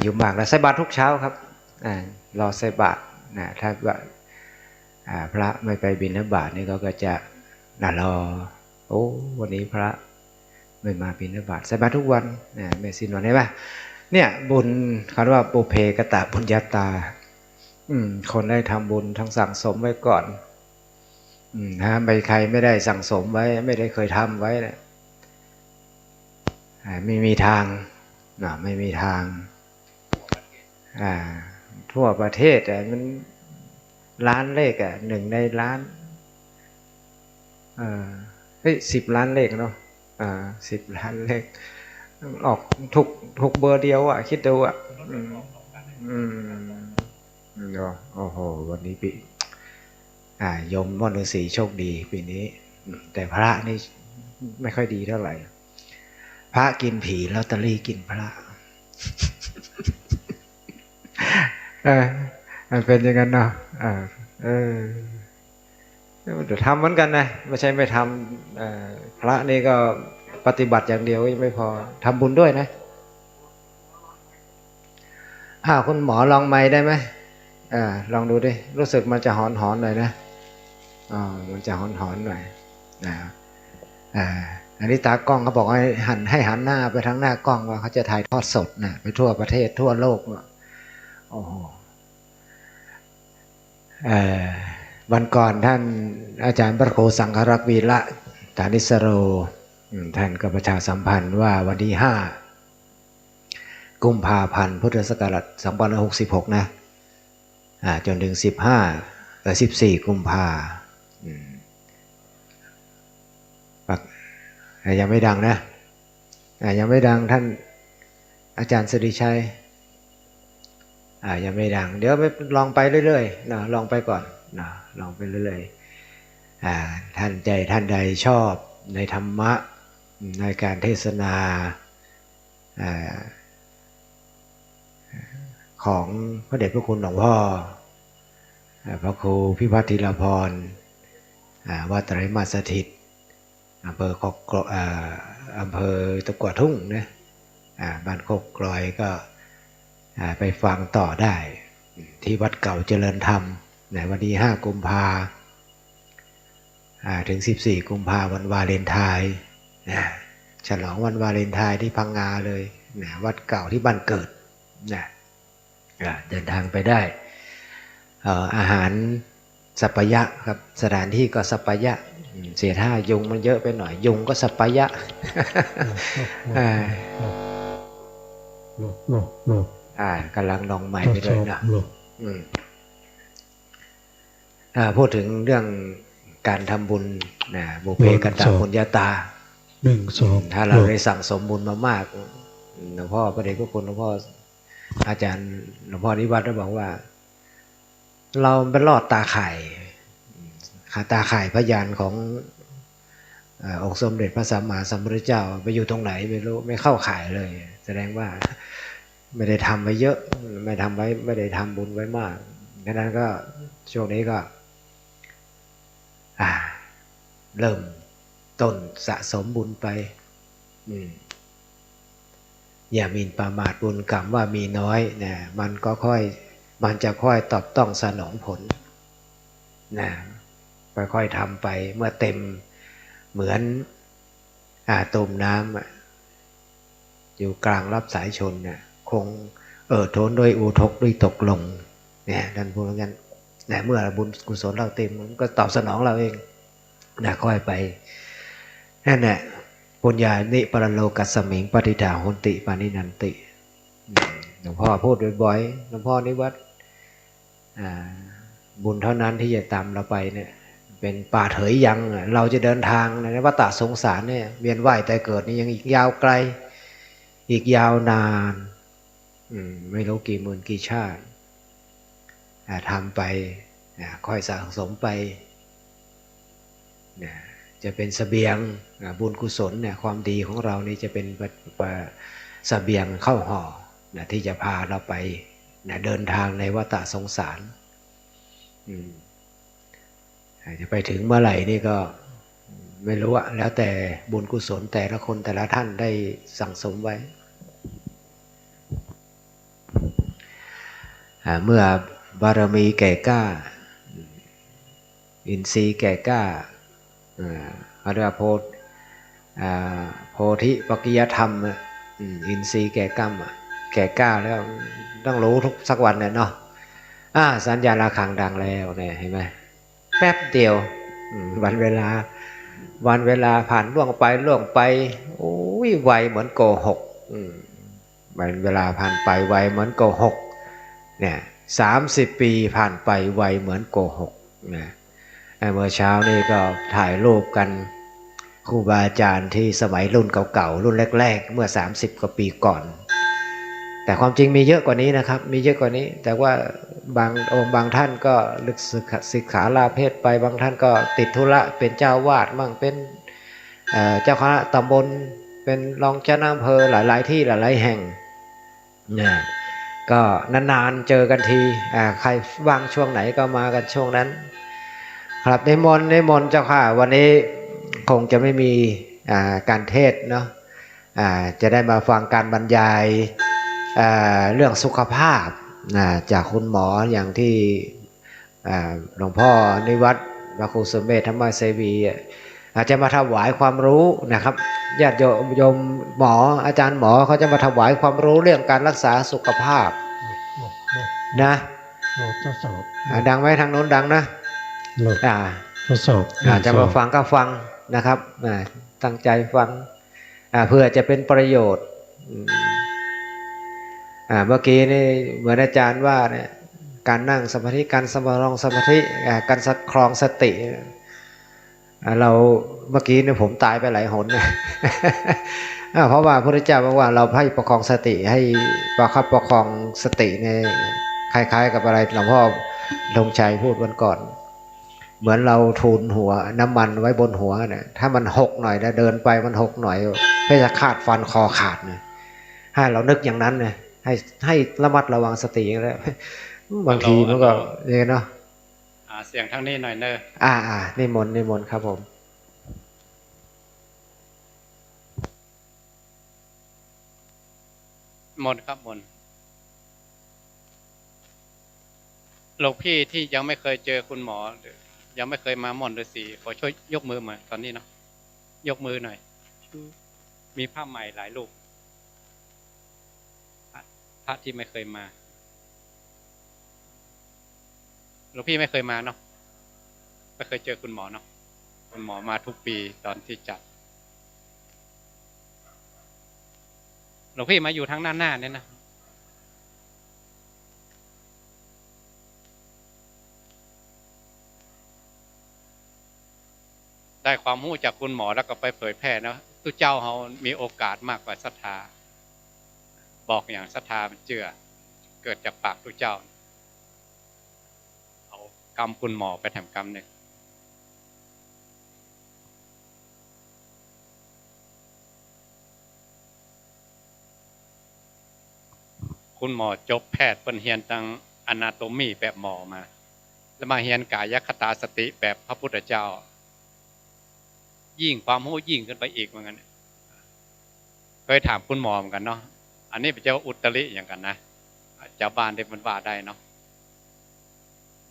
S2: ยุ่งมากแล้วใส่บาตรทุกเช้าครับรอใส่บาตรถ้าว่าพระไม่ไปบิณฑบาตนี่ก็จะรอวันนี้พระไม่มาบิณฑบาตใส่บาตรทุกวันแม่สินวันนี้ป่ะเนี่ยบุญคำว่าปุเพกตะบุญญาตาคนได้ทำบุญทั้งสั่งสมไว้ก่อนใครไม่ได้สั่งสมไว้ไม่ได้เคยทำไว้เนี่ยไม่มีทางไม่มีทางทั่วประเทศมันล้านเลข1 ในล้าน
S4: เฮ้ย10 ล้านเลขเนาะ10 ล้านเลขออกถูกเบอร์เดียวอ่ะคิดดูอ่ะเนาะโอ้โหวันนี้ปีโยมม่อนฤาษีโชคดีปีนี้แต่พระนี่ไม่ค่อยดีเท่าไหร่พระกินผีลอตเตอรี่กินพระมันเป็นอย่างนั้นเนาะจะทำเหมือนกันนะไม่ใช่ไม่ทำพระนี่ก็ปฏิบัติอย่างเดียวยังไม่พอทำบุญด้วยนะคุณหมอลองไม้ได้ไหมลองดูดิรู้สึกมันจะหอนหน่อยนะมันจะหอนหน่อยอันนี้ตากล้องเขาบอกให้หันหน้าไปทางหน้ากล้องว่าเขาจะถ่ายทอดสดนะไปทั่วประเทศทั่วโลกโอ้โหวันก่อนท่านอาจารย์พระครูสังฆรักษ์วีระฐานิสโรท่านก็ประชาสัมพันธ์ว่าวันที่5 กุมภาพันธ์พุทธศักราช2566นะจนถึง14 กุมภายังไม่ดังนะยังไม่ดังท่านอาจารย์สิริชัยยังไม่ดังเดี๋ยวไปลองไปเรื่อยๆนะลองไปก่อนนะลองไปเรื่อยๆท่านใดชอบในธรรมะในการเทศนาของพระเดชพระคุณหลวงพ่อพระครูพิพัฒน์ธีรพรวัดไตรมาสถิตอำเภอตะกั่วทุ่งนะบ้านโคกกลอยก็ไปฟังต่อได้ที่วัดเก่าเจริญธรรมในวันที่5 กุมภาถึง14 กุมภาวันวาเลนไทน์ฉลองวันวาเลนไทน์ที่พังงาเลยวัดเก่าที่บ้านเกิดเดินทางไปได้อาหารสัปปายะครับสถานที่ก็สัปปายะเสียท่ายุงมันเยอะไปหน่อยยุงก็สัปปายะกำลังลองใหม่ไปเลยนะพูดถึงเรื่องการทำบุญบุพเพกตปุญญาตาถ้าเราได้สั่งสมบุญมามากหลวงพ่อพระเดชพระคุณหลวงพ่ออาจารย์หลวงพ่อนิวัฒน์ได้บอกว่าเราเป็นลอดตาข่ายพยานขององค์สมเด็จพระสัมมาสัมพุทธเจ้าไปอยู่ตรงไหนไม่รู้ไม่เข้าข่ายเลยแสดงว่าไม่ได้ทำไว้เยอะไม่ได้ทำบุญไว้มากดังนั้นก็ช่วงนี้ก็เริ่มต้นสะสมบุญไปอย่าหมิ่นประมาทบุญกรรมว่ามีน้อยนะมันจะค่อยตอบต้องสนองผลนะค่อยๆทำไปเมื่อเต็มเหมือนตุ่มน้ำอยู่กลางรับสายชนเนี่ยคงโทนด้วยอุทกด้วยตกลงเนี่ยท่านพูดงั้นนะเมื่อบุญกุศลเราเต็มมันก็ตอบสนองเราเองนะค่อยไปนั่นแหละปุญญานิปรโลกัสสมิงปฏิทาโหนติปานินันติหลวงพ่อพูดบ่อยๆหลวงพ่อนิวัฒน์บุญเท่านั้นที่จะตามเราไปเนี่ยเป็นป่าเถยยังเราจะเดินทางในวัฏสงสารเนี่ยเวียนว่ายแต่เกิดนี่ยังอีกยาวไกลอีกยาวนานไม่รู้กี่หมื่นกี่ชาติทำไปค่อยสะสมไปจะเป็นเสบียงบุญกุศลเนี่ยความดีของเรานี่จะเป็นเสบียงเข้าห่อที่จะพาเราไปเดินทางในวัฏสงสารจะไปถึงเมื่อไหร่นี่ก็ไม่รู้อะแล้วแต่บุญกุศลแต่ละคนแต่ละท่านได้สั่งสมไว้เมื่อบารมีแก่กล้าอินทรีย์แก่กล้าเขาเรียกว่าโพธิปัจจยธรรมอินทรีย์แก่กล้าแล้วต้องรู้ทุกสักวันเนี่ยเนาะสัญญาณระฆังดังแล้วเนี่ยเห็นไหมแป๊บเดียววันเวลาผ่านล่วงไปโอ้ยไวเหมือนโกหกวันเวลาผ่านไปไวเหมือนโกหกเนี่ย30 ปีผ่านไปไวเหมือนโกหกนะ เมื่อเช้านี่ก็ถ่ายรูปกันครูบาอาจารย์ที่สมัยรุ่นเก่าๆรุ่นแรกๆเมื่อ30 กว่าปีก่อนแต่ความจริงมีเยอะกว่านี้นะครับมีเยอะกว่านี้แต่ว่าบางองค์บางท่านก็ลึกศึกษาลาเพศไปบางท่านก็ติดธุระเป็นเจ้าวาดมั่งเป็นเจ้าคณะตำบลเป็นรองเจ้าอำเภอหลายๆที่หลายๆแห่งนะก็นานๆเจอกันทีใครว่างช่วงไหนก็มากันช่วงนั้นครับนิมนต์เจ้าค่ะวันนี้คงจะไม่มีการเทศเนาะจะได้มาฟังการบรรยายเรื่องสุขภาพจากคุณหมออย่างที่หลวงพ่อนิวัฒน์พระครูสุเมธธรรมเสวีอาจจะมาถวายความรู้นะครับญาติโยมหมออาจารย์หมอเขาจะมาถวายความรู้เรื่องการรักษาสุขภาพนะ
S5: ทดสอบ
S4: ดังไหมทางโน้นดังนะ
S5: ทดสอบ
S4: จะมาฟังก็ฟังนะครับตั้งใจฟังเพื่อจะเป็นประโยชน์เมื่อกี้นี่เหมือนอาจารย์ว่าเนี่ยการนั่งสมาธิการสมาลองสมาธิการครองสติเราเมื่อกี้เนี่ยผมตายไปหลายหนเนี่ยเพราะว่าพระพุทธเจ้าบอกว่าเราให้ประคองสติให้ประคับประคองสติเนี่ยคล้ายๆกับอะไรหลวงพ่อธงชัยพูดวันก่อนเหมือนเราทูลหัวน้ำมันไว้บนหัวเนี่ยถ้ามันหกหน่อยนะเดินไปมันหกหน่อยเพื่อจะขาดฟันคอขาดเนี่ยให้เรานึกอย่างนั้นเนี่ยให้ระมัดระวังสติอย่างนี้บางทีมันก็เนี่ยเนาะ
S3: เสียงทั้งนี้หน่อยเนอะ
S4: นิมนต์ครับผม
S3: มนครับมนหลวงพี่ที่ยังไม่เคยเจอคุณหมอยังไม่เคยมามอนฤาษีขอช่วยยกมือมาตอนนี้เนาะยกมือหน่อยมีภาพใหม่หลายรูปพระที่ไม่เคยมาหลวงพี่ไม่เคยมาเนาะไม่เคยเจอคุณหมอเนาะคุณหมอมาทุกปีตอนที่จัดหลวงพี่มาอยู่ทั้งหน้าเนี่ยนะได้ความรู้จากคุณหมอแล้วก็ไปเผยแพร่นะตุเจ้าเขามีโอกาสมากกว่าศรัทธาบอกอย่างศรัทธามันเชื่อเกิดจากปากตุเจ้าเอากรรมคุณหมอไปทำกรรมหนึ่งคุณหมอจบแพทย์เป็นเฮียนตั้งอนาโตมีแบบหมอมาแล้วมาเฮียนกายคตาสติแบบพระพุทธเจ้ายิ่งความรู้ยิ่งขึ้นไปอีกเหมือนกันเคยถามคุณหมอเหมือนกันเนาะอันนี้เป็นเจ้าอุตริอย่างกันนะเจ้าบ้านได้มันว่าได้เนาะ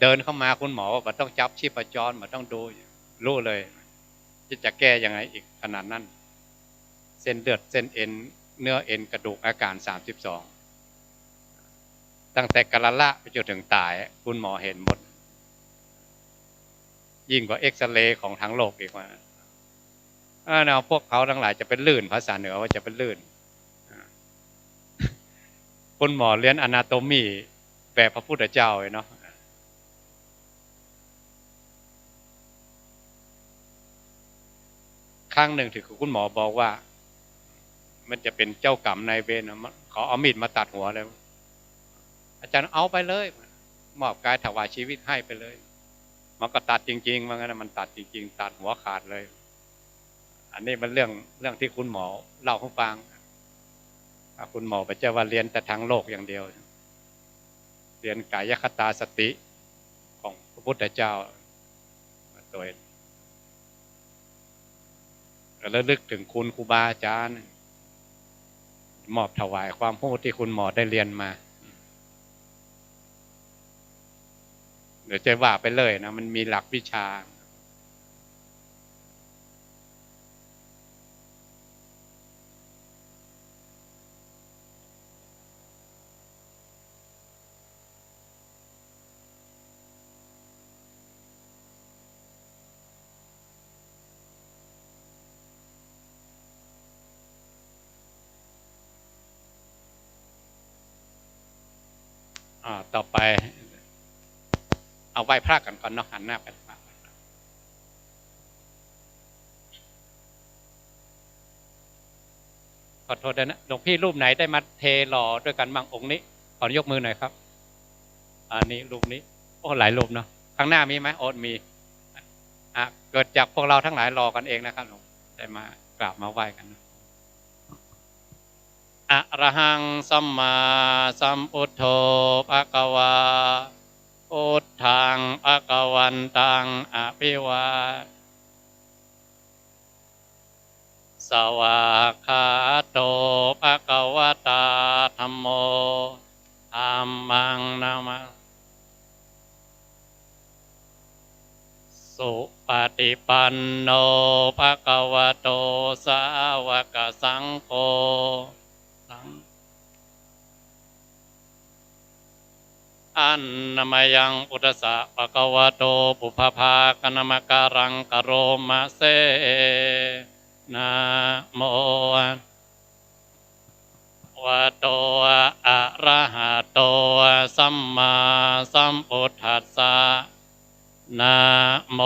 S3: เดินเข้ามาคุณหมอว่าต้องจับชีพจรมันต้องดูรู้เลยจะแก้ยังไงอีกขนาดนั้นเส้นเลือดเส้นเอ็นเนื้อเอ็นกระดูกอาการ32ตั้งแต่กะละไปจนถึงตายคุณหมอเห็นหมดยิ่งกว่าเอ็กซเรย์ของทั้งโลกอีกว่าพวกเขาทั้งหลายจะเป็นลื่นภาษาเหนือว่าจะเป็นลื่นคุณหมอเรียนอนาโตมีแบบพระพุทธเจ้าเลยเนาะครั้งหนึ่งที่คุณหมอบอกว่ามันจะเป็นเจ้ากรรมนายเวรเขาเอามีดมาตัดหัวเลยอาจารย์เอาไปเลยมอบกายถวายชีวิตให้ไปเลยมันก็ตัดจริงๆว่างั้นมันตัดจริงๆตัดหัวขาดเลยอันนี้มันเรื่องที่คุณหมอเล่าให้ฟังคุณหมอไปเจ้าว่าเรียนแต่ทางโลกอย่างเดียวเรียนกายคตาสติของพระพุทธเจ้าโดยระลึกถึงคุณครูบาอาจารย์มอบถวายความรู้ที่คุณหมอได้เรียนมาเดี๋ยวจะว่าไปเลยนะมันมีหลักวิชาต่อไปเอาไหว้พระกันก่อนเนาะหันหน้าไปพระ ขอโทษด้วยนะหลวงพี่รูปไหนได้มาเทหล่อด้วยกันบ้างองค์นี้ขอยกมือหน่อยครับอันนี้รูปนี้โอ้หลายรูปเนาะข้างหน้ามีไหมโอ๊ตมีเกิดจากพวกเราทั้งหลายรอกันเองนะครับหลวงได้มากราบมาไหว้กันอะระหังสัมมาสัมพุทโธภะคะวาพุทธังภะคะวันตังอภิวาสวากขาโตภะคะวะตาธัมโมธัมมังนามาสุปฏิปันโนภะคะวะโตสาวกสังโฆอันนามยังพุทธะภะคะวะโตปุพพากนมการังกโรมะเสนะโมวะโตอะระหะโตสัมมาสัมพุทธัสสะนะโม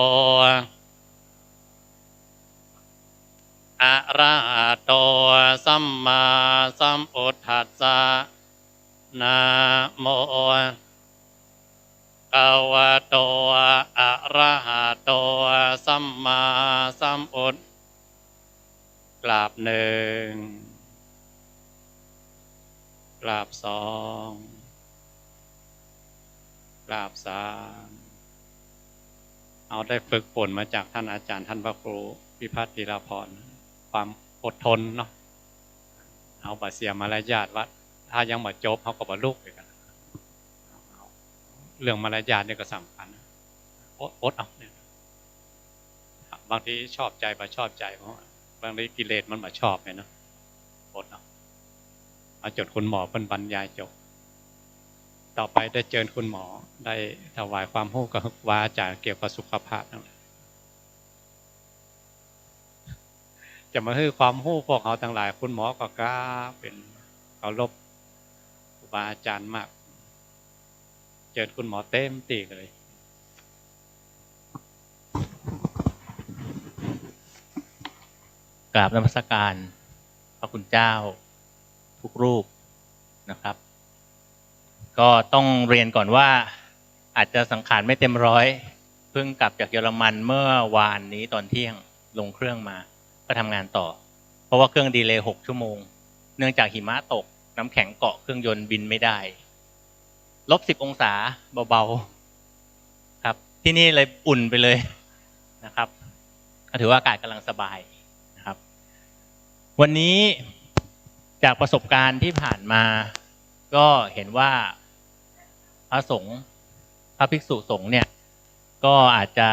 S3: อะระหะโตสัมมาสัมพุทธัสสะนะโมภะคะวะโตอะระหะโตสัมมาสัมพุทธกราบหนึ่งกราบสองกราบสามเอาได้ฝึกฝนมาจากท่านอาจารย์ท่านพระครูพิพัฒน์ธีรพรความอดทนเนาะเอาบาเสียมารยาทวัดถ้ายังบ่จบเขาก็บ่ลุกเลยกันเรื่องมารยาทเนี่ยก็สำคัญอดเอาเนี่ยบางทีชอบใจบ่ชอบใจเพราะบางทีกิเลสมันบ่ชอบไงเนาะอดเอาจดคุณหมอเพิ่นบรรยายจบต่อไปได้เชิญคุณหมอได้ถวายความรู้กับวาจาเกี่ยวกับสุขภาพนะจะมาให้ความรู้พวกเขาทั้งหลายคุณหมอก็กล้าเป็นเคารพครูบาอาจารย์มากเชิญคุณหมอเต็มตีเลยกราบนมัสการพระคุณเจ้าทุกรูปนะครับก็ต้องเรียนก่อนว่าอาจจะสังขารไม่เต็มร้อยเพิ่งกลับจากเยอรมันเมื่อวานนี้ตอนเที่ยงลงเครื่องมาก็ทำงานต่อเพราะว่าเครื่องดีเลย์6 ชั่วโมงเนื่องจากหิมะตกน้ำแข็งเกาะเครื่องยนต์บินไม่ได้-10 องศาเบาๆครับที่นี่เลยอุ่นไปเลยนะครับก็ถือว่าอากาศกำลังสบายนะครับวันนี้จากประสบการณ์ที่ผ่านมาก็เห็นว่าพระสงฆ์พระภิกษุสงฆ์เนี่ยก็อาจจะ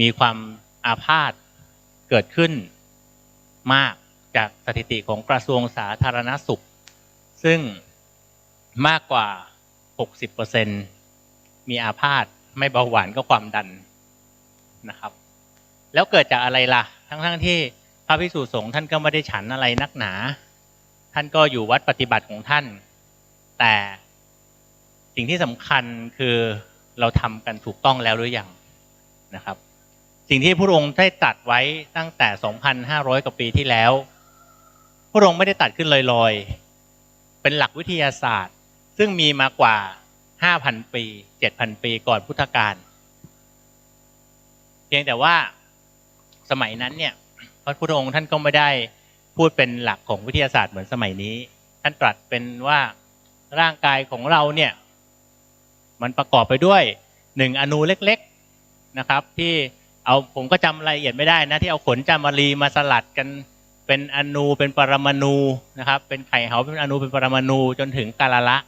S3: มีความอาพาธเกิดขึ้นมากจากสถิติของกระทรวงสาธารณสุขซึ่งมากกว่า 60% มีอาพาธไม่เบาหวานก็ความดันนะครับแล้วเกิดจากอะไรล่ะทั้งที่พระภิกษุสงฆ์ท่านก็ไม่ได้ฉันอะไรนักหนาท่านก็อยู่วัดปฏิบัติของท่านแต่สิ่งที่สำคัญคือเราทำกันถูกต้องแล้วหรือยังนะครับสิ่งที่พระองค์ได้ตรัสไว้ตั้งแต่ 2,500 กว่าปีที่แล้วพระองค์ไม่ได้ตรัสขึ้นลอยๆเป็นหลักวิทยาศาสตร์ซึ่งมีมากว่า 5,000 ปี 7,000 ปีก่อนพุทธกาลเพียงแต่ว่าสมัยนั้นเนี่ยพระพุทธองค์ท่านก็ไม่ได้พูดเป็นหลักของวิทยาศาสตร์เหมือนสมัยนี้ท่านตรัสเป็นว่าร่างกายของเราเนี่ยมันประกอบไปด้วย1 อนูเล็กๆนะครับที่เอาผมก็จำรายละเอียดไม่ได้นะที่เอาขนจามรีมาสลัดกันเป็นอนูเป็นปรมาณูนะครับเป็นไข่เหาเป็นอนูเป็นปรมาณูจนถึงกาลาละ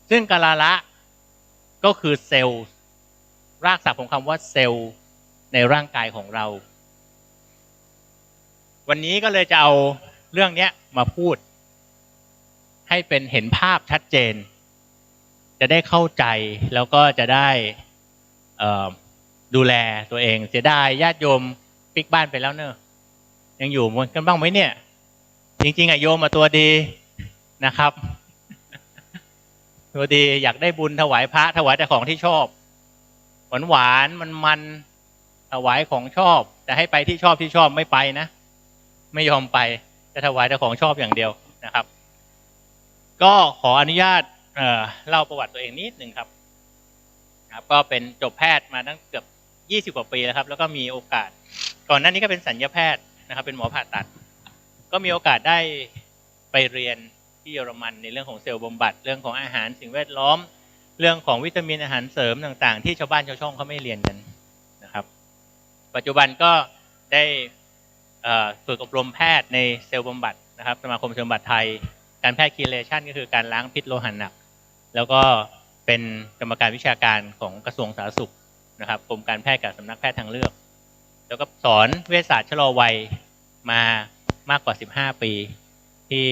S3: ซึ่งกาลาละก็คือเซลล์รากศัพท์ของคำว่าเซลล์ในร่างกายของเราวันนี้ก็เลยจะเอาเรื่องนี้มาพูดให้เป็นเห็นภาพชัดเจนจะได้เข้าใจแล้วก็จะได้ดูแลตัวเองเสียดายญาติโยมปิกบ้านไปแล้วเนอะยังอยู่กันบ้างไหมเนี่ยจริงๆโยมมาตัวดีนะครับตัวดีอยากได้บุญถวายพระถวายแต่ของที่ชอบหวานมันถวายของชอบแต่ให้ไปที่ชอบไม่ไปนะไม่ยอมไป
S6: จะถวายแต่ของชอบอย่างเดียวนะครับก็ขออนุญาตเล่าประวัติตัวเองนิดหนึ่งครับก็เป็นจบแพทย์มาตั้งเกือบ20 กว่าปีแล้วครับแล้วก็มีโอกาสก่อนหน้านี้ก็เป็นศัลยแพทย์นะครับเป็นหมอผ่าตัดก็มีโอกาสได้ไปเรียนที่เยอรมันในเรื่องของเซลล์บำบัดเรื่องของอาหารสิ่งแวดล้อมเรื่องของวิตามินอาหารเสริมต่างๆที่ชาวบ้านชาวช่องเขาไม่เรียนกันนะครับปัจจุบันก็ได้ฝึกอบรมแพทย์ในเซลล์บำบัดนะครับสมาคมเซลล์บำบัดไทยการแพทย์คีเลชันก็คือการล้างพิษโลหะหนักแล้วก็เป็นกรรมการวิชาการของกระทรวงสาธารณสุขนะครับกรมการแพทย์กับสำนักแพทย์ทางเลือกแล้วก็สอนเวชศาสตร์ชะลอวัยมามากกว่า15 ปีที่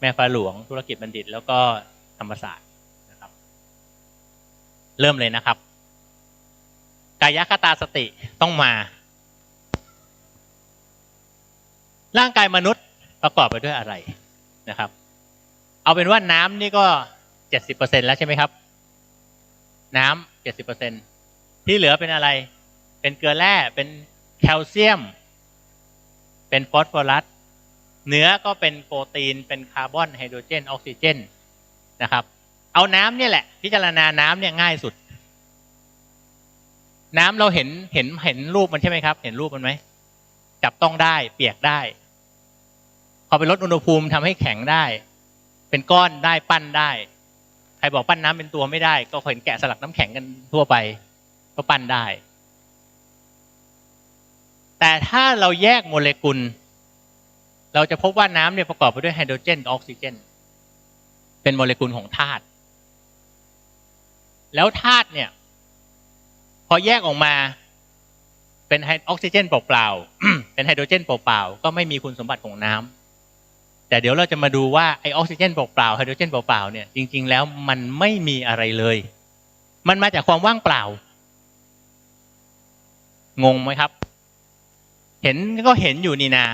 S6: แม่ฟ้าหลวงธุรกิจบัณฑิตแล้วก็ธรรมศาสตร์นะครับเริ่มเลยนะครับกายคตาสติต้องมาร่างกายมนุษย์ประกอบไปด้วยอะไรนะครับเอาเป็นว่าน้ำนี่ก็ 70% แล้วใช่ไหมครับน้ำ 70% ที่เหลือเป็นอะไรเป็นเกลือแร่เป็นแคลเซียมเป็นฟอสฟอรัสเนื้อก็เป็นโปรตีนเป็นคาร์บอนไฮโดรเจนออกซิเจนนะครับเอาน้ำเนี่ยแหละพิจารณาน้ำเนี่ยง่ายสุดน้ำเราเห็นรูปมันใช่ไหมครับเห็นรูปมันไหมจับต้องได้เปียกได้พอไปลดอุณหภูมิทำให้แข็งได้เป็นก้อนได้ปั้นได้ใครบอกปั้นน้ำเป็นตัวไม่ได้ก็เห็นแกะสลักน้ำแข็งกันทั่วไปก็ปั้นได้แต่ถ้าเราแยกโมเลกุลเราจะพบว่าน้ำเนี่ยประกอบไปด้วยไฮโดรเจนกับออกซิเจนเป็นโมเลกุลของธาตุแล้วธาตุเนี่ยพอแยกออกมาเป็นออกซิเจนเปล่าๆ เป็นไฮโดรเจนเปล่าๆก็ไม่มีคุณสมบัติของน้ำแต่เดี๋ยวเราจะมาดูว่าไอออกซิเจนเปล่าๆไฮโดรเจนเปล่าๆเนี่ยจริงๆแล้วมันไม่มีอะไรเลยมันมาจากความว่างเปล่างงไหมครับเห็นก็เห็นอยู่นี่นา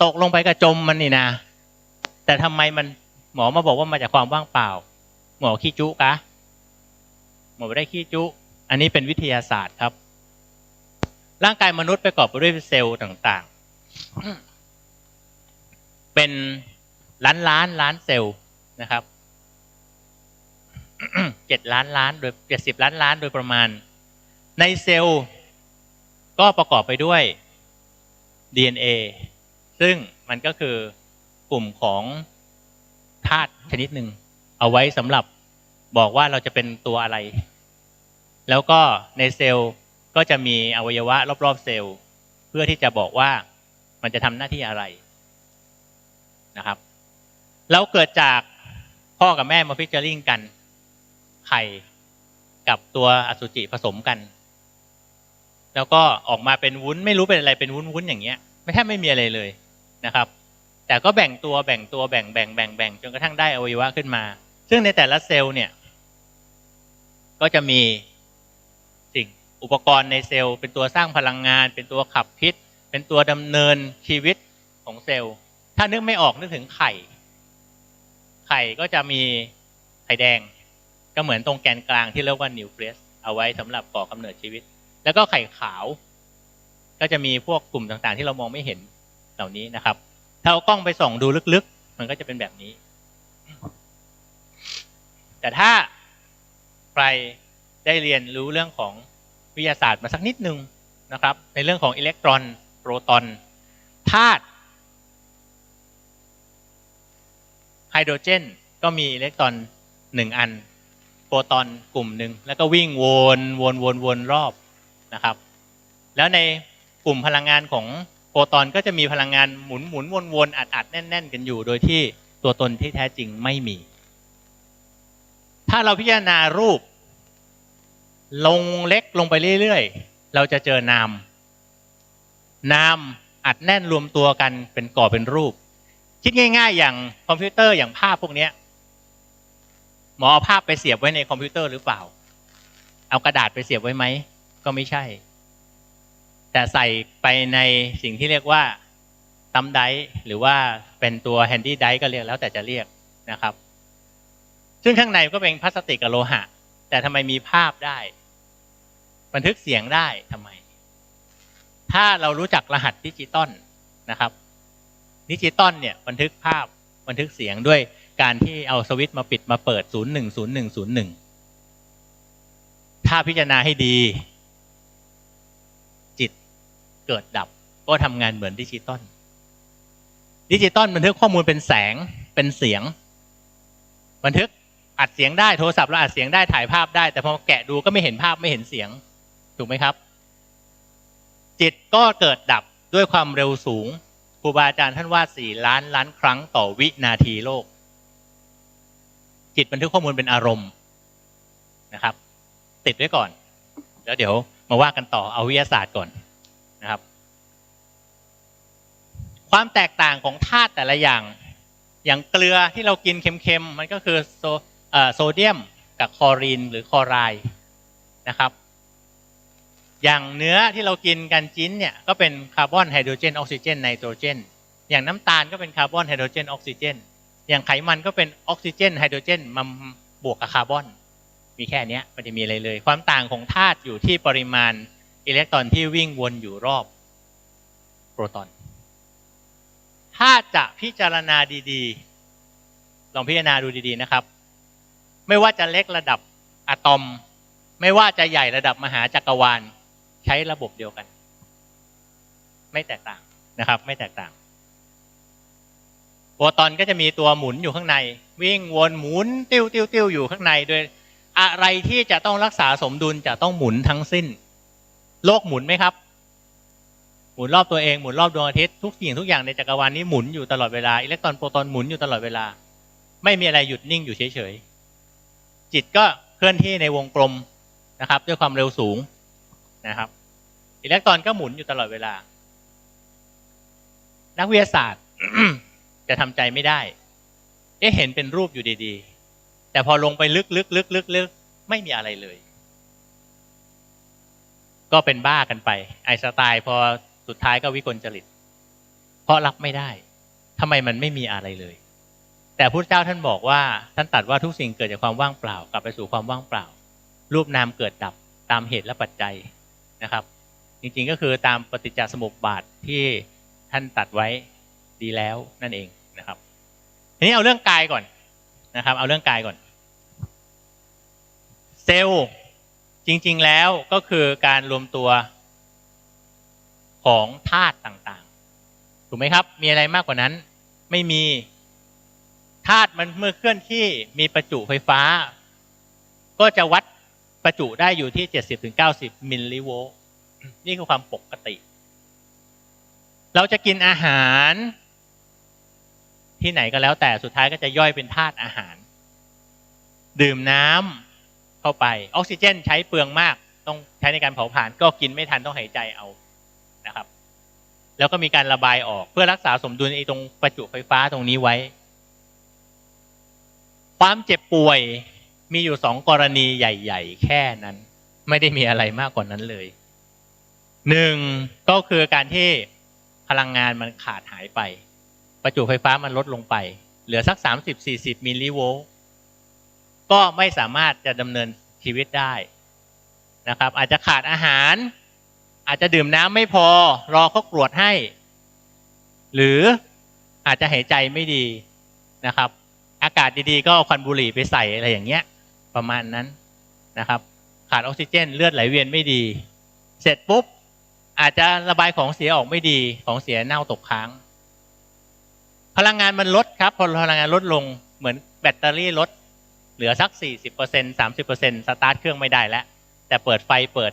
S6: ตกลงไปกระจมมันนี่นาแต่ทำไมมันหมอมาบอกว่ามาจากความว่างเปล่าหมอขี้จุกะหมอไม่ได้ขี้จุอันนี้เป็นวิทยาศาสตร์ครับร่างกายมนุษย์ประกอบไปด้วยเซลล์ต่างๆเป็นล้านเซลล์นะครับ7 ล้านโดย70 ล้านโดยประมาณในเซลล์ก็ประกอบไปด้วย DNA ซึ่งมันก็คือกลุ่มของธาตุชนิดหนึ่งเอาไว้สำหรับบอกว่าเราจะเป็นตัวอะไรแล้วก็ในเซลล์ก็จะมีอวัยวะรอบๆเซลล์เพื่อที่จะบอกว่ามันจะทำหน้าที่อะไรนะครับแล้วเกิดจากพ่อกับแม่มาฟิชเจอริงกันไข่กับตัวอสุจิผสมกันแล้วก็ออกมาเป็นวุ้นไม่รู้เป็นอะไรเป็นวุ้นอย่างเงี้ยไม่แทบไม่มีอะไรเลยนะครับแต่ก็แบ่งตัวแบ่งจนกระทั่งได้อวัยวะขึ้นมาซึ่งในแต่ละเซลล์เนี่ยก็จะมีสิ่งอุปกรณ์ในเซลล์เป็นตัวสร้างพลังงานเป็นตัวขับพิษเป็นตัวดำเนินชีวิตของเซลล์ถ้านึกไม่ออกนึกถึงไข่ก็จะมีไข่แดงก็เหมือนตรงแกนกลางที่เรียกว่านิวเคลียสเอาไว้สำหรับก่อกำเนิดชีวิตแล้วก็ไข่ขาวก็จะมีพวกกลุ่มต่างๆที่เรามองไม่เห็นเหล่านี้นะครับถ้าเอากล้องไปส่องดูลึกๆมันก็จะเป็นแบบนี้แต่ถ้าใครได้เรียนรู้เรื่องของวิทยาศาสตร์มาสักนิดนึงนะครับในเรื่องของอิเล็กตรอนโปรตอนธาตุไฮโดรเจนก็มีอิเล็กตรอน1 อันโปรตอนกลุ่มหนึ่งแล้วก็วิ่งวนรอบนะครับแล้วในกลุ่มพลังงานของโปรตอนก็จะมีพลังงานหมุนวนอัดแน่นกันอยู่โดยที่ตัวตนที่แท้จริงไม่มีถ้าเราพิจารณารูปลงเล็กลงไปเรื่อยๆเราจะเจอนามอัดแน่นรวมตัวกันเป็นก่อเป็นรูปคิดง่ายๆอย่างคอมพิวเตอร์อย่างภาพพวกนี้หมอเอาภาพไปเสียบไว้ในคอมพิวเตอร์หรือเปล่าเอากระดาษไปเสียบไว้ไหมก็ไม่ใช่แต่ใส่ไปในสิ่งที่เรียกว่าตัมไดร์หรือว่าเป็นตัวแฮนดี้ไดร์ก็เรียกแล้วแต่จะเรียกนะครับซึ่งข้างในก็เป็นพลาสติกกับโลหะแต่ทำไมมีภาพได้บันทึกเสียงได้ทำไมถ้าเรารู้จักรหัสดิจิตอลนะครับ ดิจิตอลเนี่ยบันทึกภาพบันทึกเสียงด้วยการที่เอาสวิตช์มาปิดมาเปิด010101ถ้าพิจารณาให้ดีจิตเกิดดับก็ทำงานเหมือนดิจิตอลบันทึกข้อมูลเป็นแสงเป็นเสียงบันทึกอัดเสียงได้โทรศัพท์เราอัดเสียงได้ถ่ายภาพได้แต่พอแกะดูก็ไม่เห็นภาพไม่เห็นเสียงถูกไหมครับจิตก็เกิดดับด้วยความเร็วสูงครูบาอาจารย์ท่านว่า4 ล้านล้านครั้งต่อวินาทีโลกจิตบันทึกข้อมูลเป็นอารมณ์นะครับติดไว้ก่อนแล้วเดี๋ยวมาว่ากันต่อเอาวิทยาศาสตร์ก่อนนะครับความแตกต่างของธาตุแต่ละอย่างเกลือที่เรากินเค็มๆมันก็คือโซเดียมกับคลอรีนหรือคลอไรด์นะครับอย่างเนื้อที่เรากินกันจิ้นเนี่ยก็เป็นคาร์บอนไฮโดรเจนออกซิเจนไนโตรเจนอย่างน้ำตาลก็เป็นคาร์บอนไฮโดรเจนออกซิเจนอย่างไขมันก็เป็นออกซิเจนไฮโดรเจนมาบวกกับคาร์บอนมีแค่นี้ไม่ได้มีอะไรเลยความต่างของธาตุอยู่ที่ปริมาณอิเล็กตรอนที่วิ่งวนอยู่รอบโปรตอนถ้าจะพิจารณาดีๆลองพิจารณาดูดีๆนะครับไม่ว่าจะเล็กระดับอะตอมไม่ว่าจะใหญ่ระดับมหาจักรวาลใช้ระบบเดียวกันไม่แตกต่างนะครับไม่แตกต่างโปรตอนก็จะมีตัวหมุนอยู่ข้างในวิ่งวนหมุนติ้วอยู่ข้างในโดยอะไรที่จะต้องรักษาสมดุลจะต้องหมุนทั้งสิ้นโลกหมุนไหมครับหมุนรอบตัวเองหมุนรอบดวงอาทิตย์ทุกสิ่งทุกอย่างในจักรวาลนี้หมุนอยู่ตลอดเวลาอิเล็กตรอนโปรตอนหมุนอยู่ตลอดเวลาไม่มีอะไรหยุดนิ่งอยู่เฉยๆจิตก็เคลื่อนที่ในวงกลมนะครับด้วยความเร็วสูงนะครับอิเล็กตรอนก็หมุนอยู่ตลอดเวลานักวิทยาศาสตร์ จะทำใจไม่ได้เห็นเป็นรูปอยู่ดีๆแต่พอลงไปลึกไม่มีอะไรเลยก็เป็นบ้ากันไปไอน์สไตน์พอสุดท้ายก็วิกลจริตเพราะรับไม่ได้ทำไมมันไม่มีอะไรเลยแต่พระพุทธเจ้าท่านบอกว่าท่านตรัสว่าทุกสิ่งเกิดจากความว่างเปล่ากลับไปสู่ความว่างเปล่ารูปนามเกิดดับตามเหตุและปัจจัยนะครับจริงๆก็คือตามปฏิจจสมุปบาทที่ท่านตัดไว้ดีแล้วนั่นเองนะครับทีนี้เอาเรื่องกายก่อนนะครับเอาเรื่องกายก่อนเซลล์จริงๆแล้วก็คือการรวมตัวของธาตุต่างๆถูกไหมครับมีอะไรมากกว่านั้นไม่มีธาตุมันเมื่อเคลื่อนที่มีประจุไฟฟ้าก็จะวัดประจุได้อยู่ที่ 70-90 มิลลิโวลต์นี่คือความปกติเราจะกินอาหารที่ไหนก็แล้วแต่สุดท้ายก็จะย่อยเป็นธาตุอาหารดื่มน้ำเข้าไปออกซิเจนใช้เปลืองมากต้องใช้ในการเผาผลาญก็กินไม่ทันต้องหายใจเอานะครับแล้วก็มีการระบายออกเพื่อรักษาสมดุลตรงประจุไฟฟ้าตรงนี้ไว้ความเจ็บป่วยมีอยู่2 กรณีใหญ่ๆแค่นั้นไม่ได้มีอะไรมากกว่านั้นเลย1ก็คือการที่พลังงานมันขาดหายไปประจุไฟฟ้ามันลดลงไปเหลือสัก 30-40 มิลลิโวลต์ก็ไม่สามารถจะดำเนินชีวิตได้นะครับอาจจะขาดอาหารอาจจะดื่มน้ำไม่พอรอเขากรวดให้หรืออาจจะหายใจไม่ดีนะครับอากาศดีๆก็เอาควันบุหรี่ไปใส่อะไรอย่างเงี้ยประมาณนั้นนะครับขาดออกซิเจนเลือดไหลเวียนไม่ดีเสร็จปุ๊บอาจจะระบายของเสียออกไม่ดีของเสียเน่าตกค้างพลังงานมันลดครับพอพลังงานลดลงเหมือนแบตเตอรี่ลดเหลือสัก 40% 30% สตาร์ทเครื่องไม่ได้แล้วแต่เปิดไฟเปิด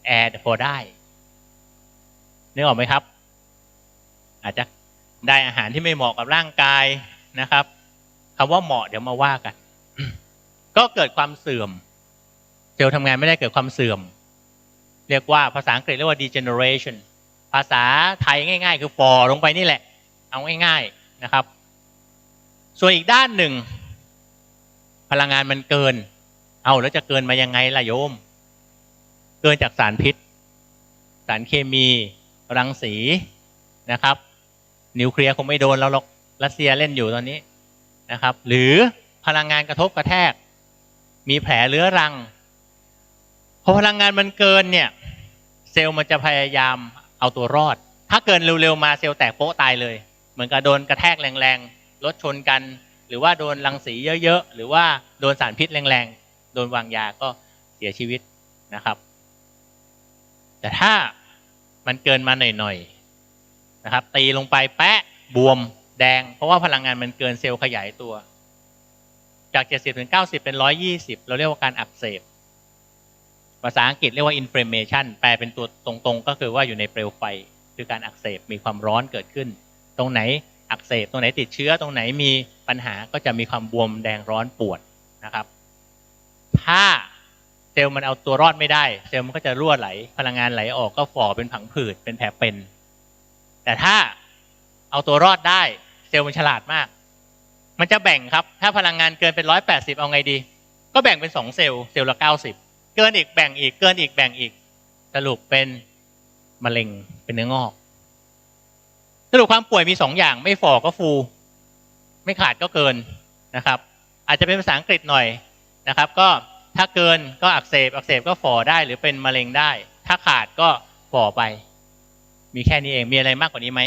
S6: แอร์พอได้นึกออกไหมครับอาจจะได้อาหารที่ไม่เหมาะกับร่างกายนะครับคำว่าเหมาะเดี๋ยวมาว่ากัน ก็เกิดความเสื่อมเซลล์ทำงานไม่ได้เกิดความเสื่อมเรียกว่าภาษาอังกฤษเรียกว่า degeneration ภาษาไทยง่ายๆคือฝ่อลงไปนี่แหละเอาง่ายๆนะครับส่วนอีกด้านหนึ่งพลังงานมันเกินเอาแล้วจะเกินมายังไงล่ะโยมเกินจากสารพิษสารเคมีรังสีนะครับนิวเคลียร์คงไม่โดนแล้วหรอกรัสเซียเล่นอยู่ตอนนี้นะครับหรือพลังงานกระทบกระแทกมีแผลเรื้อรังพอพลังงานมันเกินเนี่ยเซลล์มันจะพยายามเอาตัวรอดถ้าเกินเร็วๆมาเซลล์แตกโป๊ะตายเลย มือนกับโดนกระแทกแรงๆรถชนกันหรือว่าโดนรังสีเยอะๆหรือว่าโดนสารพิษแรงๆโดนวางยาก็เสียชีวิตนะครับแต่ถ้ามันเกินมาหน่อยๆนะครับตีลงไปแปะบวมแดงเพราะว่าพลังงานมันเกินเซลล์ขยายตัวจาก70 ถึง 90เป็น120เราเรียกว่าการอักเสบภาษาอังกฤษเรียกว่า inflammation แปลเป็นตัวตรงๆก็คือว่าอยู่ในเปลวไฟคือการอักเสบมีความร้อนเกิดขึ้นตรงไหนอักเสบตรงไหนติดเชื้อตรงไหนมีปัญหาก็จะมีความบวมแดงร้อนปวดนะครับถ้าเซลล์มันเอาตัวรอดไม่ได้เซลล์มันก็จะรั่วไหลพลังงานไหลออกก็ฝ่อเป็นผังผืดเป็นแผลเป็นแต่ถ้าเอาตัวรอดได้เซลล์มันฉลาดมากมันจะแบ่งครับถ้าพลังงานเกินเป็น180เอาไงดีก็แบ่งเป็น2เซลล์ละ90เกินอีกแบ่งอีกเกินอีกแบ่งอีกสรุปเป็นมะเร็งเป็นเนื้องอกสรุปความป่วยมี2อย่างไม่ฝ่อก็ฟูไม่ขาดก็เกินนะครับอาจจะเป็นภาษาอังกฤษหน่อยนะครับก็ถ้าเกินก็อักเสบก็ฝ่อได้หรือเป็นมะเร็งได้ถ้าขาดก็ฝ่อไปมีแค่นี้เองมีอะไรมากกว่านี้ไหม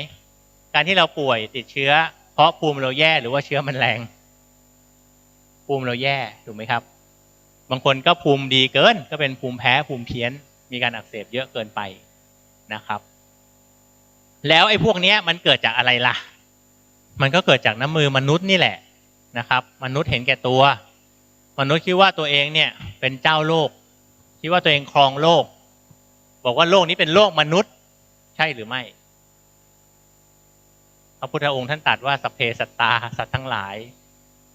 S6: การที่เราป่วยติดเชื้อเพราะภูมิเราแย่หรือว่าเชื้อมันแรงภูมิเราแย่ถูกไหมครับบางคนก็ภูมิดีเกินก็เป็นภูมิแพ้ภูมิเพี้ยนมีการอักเสบเยอะเกินไปนะครับแล้วไอ้พวกนี้มันเกิดจากอะไรล่ะมันก็เกิดจากน้ำมือมนุษย์นี่แหละนะครับมนุษย์เห็นแก่ตัวมนุษย์คิดว่าตัวเองเนี่ยเป็นเจ้าโลกคิดว่าตัวเองครองโลกบอกว่าโลกนี้เป็นโลกมนุษย์ใช่หรือไม่พระพุทธองค์ท่านตรัสว่าสัพเพสัตตาสัตว์ทั้งหลาย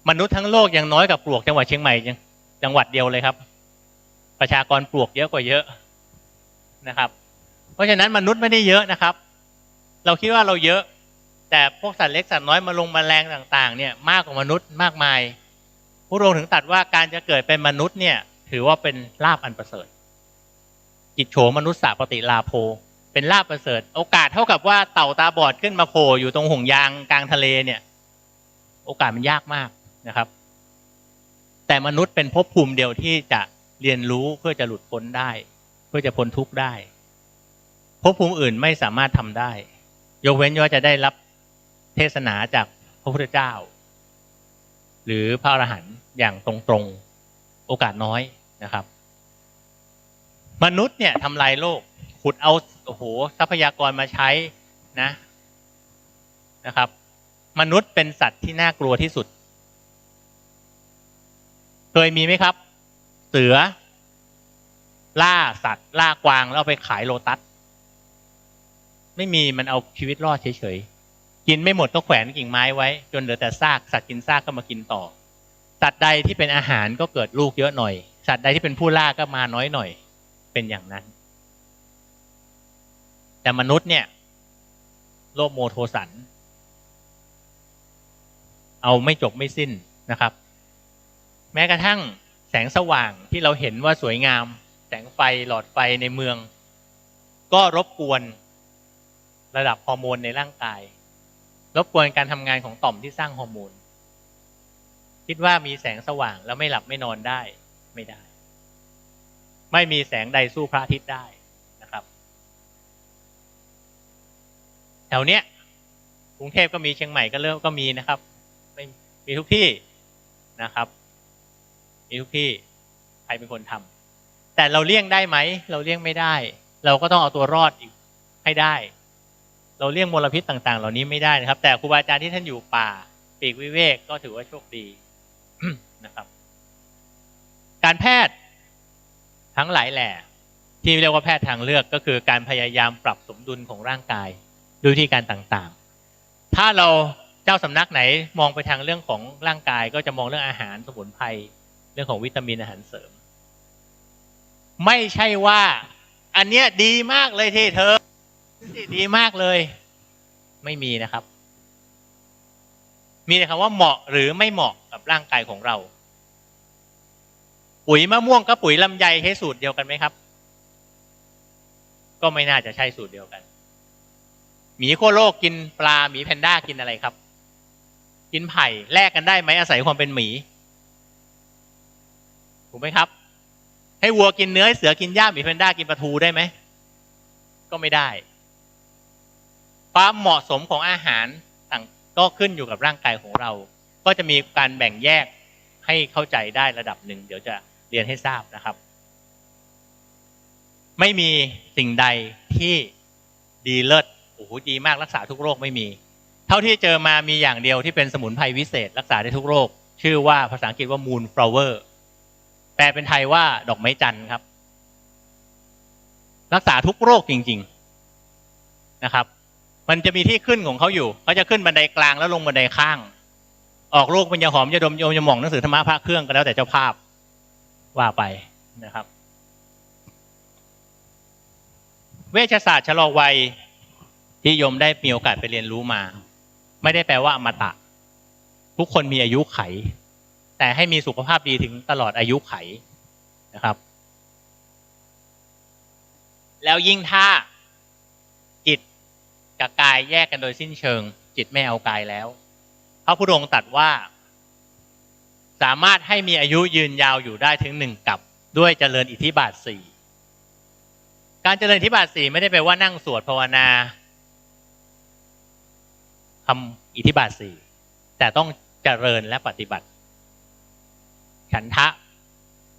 S6: มนุษย์ทั้งโลกยังน้อยกว่าปลวกจังหวัดเชียงใหม่จังหวัดเดียวเลยครับประชากรปลวกเยอะกว่าเยอะนะครับเพราะฉะนั้นมนุษย์ไม่ได้เยอะนะครับเราคิดว่าเราเยอะแต่พวกสัตว์เล็กสัตว์น้อยมาลงแมลงต่างๆเนี่ยมากกว่ามนุษย์มากมายพระองค์ถึงตรัสว่าการจะเกิดเป็นมนุษย์เนี่ยถือว่าเป็นลาภอันประเสริฐกิจโฉมนุษย์สาปฏิลาโภเป็นลาภประเสริฐโอกาสเท่ากับว่าเต่าตาบอดขึ้นมาโผล่อยู่ตรงห่วงยางกลางทะเลเนี่ยโอกาสมันยากมากนะครับแต่มนุษย์เป็นภพภูมิเดียวที่จะเรียนรู้เพื่อจะหลุดพ้นได้เพื่อจะพ้นทุกข์ได้ภพภูมิอื่นไม่สามารถทำได้ยกเว้นว่าจะได้รับเทศนาจากพระพุทธเจ้าหรือพระอรหันต์อย่างตรงๆโอกาสน้อยนะครับมนุษย์เนี่ยทำลายโลกขุดเอาโอ้โหทรัพยากรมาใช้นะครับมนุษย์เป็นสัตว์ที่น่ากลัวที่สุดเคยมีไหมครับเสือล่าสัตว์ล่ากวางแล้วเอาไปขายโลตัสไม่มีมันเอาชีวิตรอดเฉยๆกินไม่หมดก็แขวนกิ่งไม้ไว้จนเหลือแต่ซากสัตว์กินซากก็มากินต่อสัตว์ใดที่เป็นอาหารก็เกิดลูกเยอะหน่อยสัตว์ใดที่เป็นผู้ล่าก็มาน้อยหน่อยเป็นอย่างนั้นแต่มนุษย์เนี่ยโลภโมโทสันเอาไม่จบไม่สิ้นนะครับแม้กระทั่งแสงสว่างที่เราเห็นว่าสวยงามแสงไฟหลอดไฟในเมืองก็รบกวนระดับฮอร์โมนในร่างกายรบกวนการทำงานของต่อมที่สร้างฮอร์โมนคิดว่ามีแสงสว่างแล้วไม่หลับไม่นอนได้ไม่ได้ไม่มีแสงใดสู้พระอาทิตย์ได้นะครับแถวเนี้ยกรุงเทพก็มีเชียงใหม่ก็มีนะครับมีทุกที่นะครับมีทุกที่ใครเป็นคนทำแต่เราเลี่ยงได้ไหมเราเลี่ยงไม่ได้เราก็ต้องเอาตัวรอดอีกให้ได้เราเลี่ยงมลพิษต่างๆเหล่านี้ไม่ได้นะครับแต่ครูบาอาจารย์ที่ท่านอยู่ป่าปีกวิเวกก็ถือว่าโชคดี นะครับการแพทย์ทั้งหลายแหล่ที่เรียกว่าแพทย์ทางเลือกก็คือการพยายามปรับสมดุลของร่างกายด้วยวิธีการต่างๆถ้าเราเจ้าสำนักไหนมองไปทางเรื่องของร่างกายก็จะมองเรื่องอาหารสมุนไพรเรื่องของวิตามินอาหารเสริมไม่ใช่ว่าอันเนี้ยดีมากเลยที่เธอดีมากเลยไม่มีนะครับมีแต่คำว่าเหมาะหรือไม่เหมาะกับร่างกายของเราปุ๋ยมะม่วงกับปุ๋ยลำไยใช้สูตรเดียวกันไหมครับก็ไม่น่าจะใช่สูตรเดียวกันหมีโคโลกกินปลาหมีแพนด้ากินอะไรครับกินไผ่แลกกันได้ไหมอาศัยความเป็นหมีถูกไหมครับให้วัวกินเนื้อให้เสือกินหญ้าหมีแพนด้ากินปลาทูได้ไหมก็ไม่ได้ความเหมาะสมของอาหาร ก็ขึ้นอยู่กับร่างกายของเราก็จะมีการแบ่งแยกให้เข้าใจได้ระดับหนึ่งเดี๋ยวจะเรียนให้ทราบนะครับไม่มีสิ่งใดที่ดีเลิศโอ้โหดีมากรักษาทุกโรคไม่มีเท่าที่เจอมามีอย่างเดียวที่เป็นสมุนไพรวิเศษรักษาได้ทุกโรคชื่อว่าภาษาอังกฤษว่า moonflower แปลเป็นไทยว่าดอกไม้จันทร์ครับรักษาทุกโรคจริงๆนะครับมันจะมีที่ขึ้นของเขาอยู่เขาจะขึ้นบันไดกลางแล้วลงบันไดข้างออกลูกมันจะหอมจะดมจะหม่องหนังสือธรรมะพระเครื่องก็แล้วแต่เจ้าภาพว่าไปนะครับเวชศาสตร์ชะลอวัยที่โยมได้มีโอกาสไปเรียนรู้มาไม่ได้แปลว่าอมตะทุกคนมีอายุไขแต่ให้มีสุขภาพดีถึงตลอดอายุไขนะครับแล้วยิ่งถ้าจิตกับกายแยกกันโดยสิ้นเชิงจิตไม่เอากายแล้วพระพุทธองค์ตรัสว่าสามารถให้มีอายุยืนยาวอยู่ได้ถึง1 กัปด้วยเจริญอิทธิบาท 4การเจริญอิทธิบาท 4ไม่ได้แปลว่านั่งสวดภาวนาทำอิทธิบาท 4แต่ต้องเจริญและปฏิบัติฉันทะ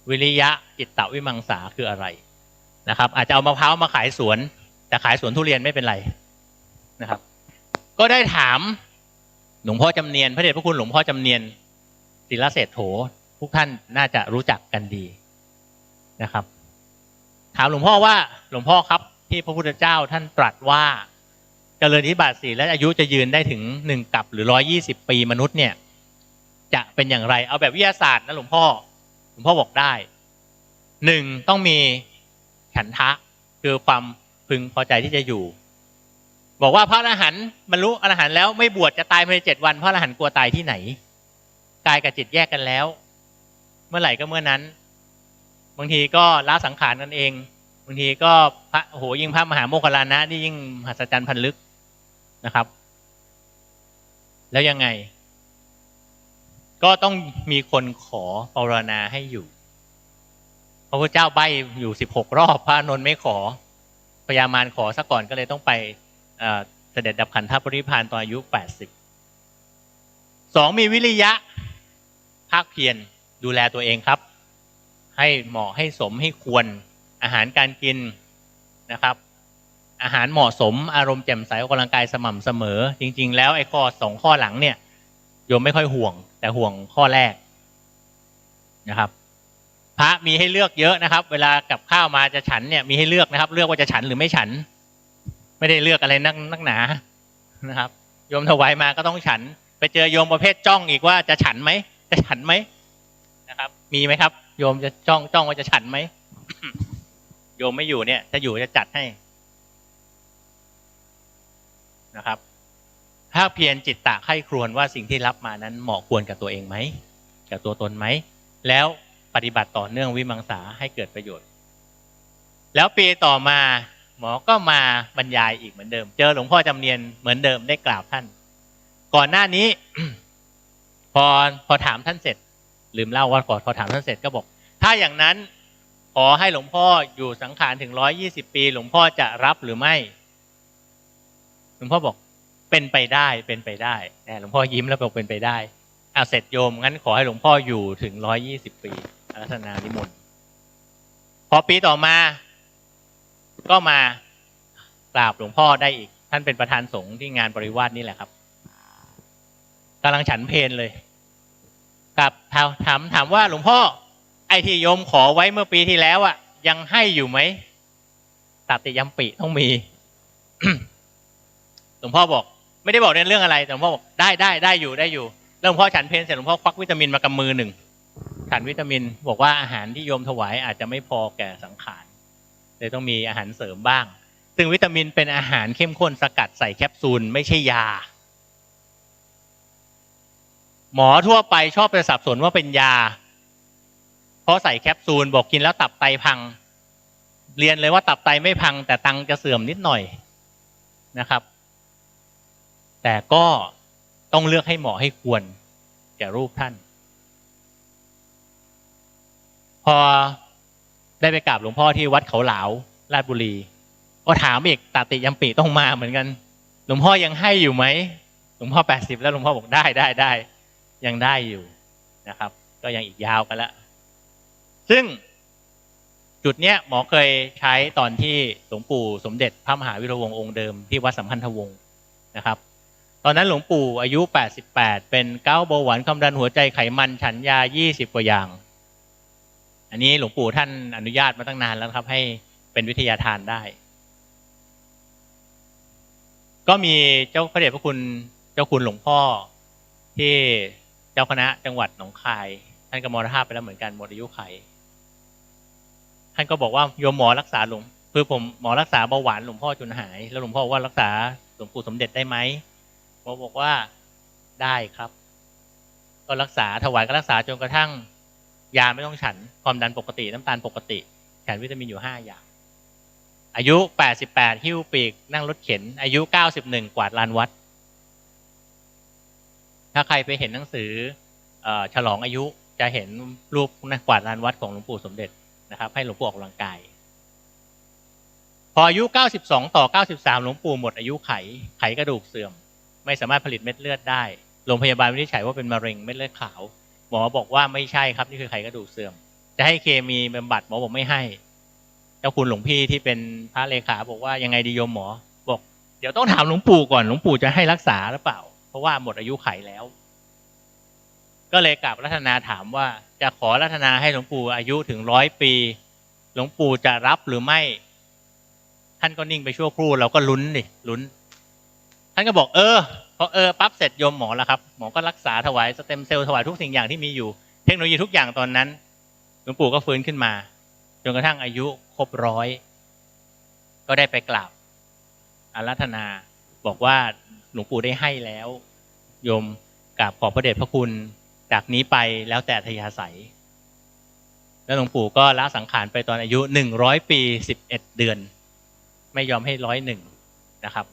S6: วิริยะจิตตวิมังสาคืออะไรนะครับอาจจะเอามะพร้าวมาขายสวนแต่ขายสวนทุเรียนไม่เป็นไรนะครับก็ได้ถามหลวงพ่อจำเนียนพระเดชพระคุณหลวงพ่อจำเนียนศิลเศรษโถทุกท่านน่าจะรู้จักกันดีนะครับถามหลวงพ่อว่าหลวงพ่อครับที่พระพุทธเจ้าท่านตรัสว่าเจริญอิทธิบาท 4และอายุจะยืนได้ถึง1 กัปหรือ120 ปีมนุษย์เนี่ยจะเป็นอย่างไรเอาแบบวิทยาศาสตร์นะหลวงพ่อบอกได้1ต้องมีฉันทะคือความพึงพอใจที่จะอยู่บอกว่าพระอรหันต์บรรลุอรหันต์แล้วไม่บวชจะตายภายใน7 วันพระอรหันต์กลัวตายที่ไหนกายกับจิตแยกกันแล้วเมื่อไหร่ก็เมื่อนั้นบางทีก็ละสังขารกันเองบางทีก็พระโหยิ่งพระมหาโมคคัลลานะนี่ยิ่งมหัศจรรย์พันลึกนะครับแล้วยังไงก็ต้องมีคนขอภาวนาให้อยู่พระพุทธเจ้าใบ้อยู่16 รอบพระอานนท์ไม่ขอพญามารขอซะก่อนก็เลยต้องไปเสด็จดับขันธปรินิพพานตอนอายุ80 2มีวิริยะภาคเพียรดูแลตัวเองครับให้เหมาะให้สมให้ควรอาหารการกินนะครับอาหารเหมาะสมอารมณ์แจ่มใสออกกำลังกายสม่ำเสมอจริงๆแล้วไอ้ข้อ2 ข้อหลังเนี่ยโยมไม่ค่อยห่วงแต่ห่วงข้อแรกนะครับพระมีให้เลือกเยอะนะครับเวลากับข้าวมาจะฉันเนี่ยมีให้เลือกนะครับเลือกว่าจะฉันหรือไม่ฉันไม่ได้เลือกอะไรนักหนานะครับโยมถวายมาก็ต้องฉันไปเจอโยมประเภทจ้องอีกว่าจะฉันไหมนะครับมีไหมครับโยมจะจ้องว่าจะฉันไหม โยมไม่อยู่เนี่ยจะอยู่จะจัดให้นะครับถ้าเพียรจิตตะไข้ครวญว่าสิ่งที่รับมานั้นเหมาะควรกับตัวเองไหมกับตัวตนไหมแล้วปฏิบัติต่อเนื่องวิมังสาให้เกิดประโยชน์แล้วปีต่อมาหมอก็มาบรรยายอีกเหมือนเดิมเจอหลวงพ่อจำเนียนเหมือนเดิมได้กราบท่านก่อนหน้านี้ พอถามท่านเสร็จลืมเล่าว่าพอถามท่านเสร็จก็บอกถ้าอย่างนั้นขอให้หลวงพ่ออยู่สังขารถึง120 ปีหลวงพ่อจะรับหรือไม่หลวงพ่อบอกเป็นไปได้หลวงพ่อยิ้มแล้วบอกเป็นไปได้เสร็จโยมงั้นขอให้หลวงพ่ออยู่ถึง120 ปีอาราธนานิมนต์พอปีต่อมาก็มากราบหลวงพ่อได้อีกท่านเป็นประธานสงฆ์ที่งานปริวาสนี่แหละครับกำลังฉันเพลเลยกับถามว่าหลวงพ่อไอ้ที่โยมขอไว้เมื่อปีที่แล้วอ่ะยังให้อยู่ไหมตติยัมปิต้องมี หลวงพ่อบอกไม่ได้บอกเรื่องอะไรแต่หลวงพ่อบอกได้อยู่แล้วหลวงพ่อฉันเพลเสร็จหลวงพ่อควักวิตามินมากำมือ1ฉันวิตามินบอกว่าอาหารที่โยมถวายอาจจะไม่พอแก่สังขารเลยต้องมีอาหารเสริมบ้างซึ่งวิตามินเป็นอาหารเข้มข้นสกัดใส่แคปซูลไม่ใช่ยาหมอทั่วไปชอบไปสับสนว่าเป็นยาเพราะใส่แคปซูลบอกกินแล้วตับไตพังเรียนเลยว่าตับไตไม่พังแต่ตังจะเสื่อมนิดหน่อยนะครับแต่ก็ต้องเลือกให้เหมาะให้ควรแก่รูปท่านพอได้ไปกราบหลวงพ่อที่วัดเขาหลาวราชบุรีก็ถามอีกตติยัมปิต้องมาเหมือนกันหลวงพ่อยังให้อยู่ไหม หลวงพ่อ80แล้วหลวงพ่อบอกได้ยังได้อยู่นะครับ ก็ยังอีกยาวกันละซึ่งจุดเนี้ยหมอเคยใช้ตอนที่หลวงปู่สมเด็จพระมหาวิโรวงศ์องค์เดิมที่วัดสัมพันธวงศ์นะครับตอนนั้นหลวงปู่อายุ88เป็นเกาต์เบาหวานความดันหัวใจไขมันฉันยา20กว่าอย่างอันนี้หลวงปู่ท่านอนุญาตมาตั้งนานแล้วครับให้เป็นวิทยาทานได้ก็มีเจ้าพระเดชพระคุณเจ้าคุณหลวงพ่อที่เจ้าคณะจังหวัดหนองคายท่านก็มรณภาพไปแล้วเหมือนกันหมดอายุไขท่านก็บอกว่าโยมหมอรักษาหลวงคือผมหมอรักษาเบาหวานหลวงพ่อจนหายแล้วหลวงพ่อว่ารักษาหลวงปู่สมเด็จได้ไหมหมอบอกว่าได้ครับก็รักษาถวายก็รักษาจนกระทั่งยาไม่ต้องฉันความดันปกติน้ำตาลปกติฉันวิตามินอยู่5อย่างอายุ88หิ้วปีกนั่งรถเข็นอายุ91กวาดลานวัดถ้าใครไปเห็นหนังสือฉลองอายุจะเห็นรูปนักกวาดลานวัดของหลวงปู่สมเด็จนะครับให้หลวงปู่ออกกำลังกายพออายุ92ต่อ93หลวงปู่หมดอายุไขกระดูกเสื่อมไม่สามารถผลิตเม็ดเลือดได้โรงพยาบาลวินิจฉัยว่าเป็นมะเร็งเม็ดเลือดขาวหมอบอกว่าไม่ใช่ครับนี่คือไขกระดูกเสื่อมจะให้เคมีบำบัดหมอบอกไม่ให้เจ้าคุณหลวงพี่ที่เป็นพระเลขาบอกว่ายังไงดีโยมหมอบอกเดี๋ยวต้องถามหลวงปู่ก่อนหลวงปู่จะให้รักษาหรือเปล่าเพราะว่าหมดอายุไขแล้วก็เลยกราบรัตนาถามว่าจะขอรัตนาให้หลวงปู่อายุถึง100 ปีหลวงปู่จะรับหรือไม่ท่านก็นิ่งไปชั่วครู่เราก็ลุ้นท่านก็บอกพอปั๊บเสร็จโยมหมอแล้วครับหมอก็รักษาถวายสเต็มเซลล์ถวายทุกสิ่งอย่างที่มีอยู่เทคโนโลยีทุกอย่างตอนนั้นหลวงปู่ก็ฟื้นขึ้นมาจนกระทั่งอายุครบ100ก็ได้ไปกราบอาราธนาบอกว่าหลวงปู่ได้ให้แล้วโยมกราบขอบพระเดชพระคุณจากนี้ไปแล้วแต่อัธยาศัยแล้วหลวงปู่ก็ละสังขารไปตอนอายุ100 ปี11 เดือนไม่ยอมให้101นะครับ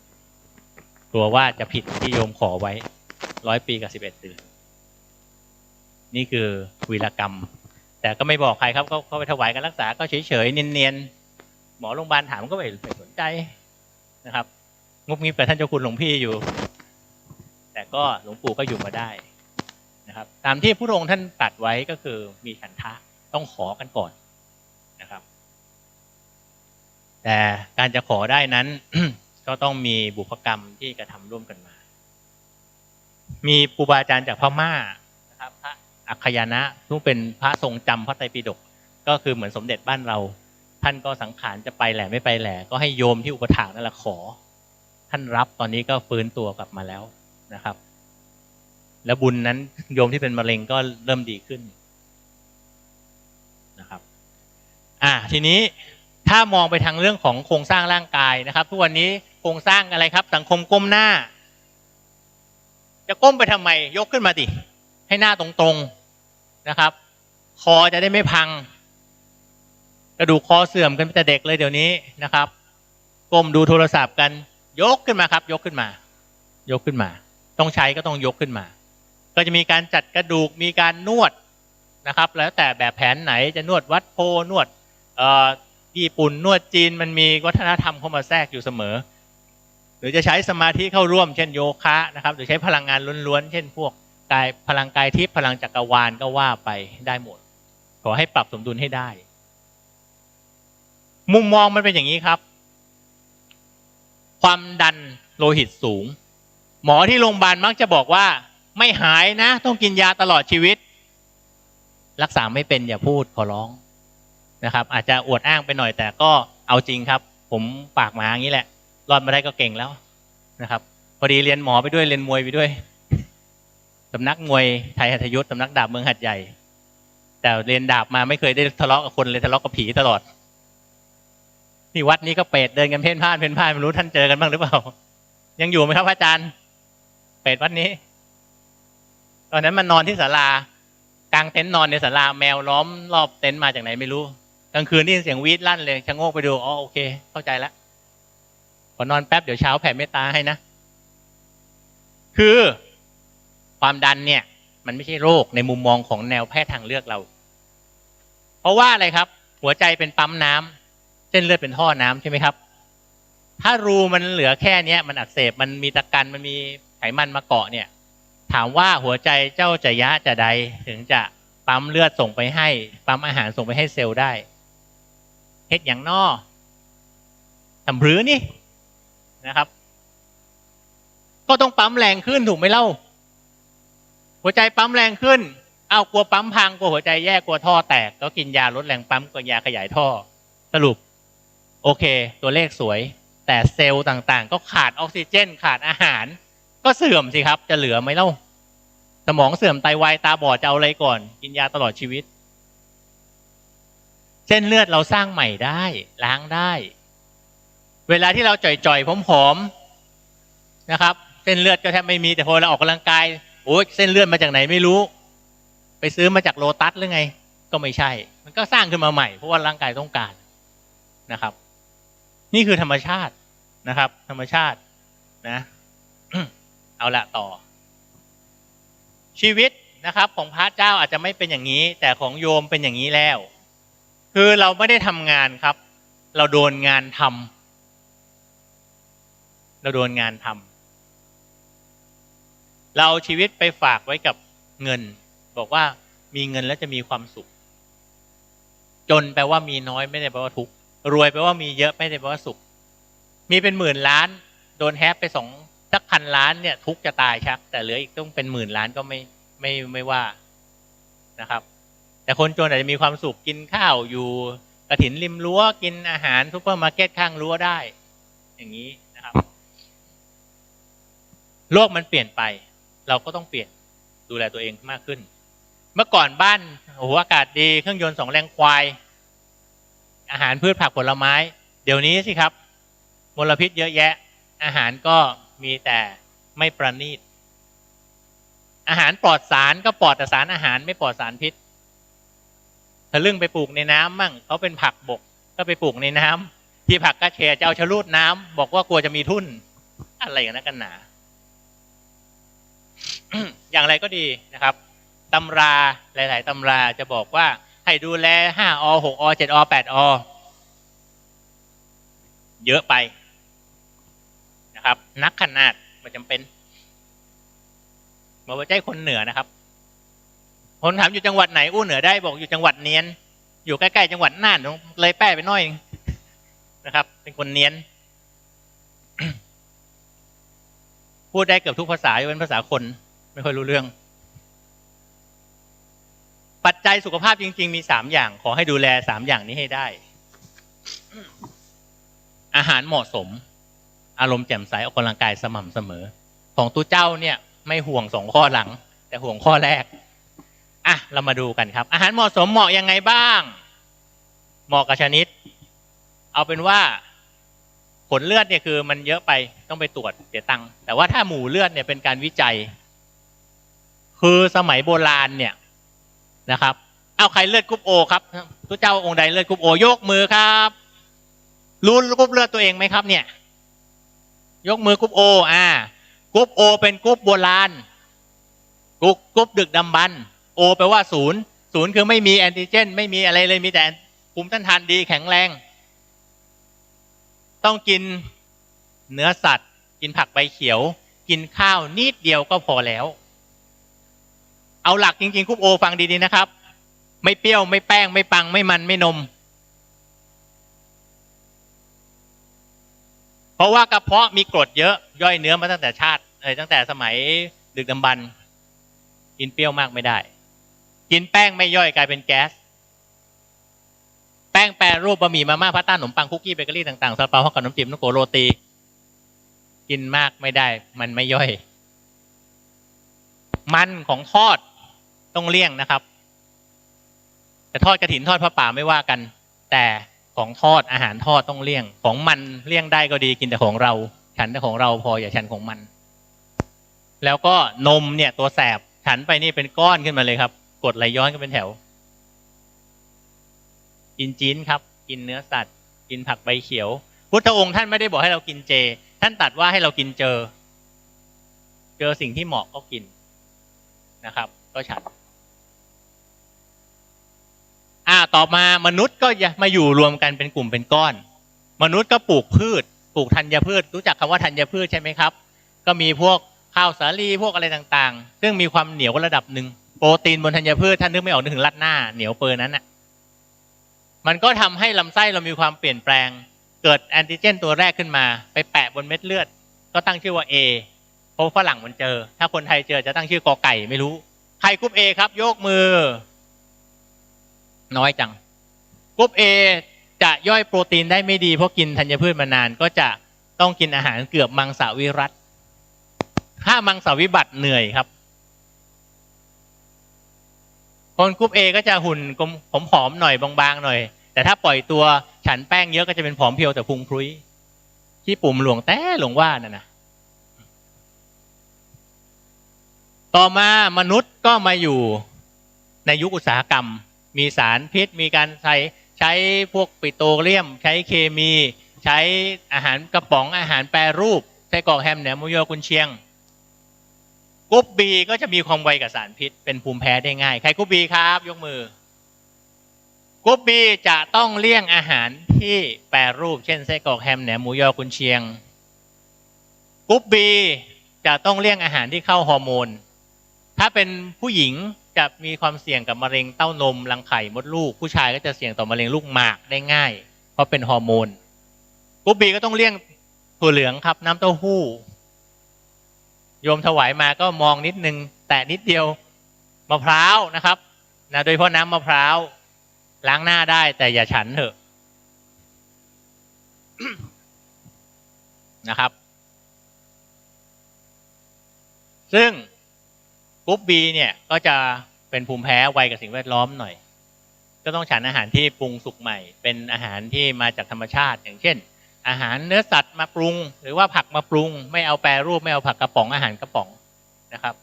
S6: กลัวว่าจะผิดที่โยมขอไว้100 ปีกับ11 เดือนนี่คือวีรกรรมแต่ก็ไม่บอกใครครับเขาไปถวายการรักษาก็เฉยๆเนียนๆหมอโรงพยาบาลถามก็ไม่สนใจนะครับงุบงิบกับท่านเจ้าคุณหลวงพี่อยู่แต่ก็หลวงปู่ก็อยู่มาได้นะครับตามที่พระองค์ท่านตรัสไว้ก็คือมีฉันทะต้องขอกันก่อนนะครับแต่การจะขอได้นั้น ก็ต้องมีบุพกรรมที่กระทำร่วมกันมามีครูบาอาจารย์จากพม่านะครับพระอัคคยานะซึ่งเป็นพระทรงจำพระไตรปิฎกก็คือเหมือนสมเด็จบ้านเราท่านก็สังขารจะไปแหล่ไม่ไปแหล่ก็ให้โยมที่อุปถากนั่นแหละขอท่านรับตอนนี้ก็ฟื้นตัวกลับมาแล้วนะครับแล้วบุญนั้นโยมที่เป็นมะเร็งก็เริ่มดีขึ้นนะครับทีนี้ถ้ามองไปทางเรื่องของโครงสร้างร่างกายนะครับทุกวันนี้โครงสร้างอะไรครับสังคมก้มหน้าจะก้มไปทำไมยกขึ้นมาดิให้หน้าตรงๆนะครับคอจะได้ไม่พังกระดูกคอเสื่อมกันแต่เด็กเลยเดี๋ยวนี้นะครับก้มดูโทรศัพท์กันยกขึ้นมาครับยกขึ้นมาต้องใช้ก็ต้องยกขึ้นมาก็จะมีการจัดกระดูกมีการนวดนะครับแล้วแต่แบบแผนไหนจะนวดวัดโพนวดญี่ปุ่นนวดจีนมันมีวัฒนธรรมเข้ามาแทรกอยู่เสมอหรือจะใช้สมาธิเข้าร่วมเช่นโยคะนะครับหรือใช้พลังงานล้วนๆเช่นพวกพลังกายทิพย์พลังจักรวาลก็ว่าไปได้หมดขอให้ปรับสมดุลให้ได้มุมมองมันเป็นอย่างนี้ครับความดันโลหิตสูงหมอที่โรงพยาบาลมักจะบอกว่าไม่หายนะต้องกินยาตลอดชีวิตรักษาไม่เป็นอย่าพูดขอร้องนะครับอาจจะอวดอ้างไปหน่อยแต่ก็เอาจริงครับผมปากหมาอย่างนี้แหละรอดมาได้ก็เก่งแล้วนะครับพอดีเรียนหมอไปด้วยเรียนมวยไปด้วยสำนักมวยไทยหัตถยุทธสำนักดาบเมืองหัดใหญ่แต่เรียนดาบมาไม่เคยได้ทะเลาะกับคนเลยทะเลาะกับผีตลอดที่วัดนี้ก็เป็ดเดินกันเพ่นพ่านไม่รู้ท่านเจอกันบ้างหรือเปล่ายังอยู่ไหมครับอาจารย์เป็ดวัดนี้ตอนนั้นมันนอนที่ศาลากลางเต็นท์นอนในศาลาแมวล้อมรอบเต็นท์มาจากไหนไม่รู้กลางคืนได้ยินเสียงวีดลั่นเลยชะโงกไปดูโอเคเข้าใจแล้วพอนอนแป๊บเดี๋ยวเช้าแผ่เมตตาให้นะคือความดันเนี่ยมันไม่ใช่โรคในมุมมองของแนวแพทย์ทางเลือกเราเพราะว่าอะไรครับหัวใจเป็นปั๊มน้ำเส้นเลือดเป็นท่อน้ำใช่ไหมครับถ้ารูมันเหลือแค่นี้มันอักเสบมันมีตะกันมันมี ไขมันมาเกาะเนี่ยถามว่าหัวใจเจ้าจะยะจะใดถึงจะปั๊มเลือดส่งไปให้ปั๊มอาหารส่งไปให้เซลล์ได้เฮ็ดอย่างนอทำหรือนี่นะครับก็ต้องปั๊มแรงขึ้นถูกไหมเล่าหัวใจปั๊มแรงขึ้นเอากลัวปั๊มพังกลัวหัวใจแย่กลัวท่อแตกก็กินยาลดแรงปั๊มกับยาขยายท่อสรุปโอเคตัวเลขสวยแต่เซลล์ต่างๆก็ขาดออกซิเจนขาดอาหารก็เสื่อมสิครับจะเหลือไหมเล่าสมองเสื่อมไตวายตาบอดจะเอาอะไรก่อนกินยาตลอดชีวิตเส้นเลือดเราสร้างใหม่ได้ล้างได้เวลาที่เราจ่อยๆผอมๆนะครับเส้นเลือดก็แทบไม่มีแต่พอเราออกกำลังกายโอ้ยเส้นเลือดมาจากไหนไม่รู้ไปซื้อมาจากโลตัสหรือไงก็ไม่ใช่มันก็สร้างขึ้นมาใหม่เพราะว่าร่างกายต้องการนะครับนี่คือธรรมชาตินะครับธรรมชาตินะ เอาละต่อชีวิตนะครับของพระเจ้าอาจจะไม่เป็นอย่างนี้แต่ของโยมเป็นอย่างนี้แล้วคือเราไม่ได้ทำงานครับเราโดนงานทำเราโดนงานทำเราเอาชีวิตไปฝากไว้กับเงินบอกว่ามีเงินแล้วจะมีความสุขจนแปลว่ามีน้อยไม่ได้แปลว่าทุกข์รวยแปลว่ามีเยอะไม่ได้แปลว่าสุขมีเป็นหมื่นล้านโดนแฮปไปสักพันล้านเนี่ยทุกข์จะตายชักแต่เหลืออีกต้องเป็นหมื่นล้านก็ไม่ว่านะครับแต่คนจนอาจจะมีความสุขกินข้าวอยู่กฐินริมรั้วกินอาหารซุปเปอร์มาร์เก็ตข้างรั้วได้อย่างนี้นะครับโลกมันเปลี่ยนไปเราก็ต้องเปลี่ยนดูแลตัวเองมากขึ้นเมื่อก่อนบ้านโอ้โหอากาศดีเครื่องยนต์2 แรงควายอาหารพืชผักผลไม้เดี๋ยวนี้สิครับมลพิษเยอะแยะอาหารก็มีแต่ไม่ประณีตอาหารปลอดสารก็ปลอดแต่สารอาหารไม่ปลอดสารพิษทะลึ่งไปปลูกในน้ำมั่งเขาเป็นผักบกก็ไปปลูกในน้ำที่ผักกระเฉดจะเอาชะลูดน้ำบอกว่ากลัวจะมีทุ่นอะไรกันนะกันหนา อย่างไรก็ดีนะครับตำราหลายๆตำราจะบอกว่าให้ดูแล5 อ 6 อ 7 อ 8 อเยอะไปนะครับนักขนาดมันจำเป็นบอกว่าใจคนเหนือนะครับคนถามอยู่จังหวัดไหนอู้เหนือได้บอกอยู่จังหวัดเนียนอยู่ใกล้ๆจังหวัดน่านเลยแป้ไปหน่อยนะครับเป็นคนเนียน พูดได้เกือบทุกภาษายกเว้นภาษาคนไม่ค่อยรู้เรื่องปัจจัยสุขภาพจริงๆมี3 อย่างขอให้ดูแล3 อย่างนี้ให้ได้ อาหารเหมาะสมอารมณ์แจ่มใสออกกำลังกายสม่ำเสมอของตู้เจ้าเนี่ยไม่ห่วง2 ข้อหลังแต่ห่วงข้อแรกอ่ะเรามาดูกันครับอาหารเหมาะสมเหมาะยังไงบ้างเหมาะกับชนิดเอาเป็นว่าผลเลือดเนี่ยคือมันเยอะไปต้องไปตรวจเสียตังค์แต่ว่าถ้าหมู่เลือดเนี่ยเป็นการวิจัยคือสมัยโบราณเนี่ยนะครับเอาใครเลือดกรุ๊ปโอครับทุกเจ้าองค์ใดเลือดกรุ๊ปโอยกมือครับรู้กรุ๊ปเลือดตัวเองไหมครับเนี่ยยกมือกรุ๊ปโอกรุ๊ปโอเป็นกรุ๊ปโบราณกรุ๊ปดึกดำบรรพ์โอแปลว่า0คือไม่มีแอนติเจนไม่มีอะไรเลยมีแต่ภูมิต้านทานดีแข็งแรงต้องกินเนื้อสัตว์กินผักใบเขียวกินข้าวนิดเดียวก็พอแล้วเอาหลักจริงๆกรุ๊ปโอฟังดีๆนะครับไม่เปรี้ยวไม่แป้งไม่ปังไม่มันไม่นมเพราะว่ากระเพาะมีกรดเยอะย่อยเนื้อมาตั้งแต่ตั้งแต่สมัยดึกดำบรรพ์กินเปรี้ยวมากไม่ได้กินแป้งไม่ย่อยกลายเป็นแก๊สแป้งแปรรูปบะหมี่มาม่าพาสต้าขนมปังคุกกี้เบเกอรี่ต่างๆซาลาเปาข้าวขนมจีบน้ำโกโรตีกินมากไม่ได้มันไม่ย่อยมันของทอดต้องเลี่ยงนะครับแต่ทอดกฐินทอดพระป่าไม่ว่ากันแต่ของทอดอาหารทอดต้องเลี่ยงของมันเลี่ยงได้ก็ดีกินแต่ของเราฉันแต่ของเราพออย่าฉันของมันแล้วก็นมเนี่ยตัวแสบฉันไปนี่เป็นก้อนขึ้นมาเลยครับกดไหลย้อนก็เป็นแถวกินจีนครับกินเนื้อสัตว์กินผักใบเขียวพุทธองค์ท่านไม่ได้บอกให้เรากินเจท่านตรัสว่าให้เรากินเจอสิ่งที่เหมาะก็กินนะครับก็ฉันต่อมามนุษย์ก็มาอยู่รวมกันเป็นกลุ่มเป็นก้อนมนุษย์ก็ปลูกพืชปลูกธัญพืชรู้จักคำว่าธัญพืชใช่ไหมครับก็มีพวกข ข้าวสาลีพวกอะไรต่างๆซึ่งมีความเหนียวระดับหนึ่งโปรตีนบนธัญพืชท่านนึกไม่ออกนึกถึงรัดหน้าเหนียวเปินนั้นน่ะมันก็ทำให้ลำไส้เรามีความเปลี่ยนแปลงเกิดแอนติเจนตัวแรกขึ้นมาไปแปะบนเม็ดเลือดก็ตั้งชื่อว่า A เพราะฝรั่งมันเจอถ้าคนไทยเจอจะตั้งชื่อกอไก่ไม่รู้ใครกรุ๊ป A ครับยกมือน้อยจังกรุ๊ป A จะย่อยโปรตีนได้ไม่ดีเพราะกินธัญพืชมานานก็จะต้องกินอาหารเกือบมังสวิรัติถ้ามังสวิบัติเหนื่อยครับคนกรุ๊ป A ก็จะหุ่นผอมๆหน่อยบางๆหน่อยแต่ถ้าปล่อยตัวฉันแป้งเยอะก็จะเป็นผอมเพรียวแต่พุงพรุ้ยที่ปุ่มหลวงแต่หลวงว่านั่นนะต่อมามนุษย์ก็มาอยู่ในยุคอุตสาหกรรมมีสารพิษมีการใช้พวกปิโตรเลียมใช้เคมีใช้อาหารกระป๋องอาหารแปรรูปไส้กรอกแฮมแหนมหมูยอกุนเชียงกรุ๊ป B ก็จะมีความไวกับสารพิษเป็นภูมิแพ้ได้ง่ายใครกรุ๊ป B ครับยกมือกรุ๊ป B จะต้องเลี่ยงอาหารที่แปรรูปเช่นไส้กรอกแฮมแหนมหมูยอกุนเชียงกรุ๊ป B จะต้องเลี่ยงอาหารที่เข้าฮอร์โมนถ้าเป็นผู้หญิงจะมีความเสี่ยงกับมะเร็งเต้านมรังไข่มดลูกผู้ชายก็จะเสี่ยงต่อมะเร็งลูกหมากได้ง่ายเพราะเป็นฮอร์โมนกรุ๊ป B ก็ต้องเลี่ยงถั่วเหลืองครับน้ำเต้าหู้โยมถวายมาก็มองนิดนึงแต่นิดเดียวมะพร้าวนะครับนะโดยเฉพาะน้ำมะพร้าวล้างหน้าได้แต่อย่าฉันเถอะ นะครับซึ่งกรุ๊ป B เนี่ยก็จะเป็นภูมิแพ้ไวกับสิ่งแวดล้อมหน่อยก็ต้องฉันอาหารที่ปรุงสุกใหม่เป็นอาหารที่มาจากธรรมชาติอย่างเช่นอาหารเนื้อสัตว์มาปรุงหรือว่าผักมาปรุงไม่เอาแปรรูปไม่เอาผักกระป๋องอาหารกระป๋องนะครับ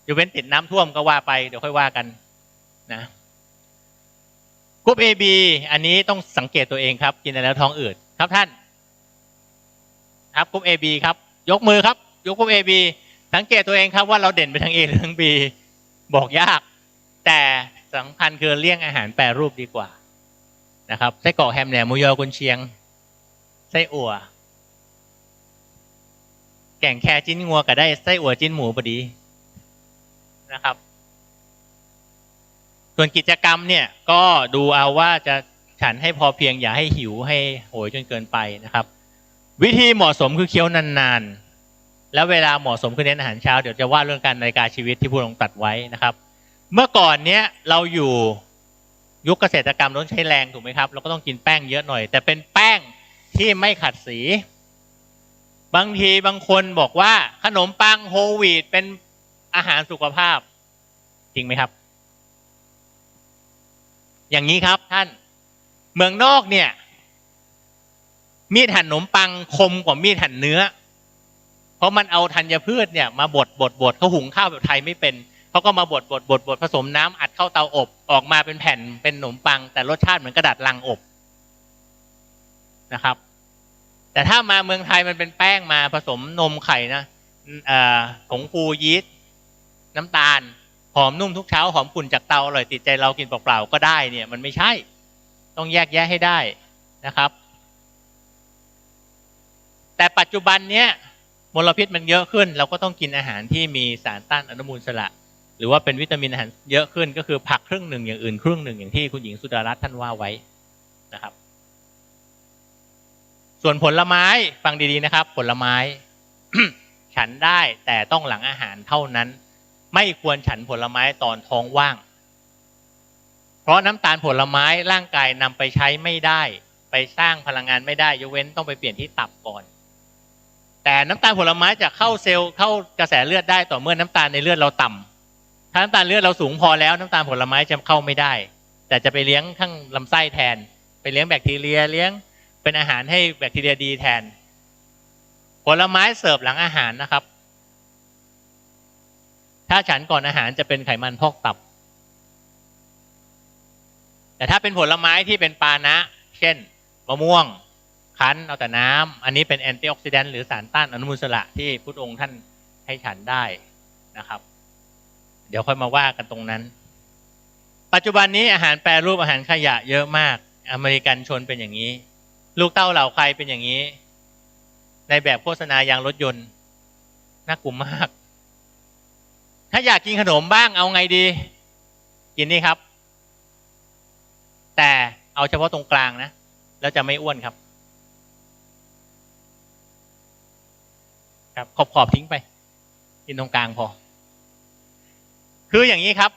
S6: ยกเว้นติดน้ำท่วมก็ว่าไปเดี๋ยวค่อยว่ากันนะกรุ๊ป AB อันนี้ต้องสังเกตตัวเองครับกินอะไรแล้วท้องอืดครับท่านครับกรุ๊ป AB ครับยกมือครับยกกรุ๊ป AB สังเกตตัวเองครับว่าเราเด่นไปทาง A หรือทาง B บอกยากแต่สำคัญคือเลี่ยงอาหารแปรรูปดีกว่านะครับไส้กรอกแฮมแหนมหมูยอกุนเชียงไส้อั่วแก่งแคจิ้นงัวก็ได้ไส้อั่วจิ้นหมูพอดีนะครับส่วนกิจกรรมเนี่ยก็ดูเอาว่าจะฉันให้พอเพียงอย่าให้หิวให้โหยจนเกินไปนะครับวิธีเหมาะสมคือเคี้ยวนานๆแล้วเวลาเหมาะสมคือเน้นอาหารเช้าเดี๋ยวจะว่าเรื่องการนาฬิกาชีวิตที่ผู้ลงตัดไว้นะครับเมื่อก่อนเนี้ยเราอยู่ยุคเกษตรกรรมต้องใช้แรงถูกไหมครับเราก็ต้องกินแป้งเยอะหน่อยแต่เป็นแป้งที่ไม่ขัดสีบางทีบางคนบอกว่าขนมปังโฮลวีตเป็นอาหารสุขภาพจริงไหมครับอย่างนี้ครับท่านเมืองนอกเนี่ยมีดหั่นขนมปังคมกว่ามีดหั่นเนื้อเพราะมันเอาธัญพืชเนี่ยมาบดเขาหุงข้าวแบบไทยไม่เป็นเขาก็มาบดผสมน้ำอัดเข้าเตาอบออกมาเป็นแผ่นเป็นขนมปังแต่รสชาติเหมือนกระดาษลังอบนะครับแต่ถ้ามาเมืองไทยมันเป็นแป้งมาผสมนมไข่นะผงฟูยีสต์น้ำตาลหอมนุ่มทุกเช้าหอมกลุ่นจากเตาอร่อยติดใจเรากินเปล่าๆก็ได้เนี่ยมันไม่ใช่ต้องแยกแยะให้ได้นะครับแต่ปัจจุบันเนี้ยมลพิษมันเยอะขึ้นเราก็ต้องกินอาหารที่มีสารต้านอนุมูลอิสระหรือว่าเป็นวิตามินอาหารเยอะขึ้นก็คือผักครึ่งหนึ่งอย่างอื่นครึ่งหนึ่งอย่างที่คุณหญิงสุดารัตน์ท่านว่าไว้นะครับส่วนผลไม้ฟังดีๆนะครับผลไม้ ฉันได้แต่ต้องหลังอาหารเท่านั้นไม่ควรฉันผลไม้ตอนท้องว่างเพราะน้ำตาลผลไม้ร่างกายนำไปใช้ไม่ได้ไปสร้างพลังงานไม่ได้ยกเว้นต้องไปเปลี่ยนที่ตับก่อนแต่น้ำตาลผลไม้จะเข้าเซลล์เข้ากระแสเลือดได้ต่อเมื่อน้ำตาลในเลือดเราต่ำถ้าน้ำตาลเลือดเราสูงพอแล้วน้ำตาลผลไม้จะเข้าไม่ได้แต่จะไปเลี้ยงข้างลำไส้แทนไปเลี้ยงแบคทีเรียเลี้ยงเป็นอาหารให้แบคทีเรียดีแทนผลไม้เสิร์ฟหลังอาหารนะครับถ้าฉันก่อนอาหารจะเป็นไขมันพอกตับแต่ถ้าเป็นผลไม้ที่เป็นปานะเช่นมะม่วงคั้นเอาแต่น้ำอันนี้เป็นแอนตี้ออกซิแดนต์หรือสารต้านอนุมูลอิสระที่พุทธองค์ท่านให้ฉันได้นะครับเดี๋ยวค่อยมาว่ากันตรงนั้นปัจจุบันนี้อาหารแปรรูปอาหารขยะเยอะมากอเมริกันชนเป็นอย่างนี้ลูกเต้าเหล่าใครเป็นอย่างนี้ในแบบโฆษณายางรถยนต์น่ากลัวมาก ถ้าอยากกินขนมบ้างเอาไงดีกินนี่ครับแต่เอาเฉพาะตรงกลางนะแล้วจะไม่อ้วนครับครับขอบทิ้งไปกินตรงกลางพอคืออย่างนี้ครับ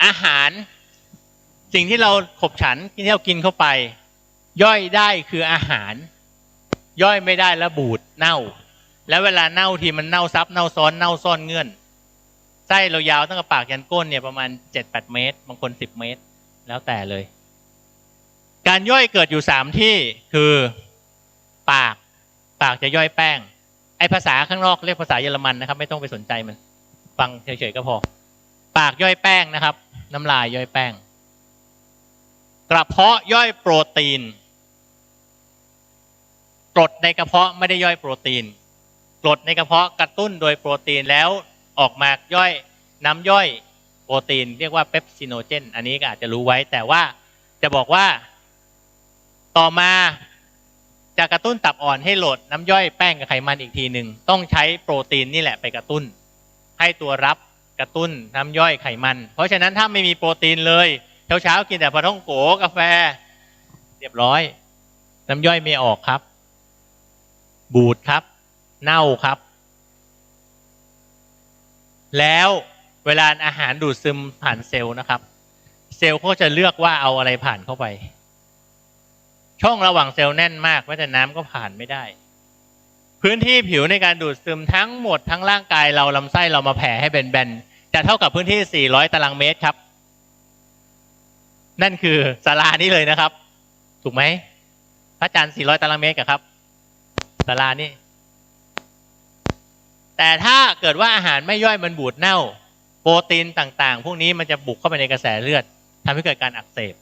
S6: อาหารสิ่งที่เราขบฉันที่เรากินเข้าไปย่อยได้คืออาหารย่อยไม่ได้แล้วบูดเน่าแล้วเวลาเน่าทีมันเน่าซับเน่าซ้อนเน่าซ่อนเงื่อนไส้เรายาวตั้งแต่ปากยันก้นเนี่ยประมาณ 7-8 เมตรบางคน10 เมตรแล้วแต่เลยการย่อยเกิดอยู่3ที่คือปากจะย่อยแป้งไอภาษาข้างนอกเรียกภาษาเยอรมันนะครับไม่ต้องไปสนใจมันฟังเฉยๆก็พอปากย่อยแป้งนะครับน้ำลายย่อยแป้งกระเพาะย่อยโปรตีนกรดในกระเพาะไม่ได้ย่อยโปรตีนกรดในกระเพาะกระตุ้นโดยโปรตีนแล้วออกมาย่อยน้ำย่อยโปรตีนเรียกว่าเปปซิโนเจนอันนี้ก็อาจจะรู้ไว้แต่ว่าจะบอกว่าต่อมาจะกระตุ้นตับอ่อนให้โหลดน้ำย่อยแป้งกับไขมันอีกทีหนึ่งต้องใช้โปรตีนนี่แหละไปกระตุ้นให้ตัวรับกระตุ้นน้ำย่อยไขมันเพราะฉะนั้นถ้าไม่มีโปรตีนเลยเช้ากินแต่ปลาท่องโกกาแฟเรียบร้อยน้ำย่อยไม่ออกครับบูดครับเน่าครับแล้วเวลาอาหารดูดซึมผ่านเซลล์นะครับเซลล์ก็จะเลือกว่าเอาอะไรผ่านเข้าไปช่องระหว่างเซลล์แน่นมากแม้แต่น้ำก็ผ่านไม่ได้พื้นที่ผิวในการดูดซึมทั้งหมดทั้งร่างกายเราลำไส้เรามาแผ่ให้แบนๆจะเท่ากับพื้นที่400ตารางเมตรครับนั่นคือศาลานี้เลยนะครับถูกไหมพระจันทร์400ตารางเมตรครับศาลานี่แต่ถ้าเกิดว่าอาหารไม่ย่อยมันบูดเน่าโปรตีนต่างๆพวกนี้มันจะบุกเข้าไปในกระแสเลือดทำให้เกิดการอักเสบ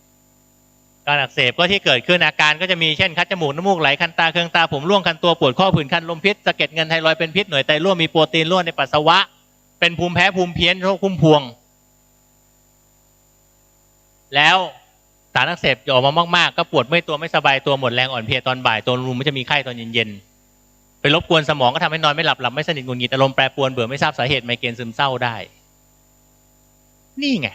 S6: ก็ที่เกิดขึ้นอาการก็จะมีเช่นคัดจมูกน้ำมูกไหลคันตาเคืองตาผมร่วงคันตัวปวดข้อผื่นคันลมพิษสะเก็ดเงินไทรอยด์เป็นพิษหน่วยไตรั่วมีโปรตีนรั่วในปัสสาวะเป็นภูมิแพ้ภูมิเพี้ยนโรคพุ่มพวงแล้วสารอักเสบออกมามากๆก็ปวดเมื่อยตัวไม่สบายตัวหมดแรงอ่อนเพลียตอนบ่ายตัวรุมไม่จะมีไข้ตอนเย็นๆไปรบกวนสมองก็ทำให้นอนไม่หลับไม่สนิทหงุดหงิดอารมณ์แปรปรวนเบื่อไม่ทราบสาเหตุไมเกรนซึมเศร้าได้นี่ไง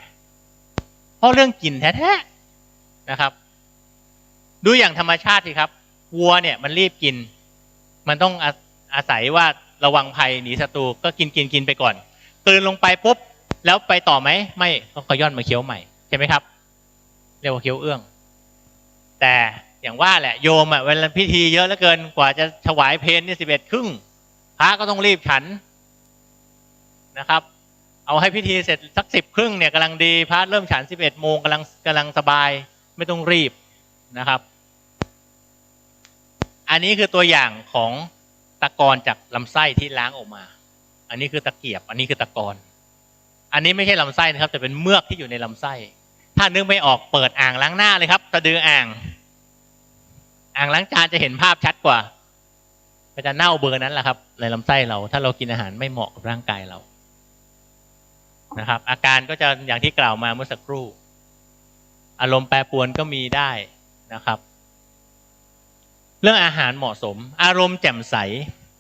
S6: เพราะเรื่องกินแท้ๆนะครับดูอย่างธรรมชาติสิครับวัวเนี่ยมันรีบกินมันต้องอาศัยว่าระวังภัยหนีศัตรูก็กินไปก่อนกลืนลงไปปุ๊บแล้วไปต่อไหมไม่ก็ขย่อนมาเคี้ยวใหม่ใช่ไหมครับเรียกว่าเคี้ยวเอื้องแต่อย่างว่าแหละโยมเวลาพิธีเยอะเหลือเกินกว่าจะถวายเพลเนี่ย11 ครึ่งพระก็ต้องรีบฉันนะครับเอาให้พิธีเสร็จสัก10 ครึ่งเนี่ยกำลังดีพระเริ่มฉัน11 โมงกำลังสบายไม่ต้องรีบนะครับอันนี้คือตัวอย่างของตะกอนจากลำไส้ที่ล้างออกมาอันนี้คือตะเกียบอันนี้คือตะกอนอันนี้ไม่ใช่ลำไส้นะครับแต่เป็นเมือกที่อยู่ในลำไส้ถ้านึกไม่ออกเปิดอ่างล้างหน้าเลยครับสะดืออ่างล้างจานจะเห็นภาพชัดกว่าก็จะเน่าเบอร์นั้นแหละครับในลำไส้เราถ้าเรากินอาหารไม่เหมาะกับร่างกายเรานะครับอาการก็จะอย่างที่กล่าวมาเมื่อสักครู่อารมณ์แปรปรวนก็มีได้นะครับเรื่องอาหารเหมาะสมอารมณ์แจ่มใส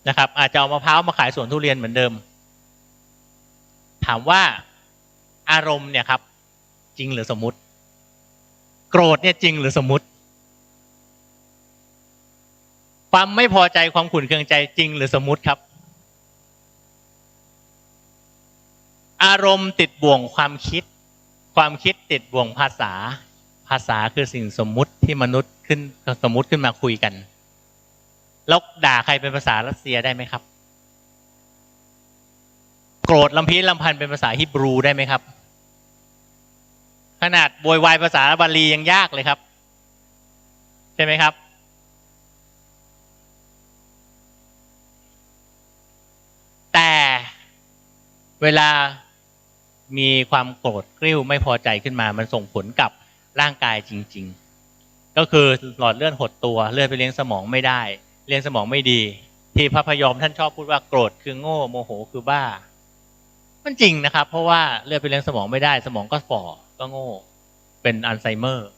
S6: นะครับอาจจะเอามะพร้าวมาขายสวนทุเรียนเหมือนเดิมถามว่าอารมณ์เนี่ยครับจริงหรือสมมุติโกรธเนี่ยจริงหรือสมมุติความไม่พอใจความขุ่นเคืองใจจริงหรือสมมุติครับอารมณ์ติดบ่วงความคิดติดบ่วงภาษาคือสิ่งสมมุติที่มนุษย์สมมุติขึ้นมาคุยกันแล้วด่าใครเป็นภาษารัสเซียได้ไหมครับโกรธลำพีลำพันเป็นภาษาฮีบรูได้ไหมครับขนาดโวยวายภาษาบาลียังยากเลยครับใช่ไหมครับแต่เวลามีความโกรธกริ้วไม่พอใจขึ้นมามันส่งผลกับร่างกายจริงๆก็คือหลอดเลือดหดตัวเลือดไปเลี้ยงสมองไม่ได้เลี้ยงสมองไม่ดีที่พระพยอมท่านชอบพูดว่าโกรธคือโง่โมโหคือบ้ามันจริงนะครับเพราะว่าเลือดไปเลี้ยงสมองไม่ได้สมองก็ฝ่อก็โง่เป็นอัลไซเมอร์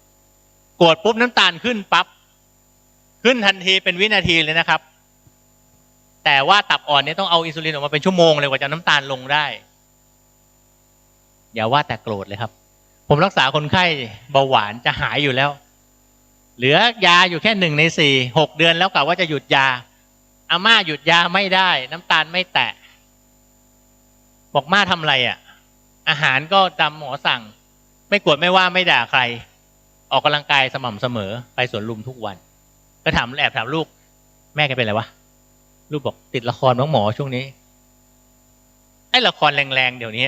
S6: โกรธปุ๊บน้ำตาลขึ้นปั๊บขึ้นทันทีเป็นวินาทีเลยนะครับแต่ว่าตับอ่อนเนี่ยต้องเอาอินซูลินออกมาเป็นชั่วโมงเลยกว่าจะน้ำตาลลงได้ อย่าว่าแต่โกรธเลยครับ ผมรักษาคนไข้เบาหวานจะหายอยู่แล้วเหลือยาอยู่แค่1 ใน 4 6 เดือนแล้วกะว่าจะหยุดยาอาม่าหยุดยาไม่ได้น้ำตาลไม่แตะบอกม่าทำอะไรอ่ะอาหารก็ตามหมอสั่งไม่กวดไม่ว่าไม่ด่าใครออกกำลังกายสม่ำเสมอไปสวนลุมทุกวันก็ถามแอบถามลูกแม่แกเป็นอะไรวะลูกบอกติดละครน้องหมอช่วงนี้ไอ้ละครแรงๆเดี๋ยวนี้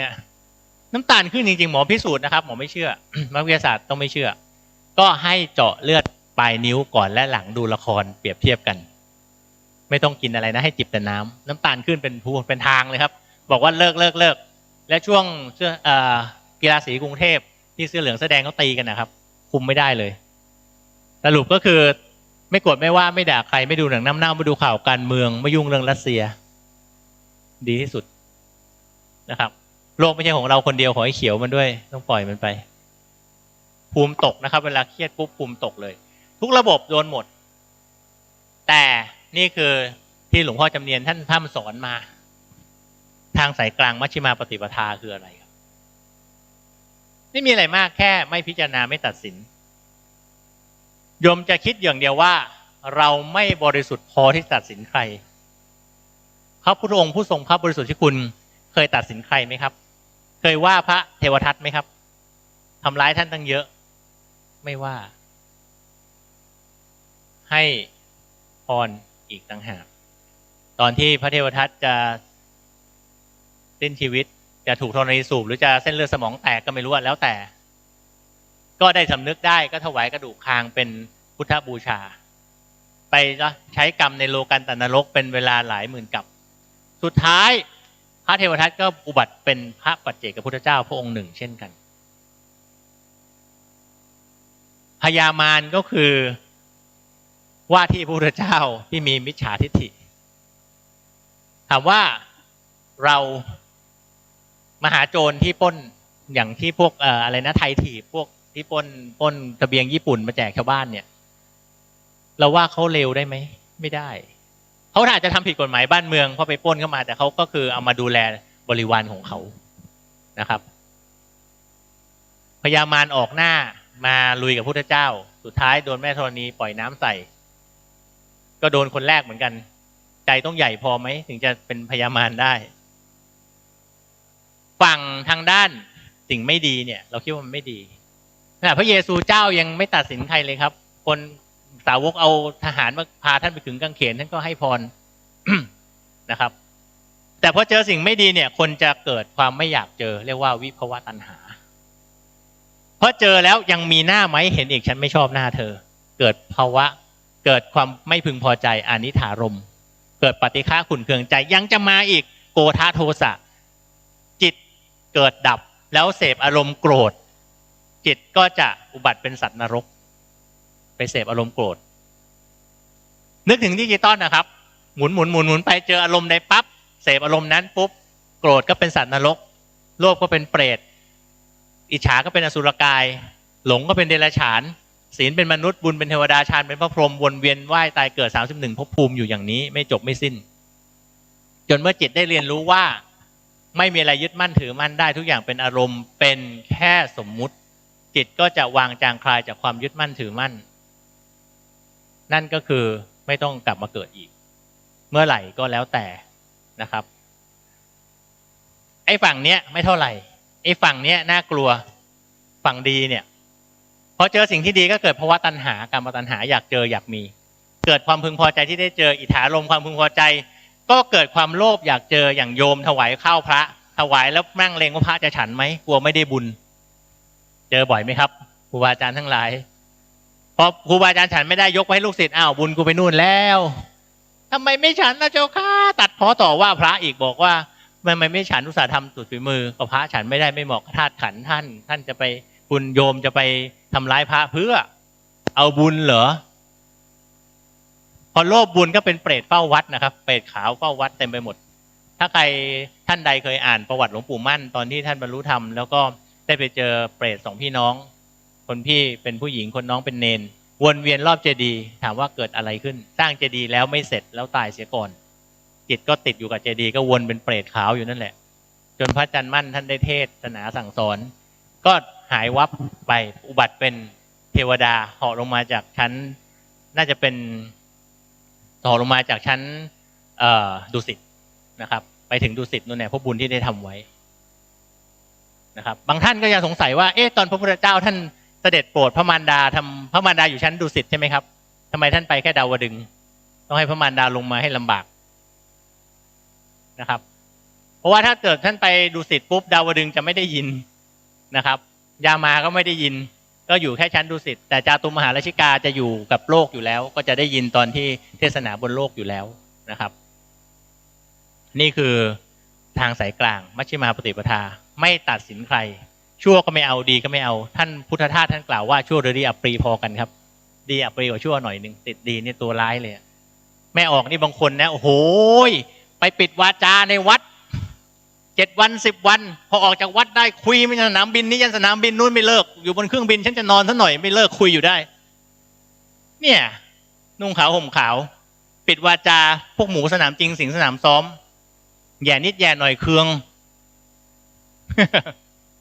S6: น้ำตาลขึ้นจริงๆหมอพิสูจน์นะครับหมอไม่เชื่อนักวิทยาศาสตร์ต้องไม่เชื่อก็ให้เจาะเลือดปลายนิ้วก่อนและหลังดูละครเปรียบเทียบกันไม่ต้องกินอะไรนะให้จิบแต่น้ำตาลขึ้นเป็นทางเลยครับบอกว่าเลิกและช่วงกีฬาสีกรุงเทพที่เสื้อเหลืองเสื้อแดงเขาตีกันนะครับคุมไม่ได้เลยสรุปก็คือไม่กดไม่ว่าไม่ด่าใครไม่ดูหนังน้ำเน่าไม่ดูข่าวการเมืองไม่ยุ่งเรื่องรัสเซียดีที่สุดนะครับโลกไม่ใช่ของเราคนเดียวขอให้เขียวมันด้วยต้องปล่อยมันไปภูมิตกนะครับเวลาเครียดปุ๊บภูมิตกเลยทุกระบบโดนหมดแต่นี่คือที่หลวงพ่อจำเนียนท่านสอนมาทางสายกลางมัชฌิมาปฏิปทาคืออะไรครับไม่มีอะไรมากแค่ไม่พิจารณาไม่ตัดสินโยมจะคิดอย่างเดียวว่าเราไม่บริสุทธิ์พอที่ตัดสินใครพระพุทธองค์ผู้ทรงพระบริสุทธิ์ที่คุณเคยตัดสินใครไหมครับเคยว่าพระเทวทัตไหมครับทำร้ายท่านตั้งเยอะไม่ว่าให้พรอีกต่างหากตอนที่พระเทวทัตจะสิ้นชีวิตจะถูกธรณีสูบหรือจะเส้นเลือดสมองแตกก็ไม่รู้แล้วแต่ก็ได้สำนึกได้ก็ถวายกระดูกคางเป็นพุทธบูชาไปใช้กรรมในโลกันตนรกเป็นเวลาหลายหมื่นกับสุดท้ายพระเทวทัตก็อุบัติเป็นพระปัจเจกพุทธเจ้าพระองค์หนึ่งเช่นกันพญามารก็คือว่าที่พระพุทธเจ้าที่มีมิจฉาทิฏฐิถามว่าเรามหาโจรที่ปล้นอย่างที่พวกอะไรนะไทยถีบพวกที่ปล้นเสบียงญี่ปุ่นมาแจกชาวบ้านเนี่ยเราว่าเขาเลวได้ไหมไม่ได้เขาอาจจะทำผิดกฎหมายบ้านเมืองเพราะไปปล้นเข้ามาแต่เขาก็คือเอามาดูแลบริวารของเขานะครับพญามารออกหน้ามาลุยกับพระพุทธเจ้าสุดท้ายโดนแม่ธรณีปล่อยน้ำใส่ก็โดนคนแรกเหมือนกันใจต้องใหญ่พอไหมถึงจะเป็นพญามารได้ฝั่งทางด้านสิ่งไม่ดีเนี่ยเราคิดว่ามันไม่ดีพระเยซูเจ้ายังไม่ตัดสินใครเลยครับคนสาวกเอาทหารมาพาท่านไปขึงกางเขนท่านก็ให้พร นะครับแต่พอเจอสิ่งไม่ดีเนี่ยคนจะเกิดความไม่อยากเจอเรียกว่าวิภวตัณหาเพราะเจอแล้วยังมีหน้าไหมเห็นอีกฉันไม่ชอบหน้าเธอเกิดภาวะเกิดความไม่พึงพอใจอานิถารมเกิดปฏิฆะขุ่นเคืองใจยังจะมาอีกโกฏาโทสะจิตเกิดดับแล้วเสพอารมณ์โกรธจิตก็จะอุบัติเป็นสัตว์นรกไปเสพอารมณ์โกรธนึกถึงดิจิตอลนะครับหมุนไปเจออารมณ์ใดปั๊บเสพอารมณ์นั้นปุ๊บโกรธก็เป็นสัตว์นรกโลภก็เป็นเปรตอิจฉาก็เป็นอสุรกายหลงก็เป็นเดรัจฉานศีลเป็นมนุษย์บุญเป็นเทวดาฌานเป็นพระพรหมวนเวียนว่ายตายเกิด31ภพภูมิอยู่อย่างนี้ไม่จบไม่สิ้นจนเมื่อจิตได้เรียนรู้ว่าไม่มีอะไรยึดมั่นถือมั่นได้ทุกอย่างเป็นอารมณ์เป็นแค่สมมุติจิตก็จะวางจางคลายจากความยึดมั่นถือมั่นนั่นก็คือไม่ต้องกลับมาเกิดอีกเมื่อไหร่ก็แล้วแต่นะครับไอ้ฝั่งเนี้ยไม่เท่าไหร่ไอ้ฝั่งเนี้ยน่ากลัวฝั่งดีเนี่ยพอเจอสิ่งที่ดีก็เกิดภาวะตัณหากามตัณหาอยากเจออยากมีเกิดความพึงพอใจที่ได้เจออิทธารมความพึงพอใจก็เกิดความโลภอยากเจออย่างโยมถวายข้าวพระถวายแล้วนั่งเลงว่าพระจะฉันไหมกลัวไม่ได้บุญเจอบ่อยไหมครับครูบาอาจารย์ทั้งหลายพอครูบาอาจารย์ฉันไม่ได้ยกไว้ลูกศิษย์อ้าวบุญกูไปนู่นแล้วทำไมไม่ฉันนะเจ้าข้าตัดพ้อต่อว่าพระอีกบอกว่าทำไมไม่ฉันอุตส่าห์ทำสุดฝีมือก็พระฉันไม่ได้ไม่เหมาะกับธาตุขันธ์ท่านจะไปคุณโยมจะไปทำร้ายพระเพื่อเอาบุญเหรอพอโลภบุญก็เป็นเปรตเฝ้าวัดนะครับเปรตขาวเฝ้าวัดเต็มไปหมดถ้าใครท่านใดเคยอ่านประวัติหลวงปู่มั่นตอนที่ท่านบรรลุธรรมแล้วก็ได้ไปเจอเปรต2พี่น้องคนพี่เป็นผู้หญิงคนน้องเป็นเนนวนเวียนรอบเจดีย์ถามว่าเกิดอะไรขึ้นสร้างเจดีย์แล้วไม่เสร็จแล้วตายเสียก่อนจิตก็ติดอยู่กับเจดีย์ก็วนเป็นเปรตขาวอยู่นั่นแหละจ จนพระอาจารย์มั่นท่านได้เทศนาสั่งสอนก็หายวับไปอุบัติเป็นเทวดาเหาะลงมาจากชั้นน่าจะเป็นเหาะลงมาจากชั้นดุสิตนะครับไปถึงดุสิตนู่นเนี่ยเพราะบุญที่ได้ทำไว้นะครับบางท่านก็ยังสงสัยว่าตอนพระพุทธเจ้าท่านเสด็จโปรดพระมารดาพระมารดาอยู่ชั้นดุสิตใช่ไหมครับทำไมท่านไปแค่ดาวดึงส์ต้องให้พระมารดาลงมาให้ลำบากนะครับเพราะว่าถ้าเกิดท่านไปดุสิตปุ๊บดาวดึงส์จะไม่ได้ยินนะครับยามาก็ไม่ได้ยินก็อยู่แค่ชั้นดุสิตแต่จาตุมหาราชิกาจะอยู่กับโลกอยู่แล้วก็จะได้ยินตอนที่เทศนาบนโลกอยู่แล้วนะครับนี่คือทางสายกลางมัชฌิมาปฏิปทาไม่ตัดสินใครชั่วก็ไม่เอาดีก็ไม่เอาท่านพุทธทาสท่านกล่าวว่าชั่วหรือดีอับปรีพอกันครับดีอับปรีกว่าชั่วหน่อยนึงติดดีนี่ตัวร้ายเลยแม่ออกนี่บางคนนะโอ้โหไปปิดวาจาในวัด7 วัน10 วันพอออกจากวัดได้คุยไม่สนามบินนี้ยันสนามบินนู้นไม่เลิกอยู่บนเครื่องบินฉันจะนอนซะหน่อยไม่เลิกคุยอยู่ได้เนี่ยนุ่งขาวห่มขาวปิดวาจาพวกหมูสนามจริงสิงสนามซ้อมแย่นิดแย่หน่อยเคือง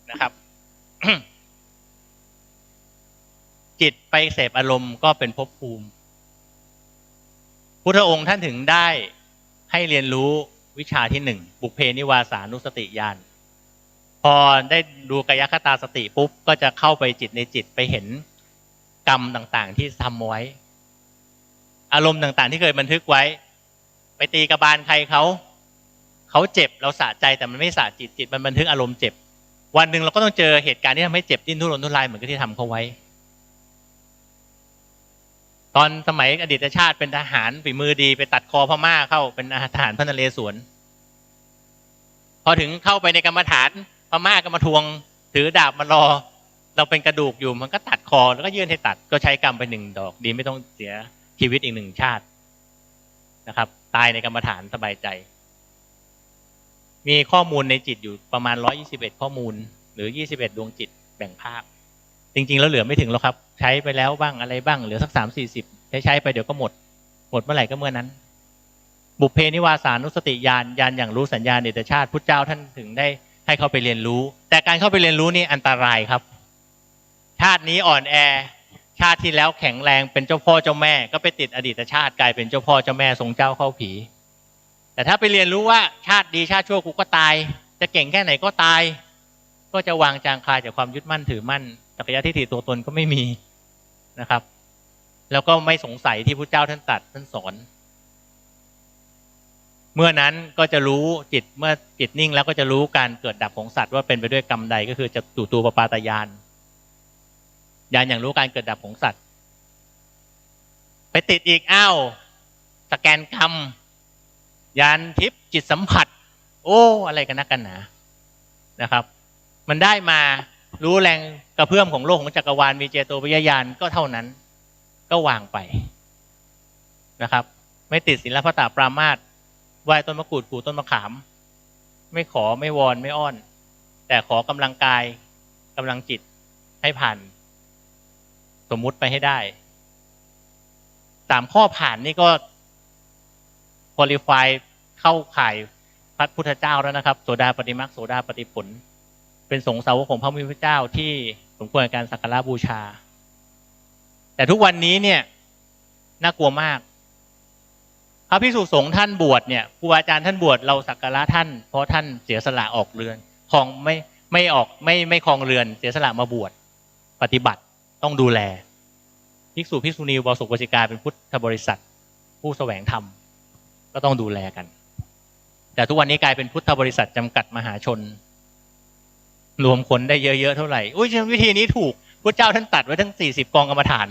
S6: นะครับ จิตไปเสพอารมณ์ก็เป็นภพภูมิพุทธองค์ท่านถึงได้ให้เรียนรู้วิชาที่1บุพเพนิวาสานุสติญาณพอได้ดูกายคตาสติปุ๊บก็จะเข้าไปจิตในจิตไปเห็นกรรมต่างๆที่ทำไว้อารมณ์ต่างๆที่เคยบันทึกไว้ไปตีกระบาลใครเขาเจ็บเราสะใจแต่มันไม่สะจิตมันบันทึกอารมณ์เจ็บวันหนึ่งเราก็ต้องเจอเหตุการณ์ที่ทำให้เจ็บดิ้นทุรนทุรายเหมือนกับที่ทำเขาไว้ตอนสมัยอดีตชาติเป็นทหารฝีมือดีไปตัดคอพม่าเข้าเป็นทหารพระนเรศวรพอถึงเข้าไปในกรรมฐานพม่าก็มาทวงถือดาบมารอเราเป็นกระดูกอยู่มันก็ตัดคอแล้วก็ยื่นให้ตัดก็ใช้กรรมไป1 ดอกดีไม่ต้องเสียชีวิตอีก1 ชาตินะครับตายในกรรมฐานสบายใจมีข้อมูลในจิตอยู่ประมาณ121ข้อมูลหรือ21ดวงจิตแบ่งภาคจริงๆแล้วเหลือไม่ถึงแล้วครับใช้ไปแล้วบ้างอะไรบ้างเหลือสัก30-40ใช้ไปเดี๋ยวก็หมดเมื่อไหร่ก็เมื่อนั้นบุพเพนิวาสานุสติญาณอย่างรู้สัญญาณเดชชาติพุทธเจ้าท่านถึงได้ให้เข้าไปเรียนรู้แต่การเข้าไปเรียนรู้นี่อันตรายครับชาตินี้อ่อนแอชาติที่แล้วแข็งแรงเป็นเจ้าพ่อเจ้าแม่ก็ไปติดอดีตชาติกลายเป็นเจ้าพ่อเจ้าแม่ทรงเจ้าเข้าผีแต่ถ้าไปเรียนรู้ว่าชาติดีชาติชั่วกูก็ตายจะเก่งแค่ไหนก็ตายก็จะวางจางคลายจากความยึดมั่นถือมั่นสักยะทิฏฐิตัวตนก็ไม่มีนะครับแล้วก็ไม่สงสัยที่พุทธเจ้าท่านตรัสท่านสอนเมื่อนั้นก็จะรู้จิตเมื่อจิตนิ่งแล้วก็จะรู้การเกิดดับของสัตว์ว่าเป็นไปด้วยกรรมใดก็คือจะตุตูปปาตญาณอย่างรู้การเกิดดับของสัตว์ไปติดอีกสแกนกรรมญาณทิพย์จิตสัมผัสโอ้อะไรกันนักกันหนานะครับมันได้มารู้แรงกระเพื่อมของโลกของจักรวาลมีเจโตปัญญาณก็เท่านั้นก็วางไปนะครับไม่ติดศีลพัตตปรามาสไหว้ต้นมะกรูดปลูกต้นมะขามไม่ขอไม่วอนไม่อ้อนแต่ขอกำลังกายกำลังจิตให้ผ่านสมมุติไปให้ได้3 ข้อผ่านนี่ก็คุริฟายเข้าข่ายพระพุทธเจ้าแล้วนะครับโสดาปฏิมรรคโสดาปฏิผลเป็นสงฆ์สาวกของพระพุทธเจ้าที่สมควรกับการสักการะบูชาแต่ทุกวันนี้เนี่ยน่ากลัวมากพระภิกษุสงฆ์ท่านบวชเนี่ยครูอาจารย์ท่านบวชเราสักการะท่านเพราะท่านเสียสละออกเรือนครองไม่ครองเรือนเสียสละมาบวชปฏิบัติต้องดูแลภิกษุภิกษุณีอุบาสกอุบาสิกาเป็นพุทธบริษัทผู้แสวงธรรมก็ต้องดูแลกันแต่ทุกวันนี้กลายเป็นพุทธบริษัทจำกัดมหาชนรวมคนได้เยอะๆเท่าไหร่วิธีนี้ถูกพุทธเจ้าท่านตัดไว้ทั้ง40 กองกรรมฐาน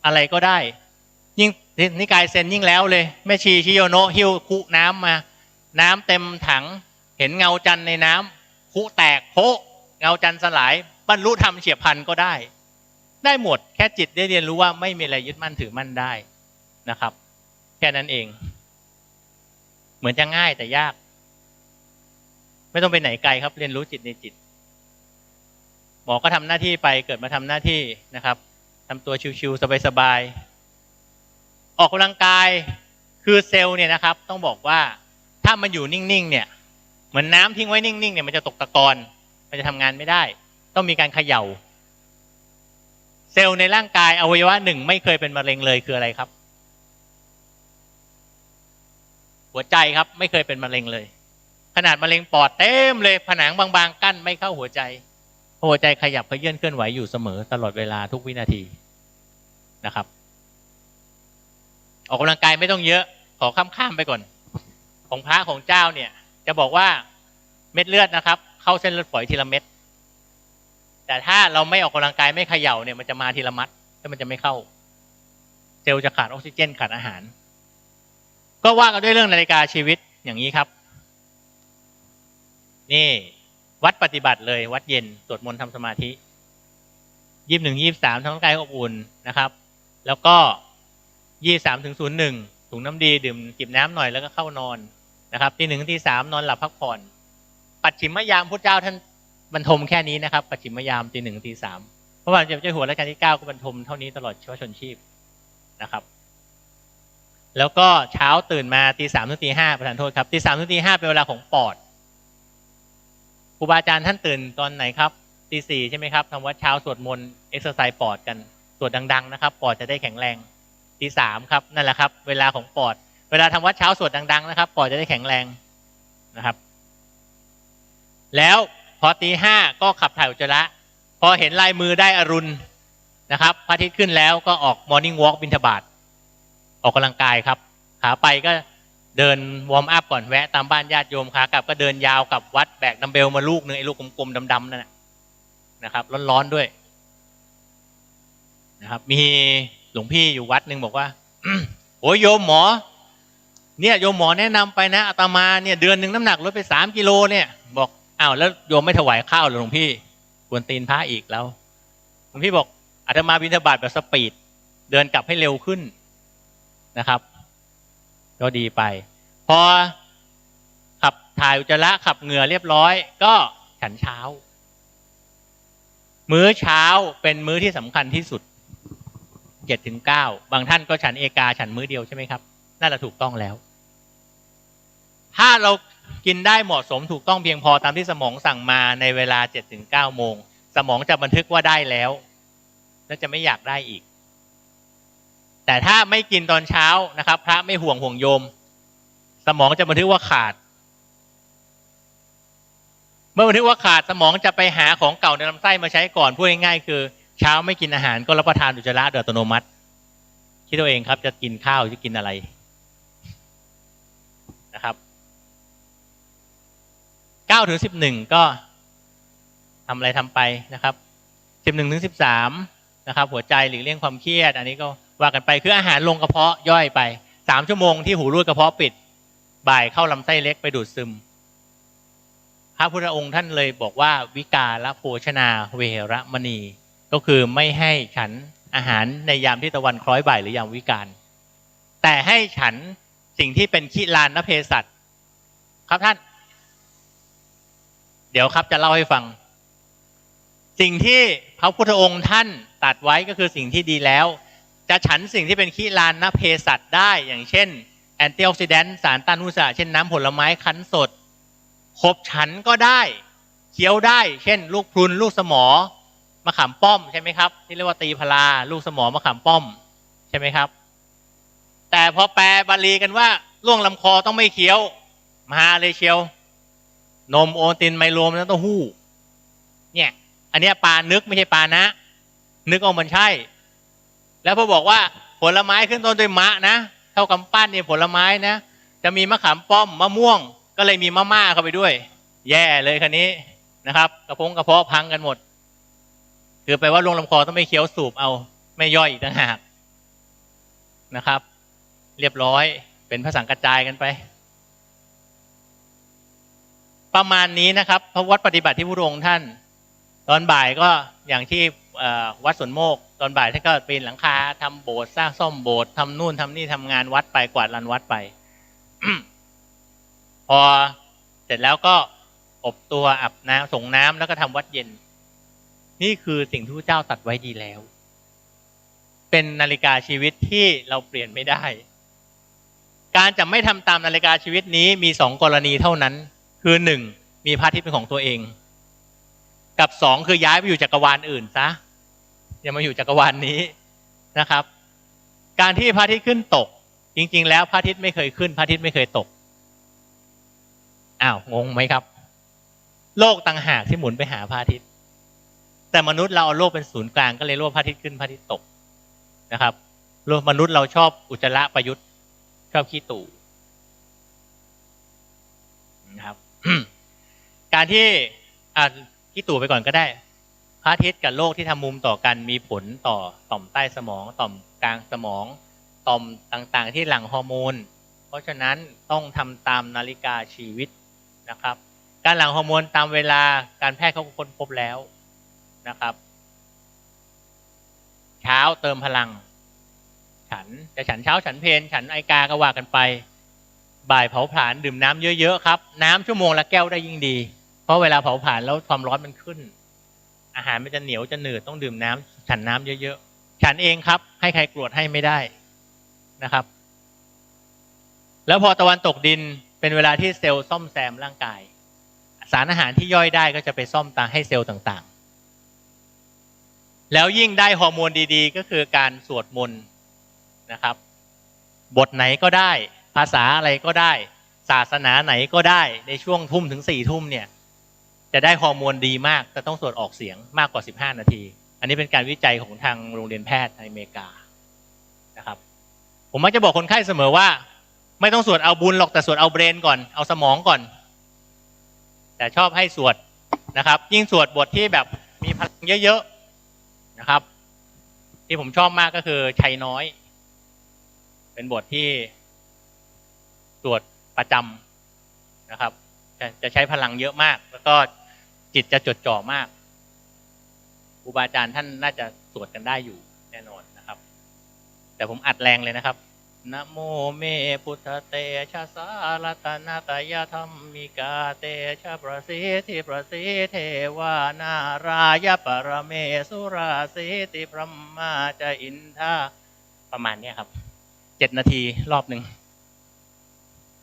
S6: อะไรก็ได้ยิ่งนิกายเซนยิ่งแล้วเลยแม่ชีชิโยโนะหิ้วคุน้ำมาน้ำเต็มถังเห็นเงาจันทร์ในน้ำคุแตกโพเงาจันทร์สลายบรรลุธรรมเฉียบพลันก็ได้หมดแค่จิตได้เรียนรู้ว่าไม่มีอะไรยึดมั่นถือมั่นได้นะครับแค่นั้นเองเหมือนจะง่ายแต่ยากไม่ต้องไปไหนไกลครับเรียนรู้จิตในจิตหมอก็ทำหน้าที่ไปเกิดมาทำหน้าที่นะครับทำตัวชิวๆสบายๆออกกำลังกายคือเซลล์เนี่ยนะครับต้องบอกว่าถ้ามันอยู่นิ่งๆเนี่ย เหมือนน้ำทิ้งไว้นิ่งๆเนี่ยมันจะตกตะกอนมันจะทำงานไม่ได้ต้องมีการเขย่าเซลล์ในร่างกายอวัยวะหนึ่งไม่เคยเป็นมะเร็งเลยคืออะไรครับหัวใจครับไม่เคยเป็นมะเร็งเลยขนาดมะเร็งปอดเต็มเลยผนังบางๆกั้นไม่เข้าหัวใจหัวใจขยับเขยื่อนเคลื่อนไหวอยู่เสมอตลอดเวลาทุกวินาทีนะครับออกกำลังกายไม่ต้องเยอะขอข้ามไปก่อนของพระของเจ้าเนี่ยจะบอกว่าเม็ดเลือดนะครับเข้าเส้นเลือดฝอยทีละเม็ดแต่ถ้าเราไม่ออกกำลังกายไม่เขย่าเนี่ยมันจะมาทีละมัดแล้วมันจะไม่เข้าเซลล์จะขาดออกซิเจนขาดอาหารก็ว่ากันด้วยเรื่องนาฬิกาชีวิตอย่างนี้ครับนี่วัดปฏิบัติเลยวัดเย็นสวดมนต์ทำสมาธิ21 23ทำร่างกายอบอุ่นนะครับแล้วก็23 ถึง 01ถุงน้ำดีดื่มจิบน้ำหน่อยแล้วก็เข้านอนนะครับตี 1 ถึงตี 3นอนหลับพักผ่อนปัจฉิมยามพุทธเจ้าท่านบรรทมแค่นี้นะครับปัจฉิมยามตี 1 ถึงตี 3เพราะว่าเจ้าหัวรัชกาลที่ 9ก็บรรทมเท่านี้ตลอดชีวชนชีพนะครับแล้วก็เช้าตื่นมาตี 3 ถึงตี 5ประทานโทษครับตี 3 ถึงตี 5เป็นเวลาของปอดครูบาอาจารย์ท่านตื่นตอนไหนครับตี 4ใช่ไหมครับทำวัดเช้าสวดมนต์เอ็กซ์ไซส์ปอดกันสวดดังๆนะครับปอดจะได้แข็งแรงตี 3ครับนั่นแหละครับเวลาของปอดเวลาทำวัดเช้าสวดดังๆนะครับปอดจะได้แข็งแรงนะครับแล้วพอตี 5ก็ขับถ่ายอุจจาระพอเห็นลายมือได้อรุณนะครับพระอาทิตย์ขึ้นแล้วก็ออกมอร์นิ่งวอล์กบิณฑบาตออกกำลังกายครับขาไปก็เดินวอร์มอัพก่อนแวะตามบ้านญาติโยมขากลับก็เดินยาวกับวัดแบกดัมเบลมาลูกนึงไอ้ลูกกลมๆดำๆนั่นนะครับร้อนๆด้วยนะครับมีหลวงพี่อยู่วัดนึงบอกว่า โอ้ยโยมหมอเนี่ยโยมหมอแนะนำไปนะอาตมาเนี่ยเดือนหนึ่งน้ำหนักลดไป3 กิโลเนี่ยบอกอ้าวแล้วโยมไม่ถวายข้าวหรอหลวงพี่กวนตีนพระอีกแล้วหลวงพี่บอกอาตมาบิณฑบาตแบบสปีดเดินกลับให้เร็วขึ้นนะครับก็ดีไปพอขับถ่ายอุจจาระขับเหงื่อเรียบร้อยก็ฉันเช้ามื้อเช้าเป็นมื้อที่สำคัญที่สุด 7 ถึง 9บางท่านก็ฉันเอกาฉันมื้อเดียวใช่ไหมครับน่าจะถูกต้องแล้วถ้าเรากินได้เหมาะสมถูกต้องเพียงพอตามที่สมองสั่งมาในเวลา 7 ถึง 9 โมงสมองจะบันทึกว่าได้แล้วและจะไม่อยากได้อีกแต่ถ้าไม่กินตอนเช้านะครับพระไม่ห่วงโยมสมองจะบันทึกว่าขาดเมื่อบันทึกว่าขาดสมองจะไปหาของเก่าในลำไส้มาใช้ก่อนพูดง่ายๆคือเช้าไม่กินอาหารก็รับประทานอุจจาระโดยอัตโนมัติคิดตัวเองครับจะกินข้าวจะกินอะไรนะครับ9 ถึง 11ก็ทำอะไรทำไปนะครับ11 ถึง 13นะครับหัวใจหลีกเลี่ยงความเครียดอันนี้ก็ว่ากันไปคืออาหารลงกระเพาะย่อยไป3 ชั่วโมงที่หูรูดกระเพาะปิดบ่ายเข้าลำไส้เล็กไปดูดซึมพระพุทธองค์ท่านเลยบอกว่าวิกาลโภชนาเวรมณีก็คือไม่ให้ฉันอาหารในยามที่ตะวันคล้อยบ่ายหรือยามวิกาลแต่ให้ฉันสิ่งที่เป็นขี้ลานนเภสัชครับท่านเดี๋ยวครับจะเล่าให้ฟังสิ่งที่พระพุทธองค์ท่านตัดไว้ก็คือสิ่งที่ดีแล้วจะฉันสิ่งที่เป็นขี้ลานนเภสัชได้อย่างเช่นแอนตี้ออกซิแดนต์สารต้านอนุมูลอิสระเช่นน้ำผลไม้คั้นสดขบฉันก็ได้เคี้ยวได้เช่นลูกพรุนลูกสมอมะขามป้อมใช่ไหมครับที่เรียกว่าตีพลาลูกสมอมะขามป้อมใช่ไหมครับแต่พอแปลบาลีกันว่าล่วงลำคอต้องไม่เคี้ยวมาเลยเชียวนมโอตินไมโลมแล้วเต้าหู้เนี่ยอันนี้ปลานึกไม่ใช่ปลานะนึกเอามันใช่แล้วพอบอกว่าผลไม้ขึ้นต้นด้วยมะนะเท่ากำปั้นเนี่ยผลไม้นะจะมีมะขามป้อมมะม่วงก็เลยมีมะม่าเข้าไปด้วยแย่เลยคันนี้นะครับกระเพาะพังกันหมดคือไปว่าลงลำคอต้องไม่เคี้ยวสูบเอาไม่ย่อยอีกต่างหากนะครับเรียบร้อยเป็นพระสังกัจจายกันไปประมาณนี้นะครับพระวัดปฏิบัติที่พระองค์ท่านตอนบ่ายก็อย่างที่วัดสวนโมกตอนบ่ายท่านก็ปีนหลังคาทำโบสถ์สร้างซ่อมโบสถ์ทำนู่นทำนี่ทำงานวัดไปกวาดลานวัดไป พอเสร็จแล้วก็อบตัวอาบน้ำส่งน้ำแล้วก็ทำวัดเย็นนี่คือสิ่งที่พระเจ้าตรัสไว้ดีแล้วเป็นนาฬิกาชีวิตที่เราเปลี่ยนไม่ได้การจะไม่ทำตามนาฬิกาชีวิตนี้มี2 กรณีเท่านั้น คือหนึ่งมีพระอาทิตย์เป็นของตัวเองกับสองคือย้ายไปอยู่จักรวาลอื่นซะอย่ามาอยู่จักรวาลนี้นะครับ การที่พระอาทิตย์ขึ้นตกจริงๆแล้วพระอาทิตย์ไม่เคยขึ้นพระอาทิตย์ไม่เคยตกอ้าวงงไหมครับโลกต่างหากที่หมุนไปหาพระอาทิตย์แต่มนุษย์เราเอาโลกเป็นศูนย์กลางก็เลยรู้ว่าพระอาทิตย์ขึ้นพระอาทิตย์ตกนะครับมนุษย์เราชอบอุจจาระประยุทธ์ชอบขี้ตู่นะครับ การที่ขี้ตู่ไปก่อนก็ได้พระอาทิตย์กับโลกที่ทำมุมต่อกันมีผลต่อต่อมใต้สมองต่อมกลางสมองต่อมต่างๆที่หลั่งฮอร์โมนเพราะฉะนั้นต้องทำตามนาฬิกาชีวิตนะครับการหลั่งฮอร์โมนตามเวลาการแพทย์เขาค้นพบแล้วนะครับเช้าเติมพลังฉันเช้าฉันเพลฉันไอกาก็ว่ากันไปบ่ายเผาผลาญดื่มน้ำเยอะๆครับน้ำชั่วโมงละแก้วได้ยิ่งดีเพราะเวลาเผาผลาญแล้วความร้อนมันขึ้นอาหารมันจะเหนียวจะหนืดต้องดื่มน้ำฉันน้ำเยอะๆฉันเองครับให้ใครกรวดให้ไม่ได้นะครับแล้วพอตะวันตกดินเป็นเวลาที่เซลล์ซ่อมแซมร่างกายสารอาหารที่ย่อยได้ก็จะไปซ่อมให้เซลล์ต่างๆแล้วยิ่งได้ฮอร์โมนดีๆก็คือการสวดมนต์นะครับบทไหนก็ได้ภาษาอะไรก็ได้ศาสนาไหนก็ได้ในช่วงทุ่มถึง4 ทุ่มเนี่ยจะได้ฮอร์โมนดีมากแต่ต้องสวดออกเสียงมากกว่า15 นาทีอันนี้เป็นการวิจัยของทางโรงเรียนแพทย์ในอเมริกานะครับผมมักจะบอกคนไข้เสมอว่าไม่ต้องสวดเอาบุญหรอกแต่สวดเอาเบรนก่อนเอาสมองก่อนแต่ชอบให้สวดนะครับยิ่งสวดบทที่แบบมีพลังเยอะๆนะครับที่ผมชอบมากก็คือชัยน้อยเป็นบทที่สวดประจำนะครับจะใช้พลังเยอะมากแล้วก็จิตจะจดจ่อมากครูบาอาจารย์ท่านน่าจะสวดกันได้อยู่แน่นอนนะครับแต่ผมอัดแรงเลยนะครับนะโมเมพุทธเตชะสารตนาตยธรรมิกาเตชะประสิทธิประสิทธิเทวานารายปรเมสุราสิติพรหมาจะอินทาประมาณนี้ครับ7 นาทีรอบหนึ่ง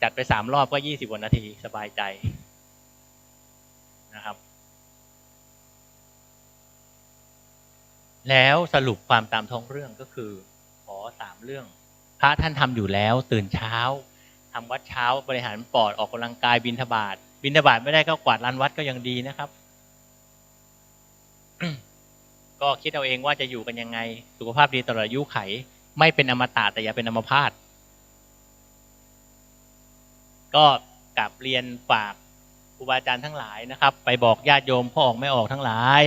S6: จัดไป3 รอบก็20 กว่านาทีสบายใจนะครับแล้วสรุปความตามท้องเรื่องก็คือขอ3 เรื่องพระท่านทำอยู่แล้วตื่นเช้าทำวัดเช้าบริหารปอดออกกำลังกายบิณฑบาตไม่ได้ก็กวาดลานวัดก็ยังดีนะครับ ก็คิดเอาเองว่าจะอยู่กันยังไงสุขภาพดีตลอดอายุไขไม่เป็นอมตะแต่อย่าเป็นอัมพาตก็กลับเรียนฝากครูบาอาจารย์ทั้งหลายนะครับไปบอกญาติโยมพ่อออกไม่ออกทั้งหลาย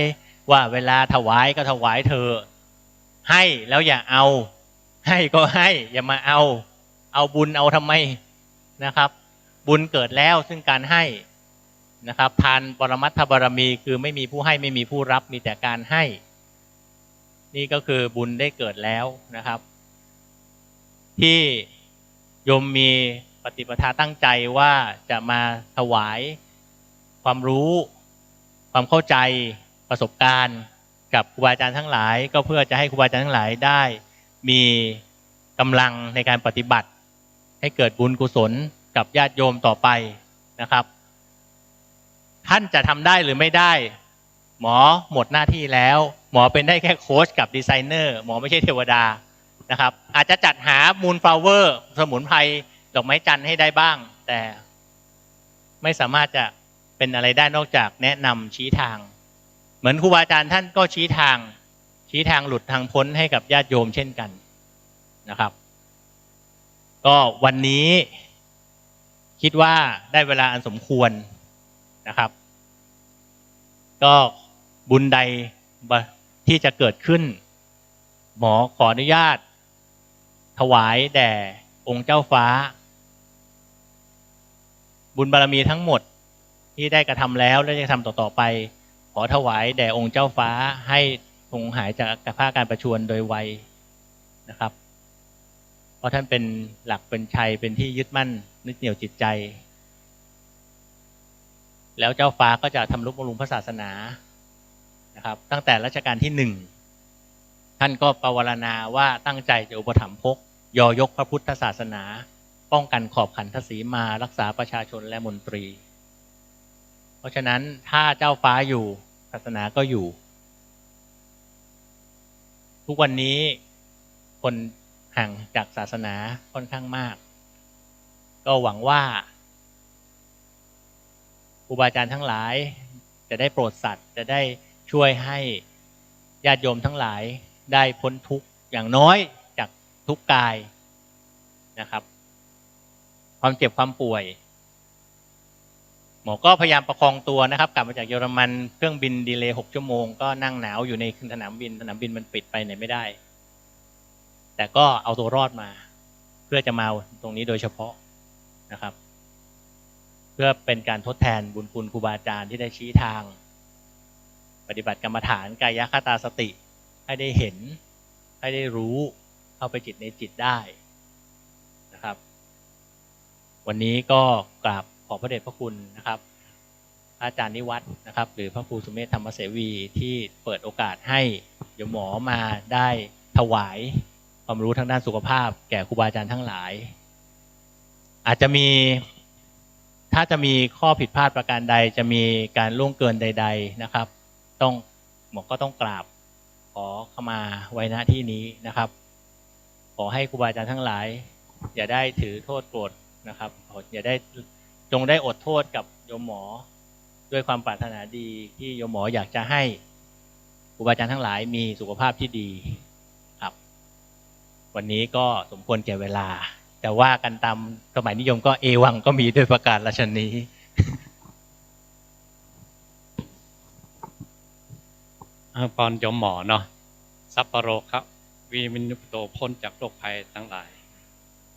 S6: ว่าเวลาถวายก็ถวายเธอให้แล้วอย่าเอาให้ก็ให้อย่ามาเอาบุญเอาทำไมนะครับบุญเกิดแล้วซึ่งการให้นะครับทานปรมัตถบารมีคือไม่มีผู้ให้ไม่มีผู้รับมีแต่การให้นี่ก็คือบุญได้เกิดแล้วนะครับที่โยมมีปฏิปทาตั้งใจว่าจะมาถวายความรู้ความเข้าใจประสบการณ์กับครูบาอาจารย์ทั้งหลายก็เพื่อจะให้ครูบาอาจารย์ทั้งหลายได้มีกำลังในการปฏิบัติให้เกิดบุญกุศลกับญาติโยมต่อไปนะครับท่านจะทำได้หรือไม่ได้หมอหมดหน้าที่แล้วหมอเป็นได้แค่โค้ชกับดีไซเนอร์หมอไม่ใช่เทวดานะครับอาจจะจัดหามูลฟลาวเวอร์สมุนไพรดอกไม้จันทร์ให้ได้บ้างแต่ไม่สามารถจะเป็นอะไรได้นอกจากแนะนำชี้ทางเหมือนครูบาอาจารย์ท่านก็ชี้ทางหลุดทางพ้นให้กับญาติโยมเช่นกันนะครับก็วันนี้คิดว่าได้เวลาอันสมควรนะครับก็บุญใดที่จะเกิดขึ้นหมอขออนุญาตถวายแด่องค์เจ้าฟ้าบุญบารมีทั้งหมดที่ได้กระทำแล้วและจะทำต่อไปขอถวายแด่องค์เจ้าฟ้าให้ทรงหายจากการประชวรโดยไวนะครับเพราะท่านเป็นหลักเป็นชัยเป็นที่ยึดมั่นนึกเหนี่ยวจิตใจแล้วเจ้าฟ้าก็จะทำนุบำรุงพระศาสนานะครับตั้งแต่รัชกาลที่1ท่านก็ปวารณาว่าตั้งใจจะอุปถัมภกยอยกพระพุทธศาสนาป้องกันขอบขันทศีมารักษาประชาชนและมนตรี ราะฉะนั้นถ้าเจ้าฟ้าอยู่ศาสนาก็อยู่ทุกวันนี้คนห่างจากศาสนาค่อนข้างมากก็หวังว่าครูบาอาจารย์ทั้งหลายจะได้โปรดสัตว์จะได้ช่วยให้ญาติโยมทั้งหลายได้พ้นทุกข์อย่างน้อยจากทุกข์กายนะครับความเจ็บความป่วยหมอก็พยายามประคองตัวนะครับกลับมาจากเยอรมันเครื่องบินดีเลย์6 ชั่วโมงก็นั่งหนาวอยู่ในสนามบินมันปิดไปไหนไม่ได้แต่ก็เอาตัวรอดมาเพื่อจะมาตรงนี้โดยเฉพาะนะครับเพื่อเป็นการทดแทนบุญคุณครูบาอาจารย์ที่ได้ชี้ทางปฏิบัติกรรมฐานกายคตาสติให้ได้เห็นให้ได้รู้เข้าไปจิตในจิตได้นะครับวันนี้ก็กราบขอพระเดชพระคุณนะครับอาจารย์นิวัฒน์นะครับหรือพระครูสุเมธธรรมเสวีที่เปิดโอกาสให้โยมหมอมาได้ถวายความรู้ทางด้านสุขภาพแก่ครูบาอาจารย์ทั้งหลายอาจจะมีถ้าจะมีข้อผิดพลาดประการใดจะมีการล่วงเกินใดๆนะครับหมอก็ต้องกราบขอเข้ามาไว้ณที่นี้นะครับขอให้ครูบาอาจารย์ทั้งหลายอย่าได้ถือโทษโกรธนะครับอย่าได้จงได้อดโทษกับโยมหมอด้วยความปรารถนาดีที่โยมหมออยากจะให้ครูบาอาจารย์ทั้งหลายมีสุขภาพที่ดีครับวันนี้ก็สมควรแก่เวลาแต่ว่ากันตามสมัยนิยมก็เอวังก็มีด้วยประกาศราชนี
S3: ปอนยมหมอเนาะซัปปโรครับวีมินุปโตพ้นจากโรคภัยทั้งหลาย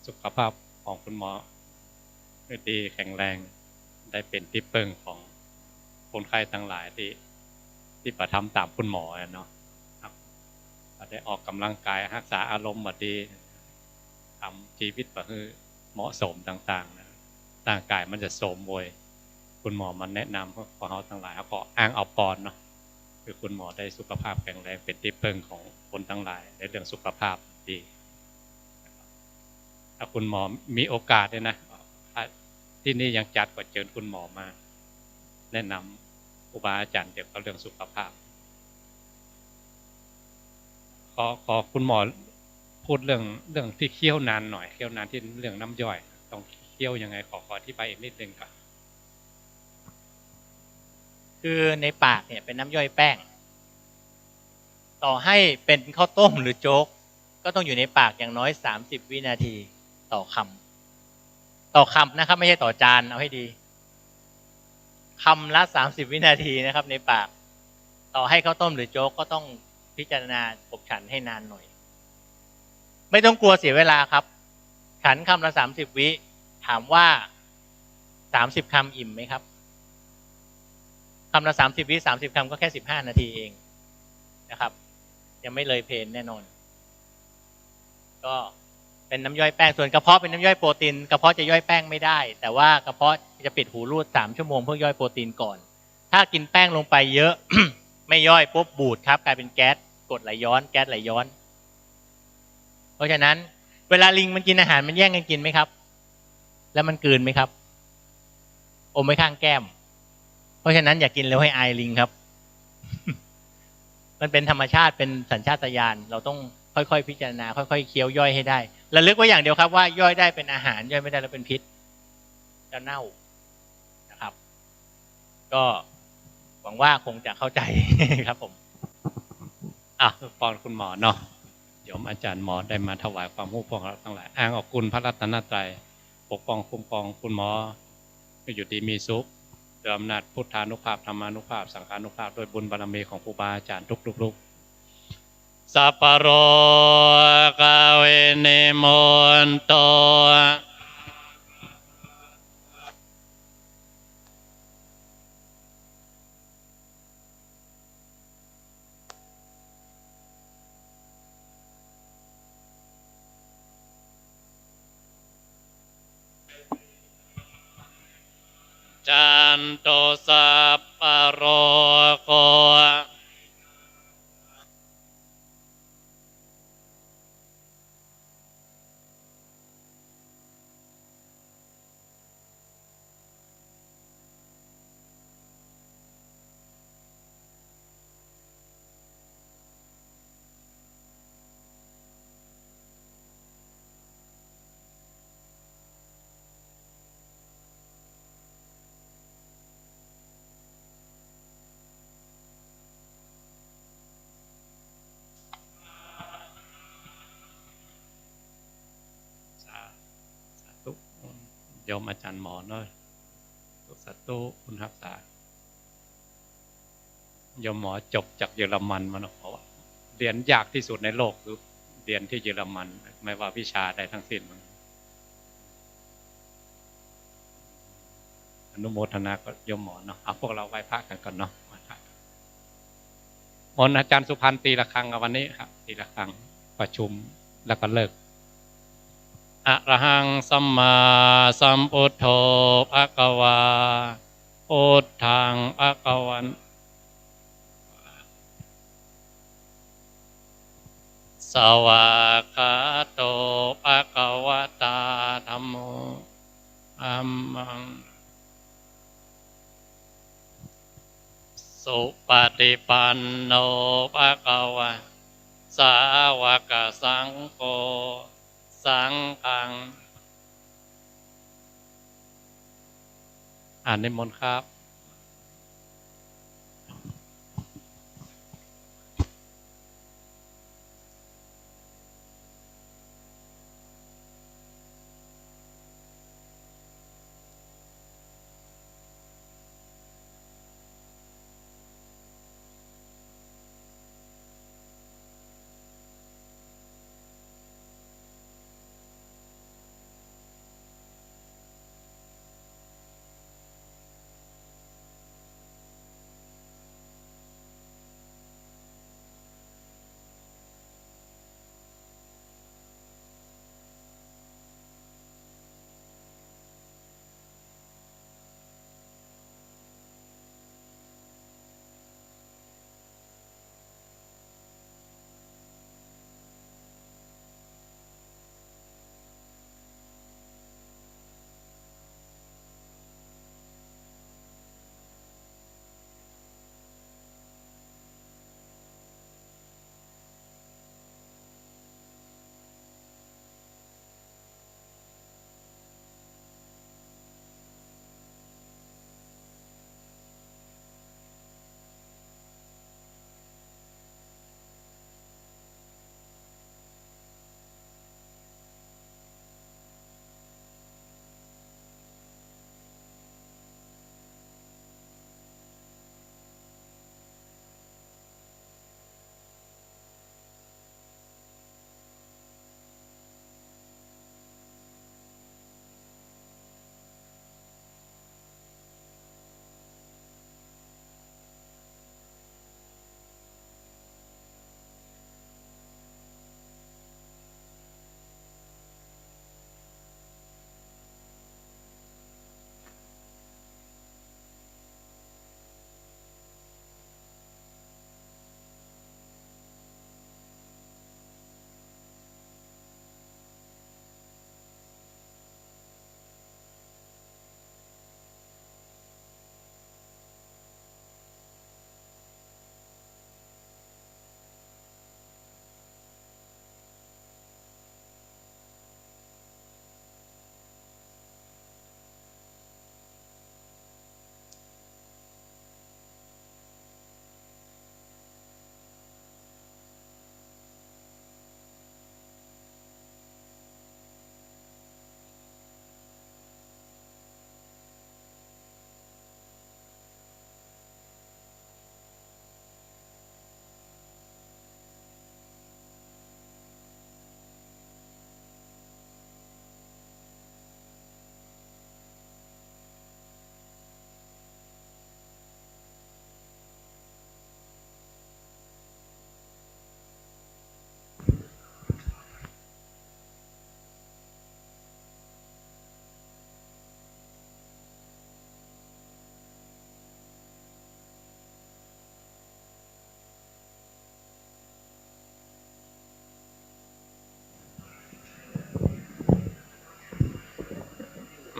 S3: สุขภาพของคุณหมอดีแข็งแรงได้เป็นที่พึ่งของคนไข้ทั้งหลายที่ประทับตามคุณหมอเนาะครับได้ออกกำลังกายรักษาอารมณ์มาดีทำชีวิตแบบเหมาะสมต่างๆนะร่างกายมันจะโทรมโวยคุณหมอมันแนะนำพวกเขาทั้งหลายก็อ้างเอาปอนเนาะคือคุณหมอได้สุขภาพแข็งแรงเป็นที่พึ่งของคนทั้งหลายในเรื่องสุขภาพดีถ้าคุณหมอมีโอกาสเนี่ยนะที่นี่ยังจัดก็เชิญคุณหมอมาแนะนำครูบาอาจารย์เกี่ยวกับเรื่องสุขภาพขอคุณหมอพูดเรื่องที่เคี่ยวนานหน่อยเคี่ยวนานที่เรื่องน้ำย่อยต้องเคี่ยวยังไงขออธิบายอีกนิดนึงครับ
S6: คือในปากเนี่ยเป็นน้ำย่อยแป้งต่อให้เป็นข้าวต้มหรือโจ๊กก็ต้องอยู่ในปากอย่างน้อย30 วินาทีต่อคำนะครับไม่ใช่ต่อจานเอาให้ดีคำละ30 วินาทีนะครับในปากต่อให้ข้าวต้มหรือโจ๊กก็ต้องพิจารณาขบฉันให้นานหน่อยไม่ต้องกลัวเสียเวลาครับฉันคำละ30 วิถามว่า30 คำอิ่มไหมครับคำละ30 วิ30 คำก็แค่15 นาทีเองนะครับยังไม่เลยเพลนแน่นอนก็เป็นน้ำย่อยแป้งส่วนกระเพาะเป็นน้ำย่อยโปรตีนกระเพาะจะย่อยแป้งไม่ได้แต่ว่ากระเพาะจะปิดหูรูด3 ชั่วโมงเพื่อย่อยโปรตีนก่อนถ้ากินแป้งลงไปเยอะ ไม่ย่อยปุ๊บบูดครับกลายเป็นแก๊สกรดไหลย้อนแก๊สไหลย้อนเพราะฉะนั้นเวลาลิงมันกินอาหารมันแย่งกันกินไหมครับแล้วมันกลืนไหมครับอมไว้ข้างแก้มเพราะฉะนั้นอย่ากินแล้วให้อายลิงครับ มันเป็นธรรมชาติเป็นสัญชาตญาณเราต้องค่อยๆพิจารณาค่อยๆเคี้ยวย่อยให้ได้ระลึกไว้อย่างเดียวครับว่าย่อยได้เป็นอาหารย่อยไม่ได้แล้วเป็นพิษจะเน่านะครับก็หวังว่าคงจะเข้าใจ ครับผม
S3: ปอนคุณหมอเนาะโยมอาจารย์หมอได้มาถวายความรู้พวกเราทั้งหลายอ้างออกคุณพระรัตนตรัยปกป้องคุ้มครองคุณหมออยู่ดีมีสุขด้วยอำนาจพุทธานุภาพธรรมานุภาพสังฆานุภาพด้วยบุญบารมีของครูบาอาจารย์ทุกๆรูปสัพพโรกาเวเนมนโตจันโตสัพพโรโค โยมอาจารย์หมอเนาะศัตรูคุณทักษาโยมหมอจบจากเยอรมันมาเนาะเพราะว่าเรียนยากที่สุดในโลกคือเรียนที่เยอรมันไม่ว่าวิชาใดทั้งสิ้นอนุโมทนาก็โยมหมอเนาะเอาพวกเราไหว้พระกันก่อนเนาะมนต์อาจารย์สุพรรณตีละครั้งวันนี้ครับตีละครั้งประชุมแล้วก็เลิกอะระหังสัมมาสัมพุทโธภะคะวาพุทธังภะคะวันสวากขาโตภะคะวะตาธัมโมธัมมังสุปฏิปันโนภะคะวะสาวกสังโฆสังฆังอ่านนิมนต์ครับ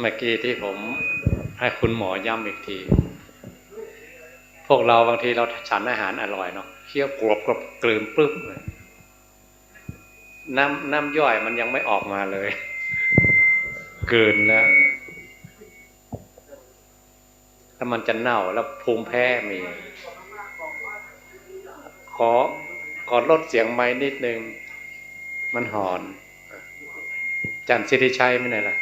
S3: เมื่อกี้ที่ผมให้คุณหมอย้ำอีกทีพวกเราบางทีเราฉันอาหารอร่อยเนาะเคี้ยวกรอบกลืนปึ้งเลยน้ำย่อยมันยังไม่ออกมาเลยกลืนแล้วถ้ามันจะเน่าแล้วภูมิแพ้มีขอลดเสียงไม้นิดนึงมันหอนจันทร์สิริชัยไม่ไหนล่ะ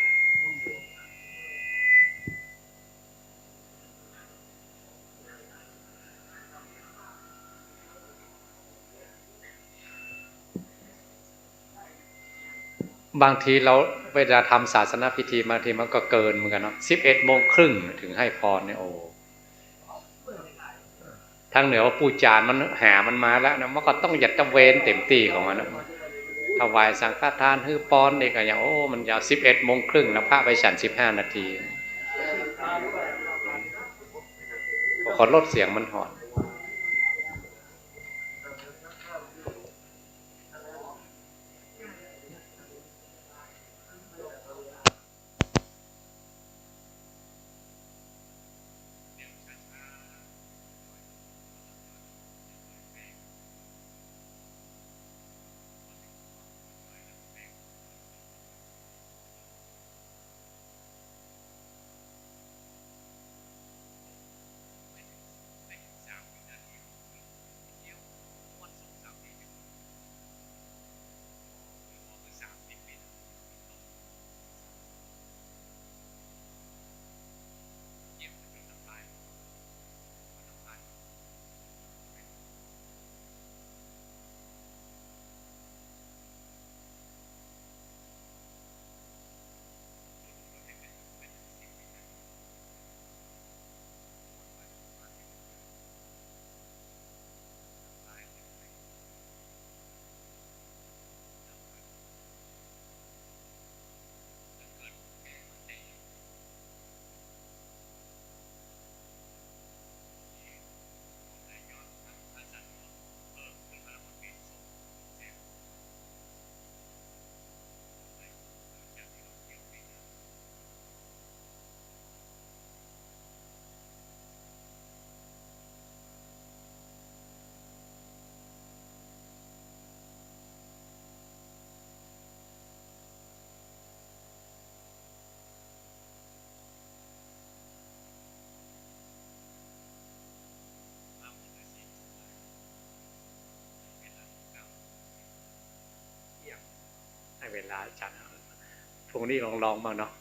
S3: บางทีเราเวลาทำศาสนพิธีบางทีมันก็เกินเหมือนกันเนาะ11:30ถึงให้พรเนี่ยโอ้ทางเหนือว่าปูจานมันหามันมาแล้วนะมันก็ต้องหยัดตะเวนเต็มตีของมันนะถวายสังฆทานฮือปอนเด็กอย่างโอ้มันยาว11:30แล้วพระไปฉัน15 นาทีขอลดเสียงมันหอนเวลาฉันพรุ่งนี้ลองบ้างเนาะ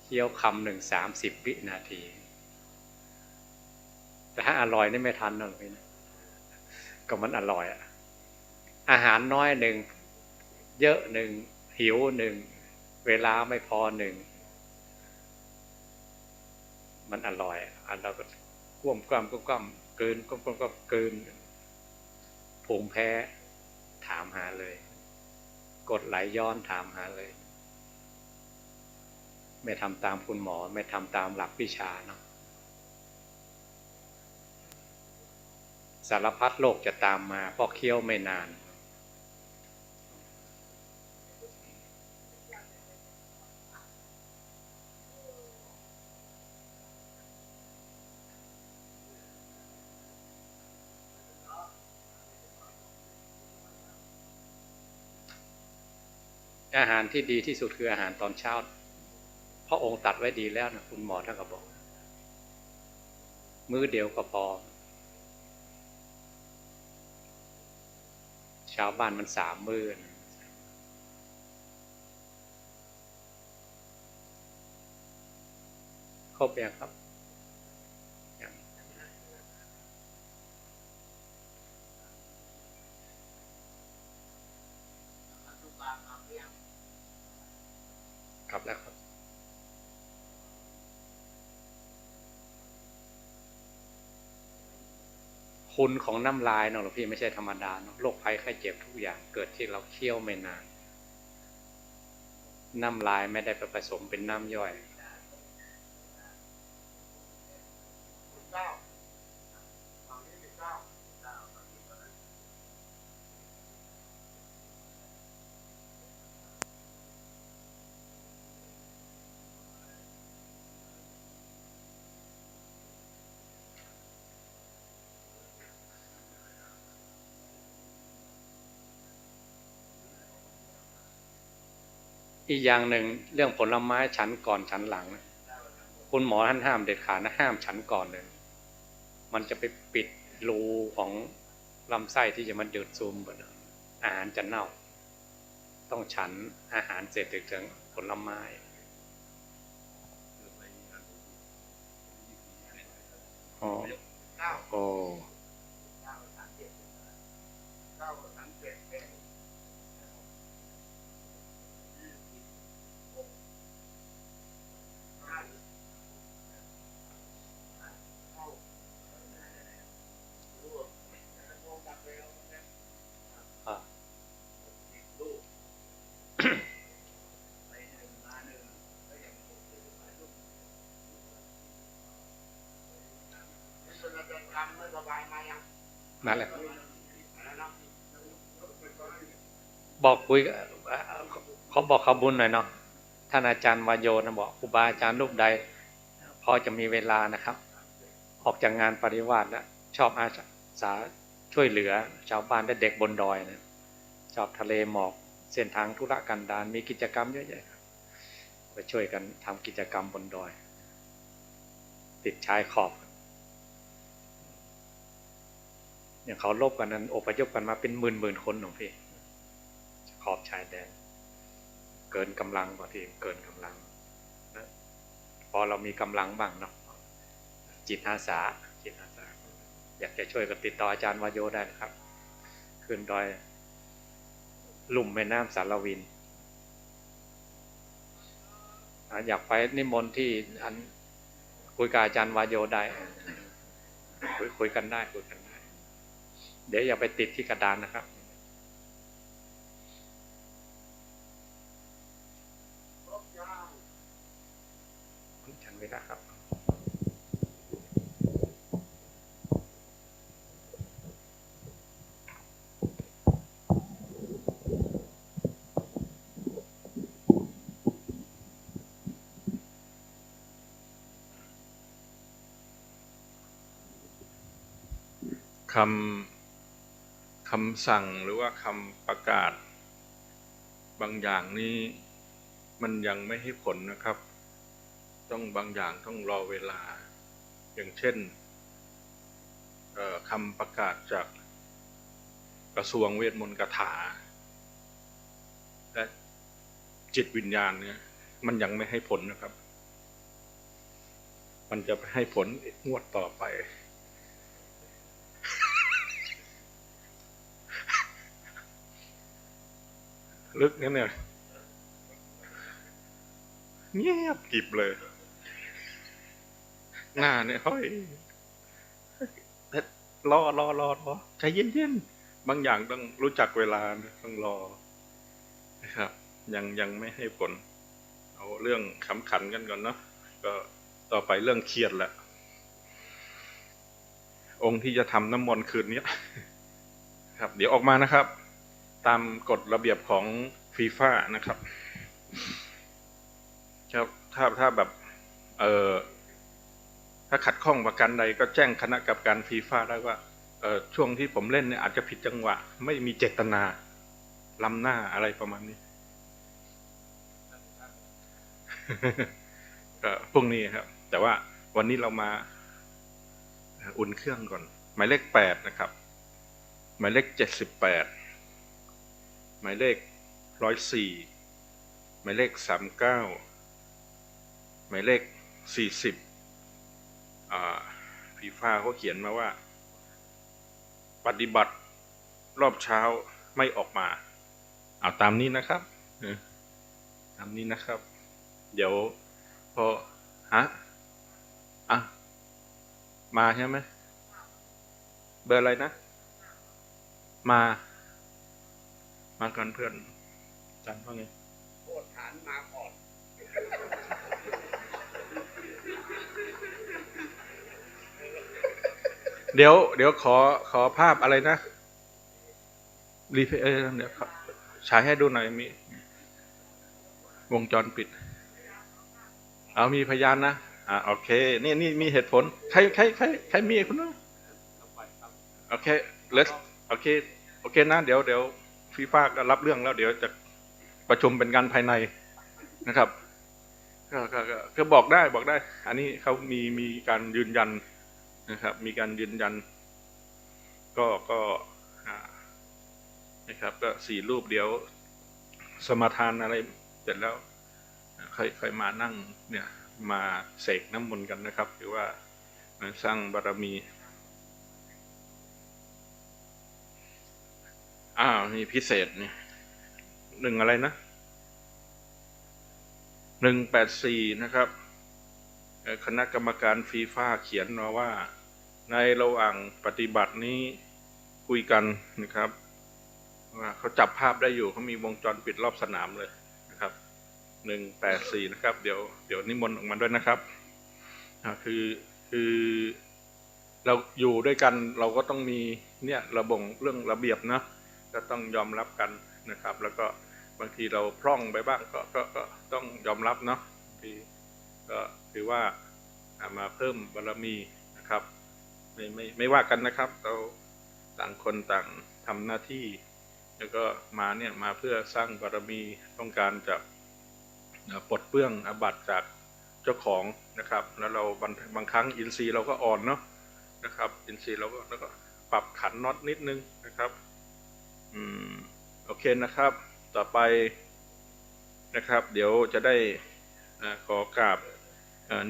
S3: เคี้ยวคำหนึ่ง30 วินาทีแต่ถ้าอร่อยนี่ไม่ทันนะพี่นะก็มันอร่อยอะอาหารน้อยหนึ่งเยอะหนึ่งหิวหนึ่งเวลาไม่พอหนึ่งมันอร่อยอันเราก็ก้มกล้ำกลืนก้มกลืนภูมิแพ้ถามหาเลยกดไหลย้อนถามหาเลยไม่ทำตามคุณหมอไม่ทำตามหลักวิชาเนาะสารพัดโรคจะตามมาเพราะเคี้ยวไม่นานอาหารที่ดีที่สุดคืออาหารตอนเช้าพระองค์ตัดไว้ดีแล้วนะคุณหมอท่านก็บอกมื้อเดียวก็พอชาวบ้านมัน3 มื้อครบยังครับกลับแล้วครับคุณของน้ำลายเนาะหลวงพี่ไม่ใช่ธรรมดาเนาะโรคภัยไข้เจ็บทุกอย่างเกิดที่เราเคี้ยวไม่นานน้ำลายไม่ได้ไปผสมเป็นน้ำย่อยอีกอย่างหนึ่งเรื่องผลไม้ฉันก่อนฉันหลังคุณหมอท่านห้ามเด็ดขาดนะห้ามฉันก่อนเลยมันจะไปปิดรูของลำไส้ที่จะมันดูดซึมอาหารจะเน่าต้องฉันอาหารเสร็จถึงผลไม้อ๋อโอ้ นั่นแหละบอกคุยเขาบอกเขาบุญหน่อยเนาะท่านอาจารย์วายโยนะบอกครูบาอาจารย์รูปใดพอจะมีเวลานะครับ ออกจากงานปริวาสแล้วชอบอาสาช่วยเหลือชาวบ้านและเด็กบนดอยนะชอบทะเลหมอกเส้นทางธุรกันดารมีกิจกรรมเยอะแยะไปช่วยกันทำกิจกรรมบนดอยติดชายขอบอย่างเขาลบกันนั้นอพยพกันมาเป็นหมื่นคนหลวงพี่ขอบชายแดนเกินกำลังบางทีเกินกำลังนะพอเรามีกำลังบ้างเนาะจิตอาสาอยากจะช่วยก็ติดต่ออาจารย์วายโยได้นะครับขึ้นดอยลุ่มแม่น้ำสารวินอยากไปนิมนต์ที่อันคุยกับอาจารย์วายโยได้คุยกันได้เดี๋ยวอย่าไปติดที่กระดานนะครับฉันไม่ได้ครับ
S7: คำสั่งหรือว่าคำประกาศบางอย่างนี้มันยังไม่ให้ผลนะครับต้องบางอย่างต้องรอเวลาอย่างเช่นคำประกาศจากกระทรวงเวทมนต์คาถาและจิตวิญญาณเนี่ยมันยังไม่ให้ผลนะครับมันจะให้ผลงวดต่อไปลึกนั่นเนี่ยเงียบกริบเลยหน้าเนี่ยเฮ้ยรอใจเย็นๆบางอย่างต้องรู้จักเวลาต้องรอนะครับยังไม่ให้ผลเอาเรื่องขำขันกันก่อนเนาะก็ต่อไปเรื่องเครียดแหละองค์ที่จะทำน้ำมนต์คืนนี้ครับเดี๋ยวออกมานะครับตามกฎระเบียบของฟีฟ่านะครับครับถ้าแบบถ้าขัดข้องประการใดก็แจ้งคณะกรรมการฟีฟ่าได้ว่าช่วงที่ผมเล่นเนี่ยอาจจะผิดจังหวะไม่มีเจตนาล้ำหน้าอะไรประมาณนี้ก็พรุ่งนี้ครับแต่ว่าวันนี้เรามาอุ่นเครื่องก่อนหมายเลข8นะครับหมายเลข78หมายเลข104หมายเลข39หมายเลข40ฟีฟ่าเขาเขียนมาว่าปฏิบัติรอบเช้าไม่ออกมาเอาตามนี้นะครับตามนี้นะครับเดี๋ยวพอมาใช่ไหมเบอร์อะไรนะมาก่อนเพื่อนจันว่าไงโคตรฐานมาก่อนเดี๋ยวขอภาพอะไรนะรีเพย์เดี๋ยวฉายให้ดูหน่อยมีวงจรปิดเอามีพยานนะโอเคนี่มีเหตุผลใครมีคุณนะโอเคโอเคนะเดี๋ยวฟีฟ่าก็รับเรื่องแล้วเดี๋ยวจะประชุมเป็นการภายในนะครับก็บอกได้อันนี้เขามีการยืนยันนะครับมีการยืนยันก็นะครับก็4 รูปเดี๋ยวสมาทานอะไรเสร็จแล้วค่อยมานั่งเนี่ยมาเสกน้ำมนต์กันนะครับหรือว่าสร้างบารมีนี่พิเศษนี่1อะไรนะ184นะครับคณะกรรมการฟีฟ่าเขียนมาว่าในระหว่างปฏิบัตินี้คุยกันนะครับว่าเขาจับภาพได้อยู่เขามีวงจรปิดรอบสนามเลยนะครับ184นะครับเดี๋ยวนิมนต์ออกมาด้วยนะครับคือเราอยู่ด้วยกันเราก็ต้องมี เนี่ยระบงเรื่องระเบียบนะก็ต้องยอมรับกันนะครับแล้วก็บางทีเราพร่องไปบ้างก็ต้องยอมรับเนาะที่ก็ถือว่ามาเพิ่มบารมีนะครับไม่ว่ากันนะครับเราต่างคนต่างทำหน้าที่แล้วก็มาเนี่ยมาเพื่อสร้างบารมีต้องการจะปลดเปลื้องอาบัติจากเจ้าของนะครับแล้วเราบางครั้งอินทรีย์เราก็อ่อนเนาะนะครับอินทรีย์เราก็แล้วก็ปรับขันน็อตนิดนึงนะครับโอเคนะครับต่อไปนะครับเดี๋ยวจะได้ขอกราบ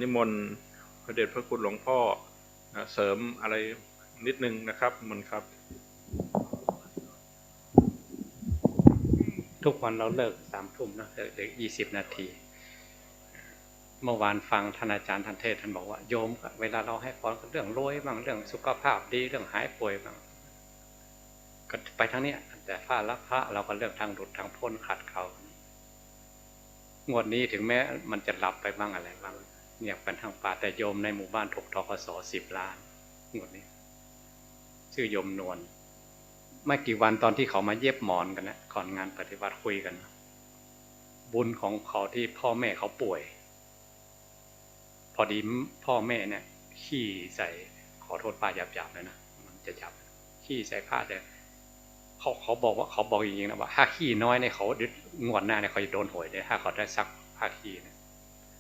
S7: นิมนต์พระเดชพระคุณหลวงพ่อเสริมอะไรนิดนึงนะครับมันครับ
S3: ทุกวันเราเลิก3 ทุ่มนะเลิก20 นาทีเมื่อวานฟังท่านอาจารย์ท่านเทศท่านบอกว่าโยมเวลาเราให้พรเรื่องรวยบ้างเรื่องสุขภาพดีเรื่องหายป่วยบ้างก็ไปทางนี้แต่พระละพระเราก็เลือกทางดุจทางพ้นขัดเขางวดนี้ถึงแม้มันจะหลับไปบ้างอะไรบ้างเงียบกันทางป่าแต่โยมในหมู่บ้านถูกธกส10 ล้านงวดนี้ชื่อโยมนวลไม่กี่วันตอนที่เขามาเย็บหมอนกันนะก่อนงานปฏิบัติคุยกันบุญของเขาที่พ่อแม่เขาป่วยพอดีพ่อแม่เนี่ยขี้ใส่ขอโทษป้าหยาบๆเลยนะมันจะหยาบขี้ใส่ผ้าแต่เขาบอกว่าเขาบอกจริงๆนะว่าถ้าขี้น้อยเนี่ยเขางวดหน้าเนี่ยเขาจะโดนหวยเลยถ้าเขาได้ซักผ้าขี้เนี่ย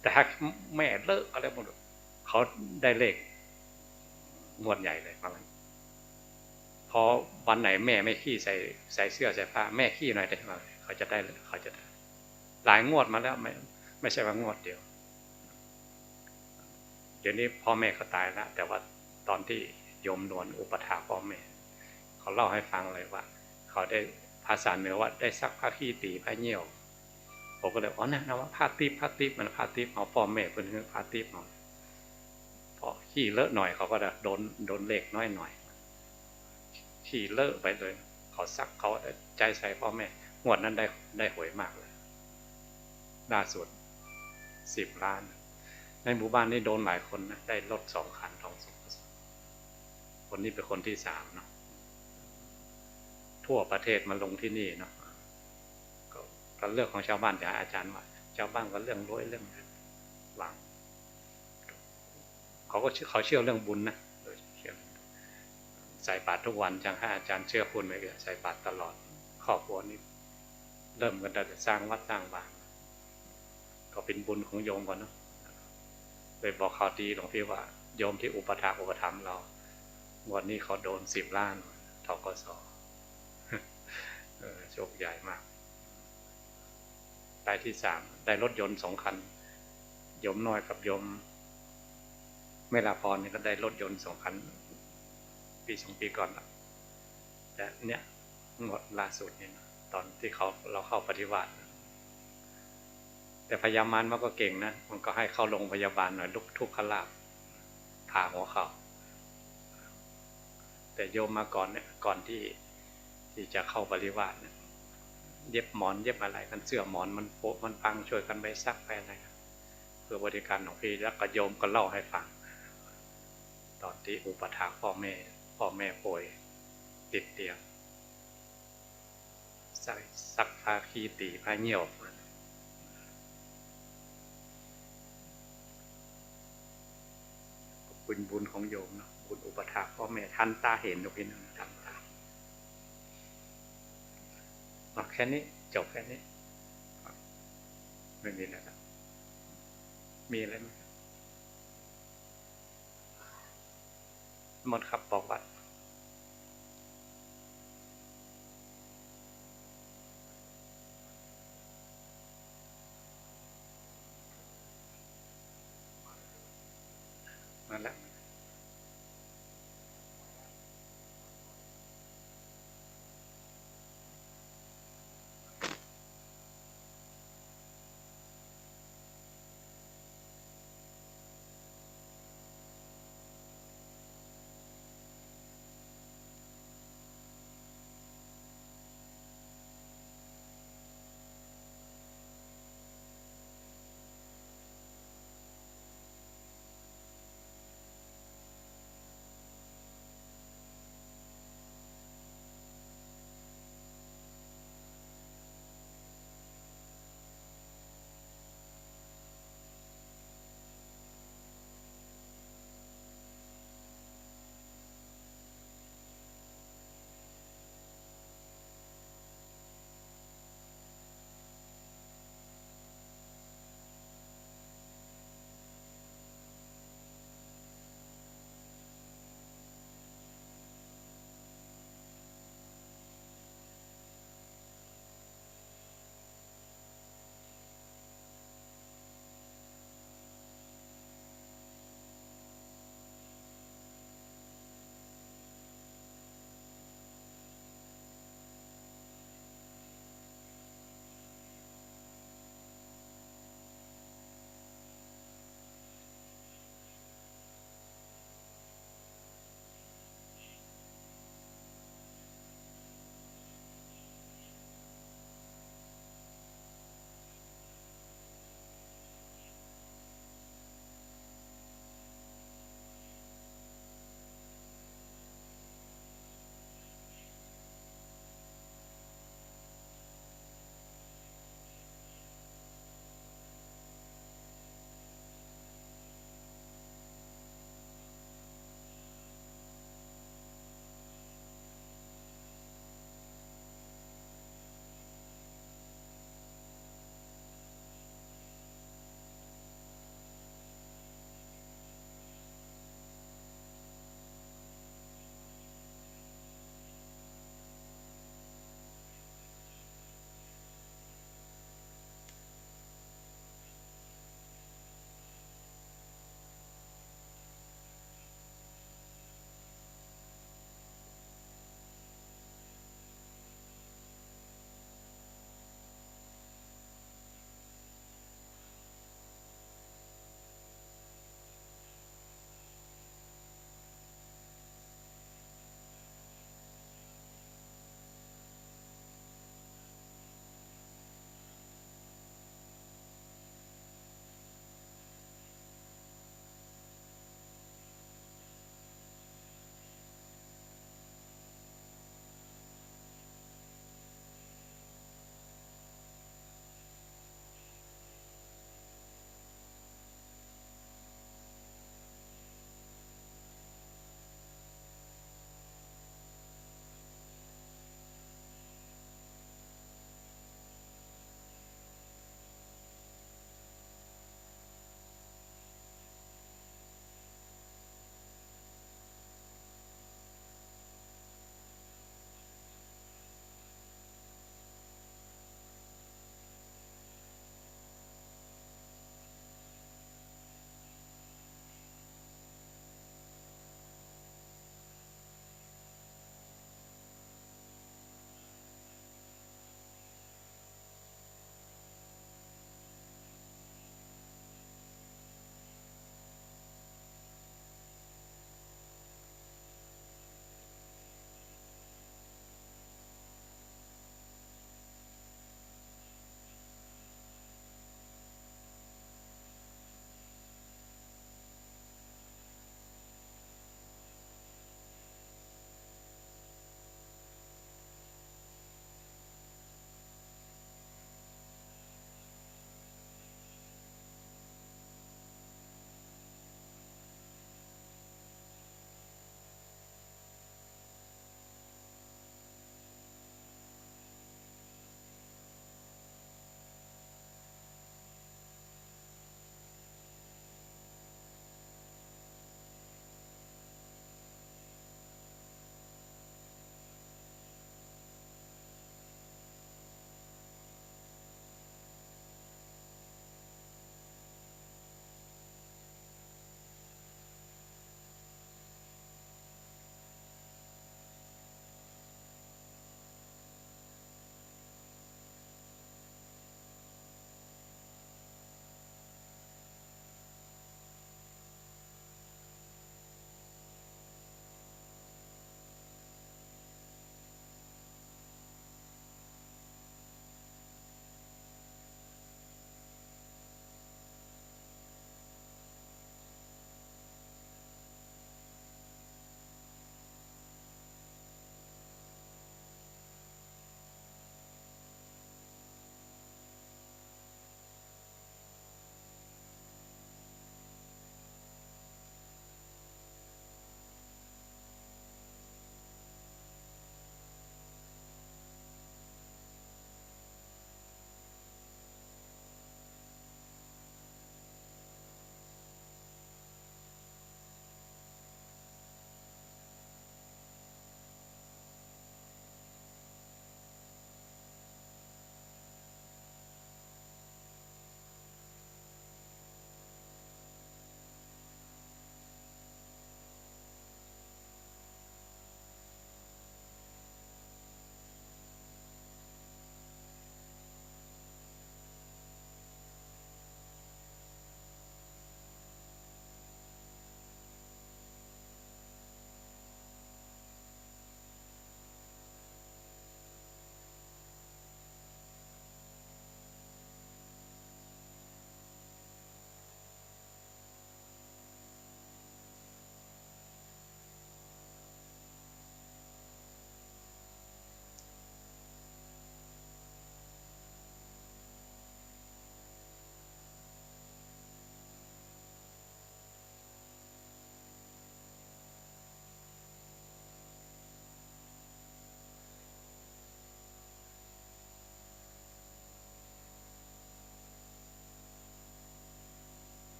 S3: แต่ถ้าแม่เลิกอะไรหมดเขาได้เลขงวดใหญ่เลยประมาณพอวันไหนแม่ไม่ขี้ใส่เสื้อใส่ผ้าแม่ขี้หน่อยได้ไหมเขาจะได้หลายงวดมาแล้วไม่ใช่ว่างวดเดียวเดี๋ยวนี้พ่อแม่เขาตายแล้วแต่ว่าตอนที่โยมนวลอุปถากพ่อแม่เขาเล่าให้ฟังเลยว่าเขาได้ภาษาเหนือว่าได้ซักผ้าขี้ตีผ้าเยี่ยวผมก็เลยอ๋อนะว่าผ้าติ๊บมันผ้าติ๊บเอาพ่อแม่เพิ่นคือผ้าติ๊บเนาะพอขี้เลอะหน่อยเขาก็โดนเลขน้อยหน่อยขี้เลอะไปเลยเขาซักเขาใจใส่พ่อแม่งวดนั้นได้หวยมากเลยล่าสุด10 ล้านในหมู่บ้านนี่โดนหลายคนนะได้รถ2 คันทองสุขคนนี้เป็นคนที่3เนาะทั่วประเทศมาลงที่นี่เนาะก็เรื่องของชาวบ้านอย่างอาจารย์ว่าชาวบ้านก็เรื่องรวยเรื่องหวังเขาเชื่อเรื่องบุญนะใส่บาตรทุกวันจังให้อาจารย์เชื่อคุณไปเลยใส่บาตรตลอดครอบครัวนี้เริ่มกันแต่สร้างวัดสร้างบ้านก็เป็นบุญของโยมก่อนเนาะเลยบอกข่าวดีหลวงพี่ว่าโยมที่อุปถัมภ์เราวันนี้เขาโดน10 ล้านธกสโชคใหญ่มากรายที่3ได้รถยนต์2 คันโยมน้อยกับโยมเมลาพรนี่ก็ได้รถยนต์2 คันปี2 ปีก่อนละแต่เนี่ยงวดล่าสุดนี่นะตอนที่เราเข้าปฏิบัติแต่พยาบาลมันก็เก่งนะมันก็ให้เข้าโรงพยาบาลหน่อยทุกขลาภผ่าหัวเข่าแต่โยมมาก่อนเนี่ยก่อนที่จะเข้าปฏิบัติเนี่ยเย็บหมอนเย็บอะไรกันเสื้อหมอนมันโป๊ะมันพังช่วยกันไปซักไปอะไรเพื่อบริการของพี่แล้วก็โยมก็เล่าให้ฟังตอนที่อุปถากพ่อแม่ป่วยติดเตียงซักผ้าขี้ตีผ้าเหี่ยวบุญของโยมเนาะบุญอุปถากพ่อแม่ทันตาเห็นทุกพี่น้องทันตาแค่นี้จบแค่นี้ไม่มีแล้วมีอะไรไหมหมดครับบอกว่า